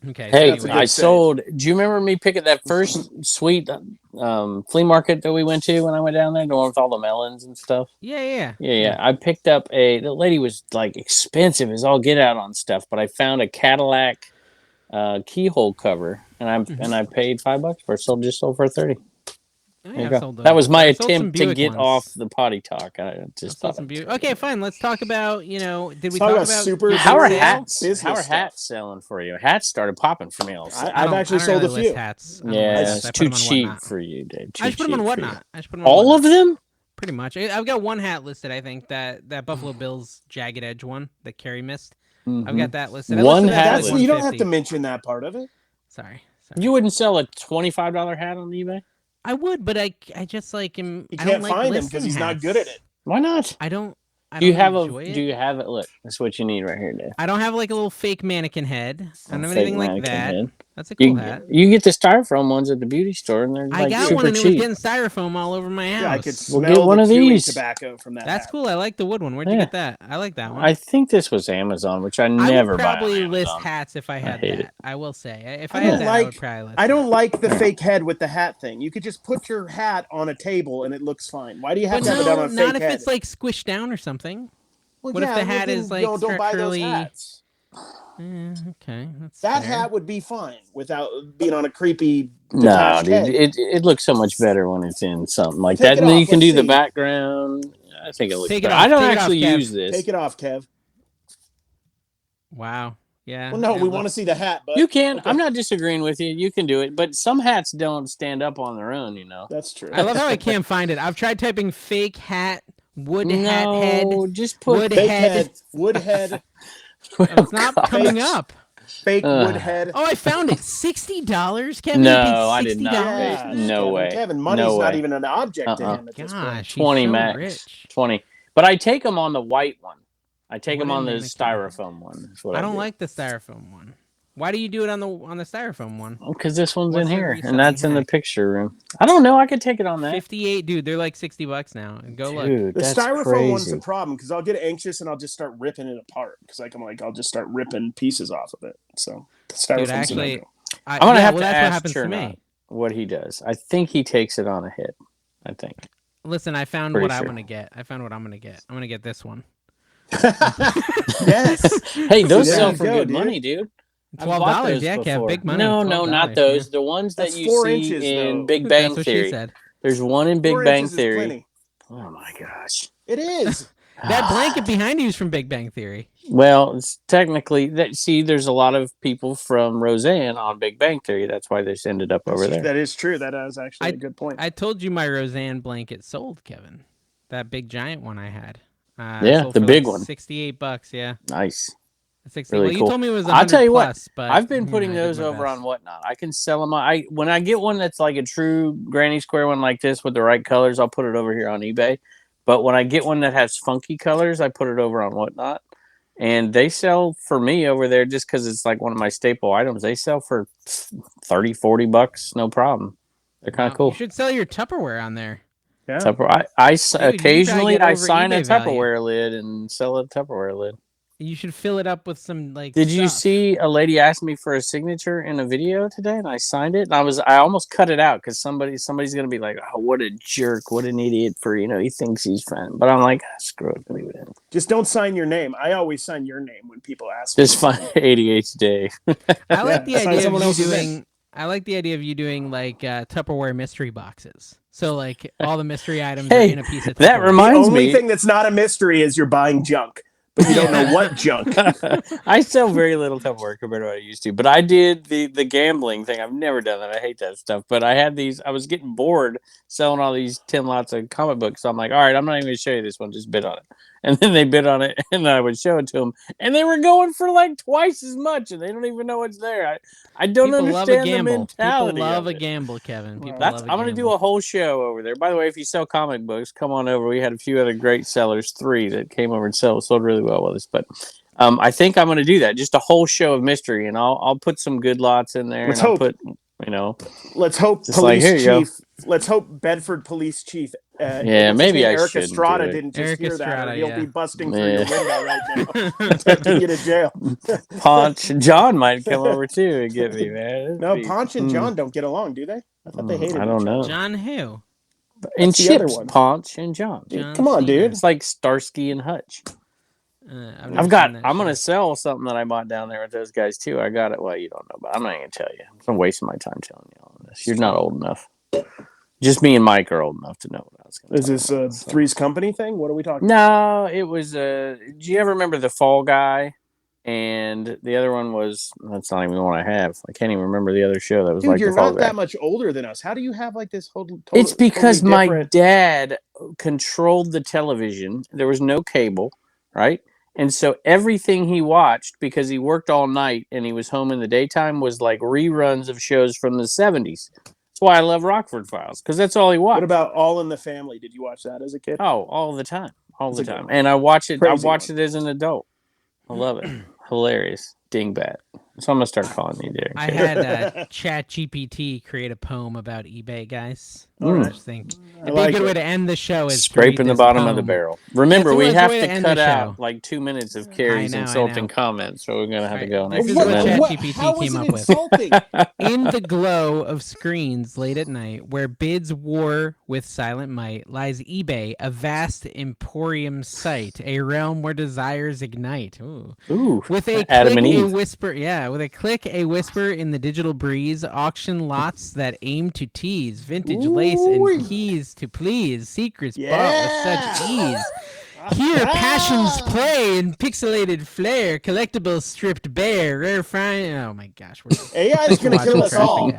[SPEAKER 1] Okay.
[SPEAKER 3] Hey,
[SPEAKER 1] So
[SPEAKER 3] I sold. Do you remember me picking that first sweet flea market that we went to when I went down there, the one with all the melons and stuff?
[SPEAKER 1] Yeah.
[SPEAKER 3] I picked up the lady was like expensive as all get out on stuff, but I found a Cadillac keyhole cover, and I paid $5 for it. Sold for 30.
[SPEAKER 1] Oh, yeah,
[SPEAKER 3] That was my
[SPEAKER 1] I've sold some
[SPEAKER 3] attempt to
[SPEAKER 1] Buick
[SPEAKER 3] get
[SPEAKER 1] ones.
[SPEAKER 3] off the potty talk. I just thought
[SPEAKER 1] some Buick. Okay, fine. Let's talk about, did we
[SPEAKER 2] talk
[SPEAKER 1] talk
[SPEAKER 2] about
[SPEAKER 1] super
[SPEAKER 3] how are
[SPEAKER 2] business
[SPEAKER 3] hats selling for you? Hats started popping for me all of a sudden.
[SPEAKER 2] I've actually sold
[SPEAKER 1] really
[SPEAKER 2] a few.
[SPEAKER 1] Hats.
[SPEAKER 3] Yeah, it's too cheap for you, Dave.
[SPEAKER 1] I just put them on Whatnot.
[SPEAKER 3] All of them?
[SPEAKER 1] Pretty much. I've got one hat listed, I think, that Buffalo Bills jagged edge one that Kerry missed. I've got that listed.
[SPEAKER 3] One hat.
[SPEAKER 2] You don't have to mention that part of it.
[SPEAKER 1] Sorry.
[SPEAKER 3] You wouldn't sell a $25 hat on eBay?
[SPEAKER 1] I would, but I just like him.
[SPEAKER 2] You can't find him because he's not good at it.
[SPEAKER 3] Why not?
[SPEAKER 1] Do you have
[SPEAKER 3] it? Look, that's what you need right here, Dave.
[SPEAKER 1] I don't have like a little fake mannequin head. I don't have anything like that.
[SPEAKER 3] Head.
[SPEAKER 1] That's a cool hat.
[SPEAKER 3] You get the styrofoam ones at the beauty store, and they're
[SPEAKER 1] I got
[SPEAKER 3] super
[SPEAKER 1] one, and
[SPEAKER 3] cheap.
[SPEAKER 1] It was getting styrofoam all over my house.
[SPEAKER 2] Yeah, I could smell
[SPEAKER 3] get one
[SPEAKER 2] the
[SPEAKER 3] of these.
[SPEAKER 2] tobacco from that.
[SPEAKER 1] That's cool. I like the wood one. Where'd you get that? I like that one.
[SPEAKER 3] I think this was Amazon, which I never buy.
[SPEAKER 1] I would probably list hats if I had that. I will say, if I had that, I would probably list.
[SPEAKER 2] I don't like the fake head with the hat thing. You could just put your hat on a table and it looks fine. Why do you have to have it on a fake head?
[SPEAKER 1] Not if it's like squished down or something.
[SPEAKER 2] Well,
[SPEAKER 1] what if the hat is like
[SPEAKER 2] don't buy those hats?
[SPEAKER 1] Okay,
[SPEAKER 2] that hat would be fine without being on a creepy.
[SPEAKER 3] No, dude, it looks so much better when it's in something like that, and then you can do the background. I think it looks better. I don't actually use this.
[SPEAKER 2] Take it off, Kev.
[SPEAKER 1] Wow. Yeah.
[SPEAKER 2] Well, no, we want to see the hat. But
[SPEAKER 3] you can. Okay. I'm not disagreeing with you. You can do it, but some hats don't stand up on their own.
[SPEAKER 2] That's true.
[SPEAKER 1] I love how I can't find it. I've tried typing fake hat. Hat head.
[SPEAKER 3] Just put
[SPEAKER 2] wood head. Wood head.
[SPEAKER 1] It's not coming up.
[SPEAKER 2] Fake wood head.
[SPEAKER 1] Oh, I found it. $60, Kevin.
[SPEAKER 3] No, I did not. No
[SPEAKER 2] Kevin,
[SPEAKER 3] way.
[SPEAKER 2] Kevin, money's not even an object to him at this point.
[SPEAKER 3] 20 max.
[SPEAKER 1] Rich.
[SPEAKER 3] 20. But I take them on the white one. I take them on the styrofoam one.
[SPEAKER 1] I don't like the styrofoam one. Why do you do it on the styrofoam one?
[SPEAKER 3] Because this one's in here, and that's in the picture room. I don't know. I could take it on that.
[SPEAKER 1] 58, dude. They're like $60 now. Go look.
[SPEAKER 2] The styrofoam one's a problem because I'll get anxious and I'll just start ripping it apart because I'll just start ripping pieces off of it. So the styrofoam's
[SPEAKER 1] dude,
[SPEAKER 3] I'm gonna have to ask
[SPEAKER 1] what happens to me.
[SPEAKER 3] What he does. I think he takes it on a hit. I think.
[SPEAKER 1] Listen, I found what I'm gonna get. I'm gonna get this one.
[SPEAKER 2] Yes.
[SPEAKER 3] Hey, those sell for good money, dude.
[SPEAKER 1] $12, yeah, Kev, big money.
[SPEAKER 3] No, not those. The ones that you see in Big Bang Theory. There's one in Big Bang Theory. Oh my gosh.
[SPEAKER 2] It is.
[SPEAKER 1] That blanket behind you is from Big Bang Theory.
[SPEAKER 3] Well, it's technically that. See, there's a lot of people from Roseanne on Big Bang Theory. That's why this ended up over there.
[SPEAKER 2] That is true. That is actually a good point.
[SPEAKER 1] I told you my Roseanne blanket sold, Kevin. That big giant one I had.
[SPEAKER 3] Yeah, the big one.
[SPEAKER 1] $68. Yeah.
[SPEAKER 3] Nice.
[SPEAKER 1] 60. Really cool. You told me it was 100
[SPEAKER 3] I'll tell you
[SPEAKER 1] plus,
[SPEAKER 3] what.
[SPEAKER 1] But
[SPEAKER 3] I've been putting those over on Whatnot. I can sell them. When I get one that's like a true granny square one like this with the right colors, I'll put it over here on eBay. But when I get one that has funky colors, I put it over on Whatnot. And they sell for me over there just because it's like one of my staple items. They sell for $30, $40, no problem. They're kind of cool.
[SPEAKER 1] You should sell your Tupperware on there.
[SPEAKER 2] Yeah.
[SPEAKER 3] Occasionally I sign a Tupperware
[SPEAKER 1] value.
[SPEAKER 3] lid and sell a Tupperware lid.
[SPEAKER 1] You should fill it up with some like.
[SPEAKER 3] Did you see a lady ask me for a signature in a video today, and I signed it, and I almost cut it out because somebody's gonna be like, "Oh, what a jerk! What an idiot for he thinks he's fun." But I'm like, screw it, leave it in.
[SPEAKER 2] Just don't sign your name. I always sign your name when people ask.
[SPEAKER 3] Just find ADHD.
[SPEAKER 1] I like the idea of you doing. I like the idea of you doing like Tupperware mystery boxes. So like all the mystery items are in a piece of Tupperware.
[SPEAKER 3] That reminds me.
[SPEAKER 2] The only thing that's not a mystery is you're buying junk. But you don't know what junk.
[SPEAKER 3] I sell very little Tupperware compared to what I used to. But I did the gambling thing. I've never done that. I hate that stuff. But I had these. I was getting bored selling all these 10 lots of comic books. So I'm like, all right, I'm not even going to show you this one. Just bid on it. And then they bid on it, and then I would show it to them, and they were going for like twice as much, and they don't even know what's there. I don't understand the mentality.
[SPEAKER 1] People love a gamble, Kevin. People
[SPEAKER 3] I'm going to do a whole show over there. By the way, if you sell comic books, come on over. We had a few other great sellers, 3 that came over and sold really well with us. But I think I'm going to do that, just a whole show of mystery, and I'll put some good lots in there.
[SPEAKER 2] Let's
[SPEAKER 3] and
[SPEAKER 2] hope.
[SPEAKER 3] I'll put,
[SPEAKER 2] Let's hope police chief. Let's hope Bedford police chief
[SPEAKER 3] Yeah, maybe I
[SPEAKER 2] Eric
[SPEAKER 3] shouldn't
[SPEAKER 2] Estrada
[SPEAKER 3] do it.
[SPEAKER 2] didn't just
[SPEAKER 1] Eric
[SPEAKER 2] hear that, or
[SPEAKER 1] Estrada,
[SPEAKER 2] he'll
[SPEAKER 1] yeah.
[SPEAKER 2] be busting through
[SPEAKER 3] Yeah.
[SPEAKER 2] your window right now, taking you to jail.
[SPEAKER 3] Ponch John might come over too and get me, man.
[SPEAKER 2] No, Ponch and John don't get along, do they? I thought they hated
[SPEAKER 3] I don't
[SPEAKER 2] each
[SPEAKER 3] know.
[SPEAKER 2] other.
[SPEAKER 1] John who?
[SPEAKER 3] In
[SPEAKER 2] That's the other
[SPEAKER 3] ships,
[SPEAKER 2] one.
[SPEAKER 3] Ponch and John.
[SPEAKER 1] John
[SPEAKER 2] Come on,
[SPEAKER 1] Cena.
[SPEAKER 2] dude.
[SPEAKER 3] It's like Starsky and Hutch.
[SPEAKER 1] I'm
[SPEAKER 3] gonna sell something that I bought down there with those guys too. I got it. Well, you don't know, but I'm not gonna tell you. I'm wasting my time telling you all this. You're not old enough. Just me and Mike are old enough to know what I was going to.
[SPEAKER 2] Is this a Three's Company thing? What are we talking?
[SPEAKER 3] No, it was. Do you ever remember the Fall Guy? And the other one was. That's not even the one I have. I can't even remember the other show that was
[SPEAKER 2] Dude,
[SPEAKER 3] like
[SPEAKER 2] you're
[SPEAKER 3] the Fall
[SPEAKER 2] not
[SPEAKER 3] Guy.
[SPEAKER 2] that much older than us. How do you have like this whole?
[SPEAKER 3] It's because
[SPEAKER 2] totally
[SPEAKER 3] my
[SPEAKER 2] different...
[SPEAKER 3] dad controlled the television. There was no cable, right? And so everything he watched, because he worked all night and he was home in the daytime, was like reruns of shows from the 70s. That's why I love Rockford Files, because that's all he watched.
[SPEAKER 2] What about All in the Family? Did you watch that as a kid?
[SPEAKER 3] Oh, all the time. All the time. And I watch it. I watched it as an adult. I love it. Hilarious. Dingbat. So I'm going to start calling you Derek.
[SPEAKER 1] I had ChatGPT create a poem about eBay, guys. I just think it'd be a good way to end the show is
[SPEAKER 3] scraping the bottom of the barrel. Remember, we have to cut out like 2 minutes of Carrie's insulting comments, so we're going to have to go next.
[SPEAKER 1] This is what ChatGPT came up with. In the glow of screens late at night, where bids war with silent might, lies eBay, a vast emporium site, a realm where desires ignite. Ooh. With a
[SPEAKER 3] Adam and
[SPEAKER 1] click,
[SPEAKER 3] Eve.
[SPEAKER 1] a whisper, with a click, a whisper in the digital breeze, auction lots that aim to tease, vintage lace and keys to please, secrets bought with such ease. Here passions play in pixelated flare, collectibles stripped bare, rare fine. Oh my gosh,
[SPEAKER 2] AI is going to kill us all.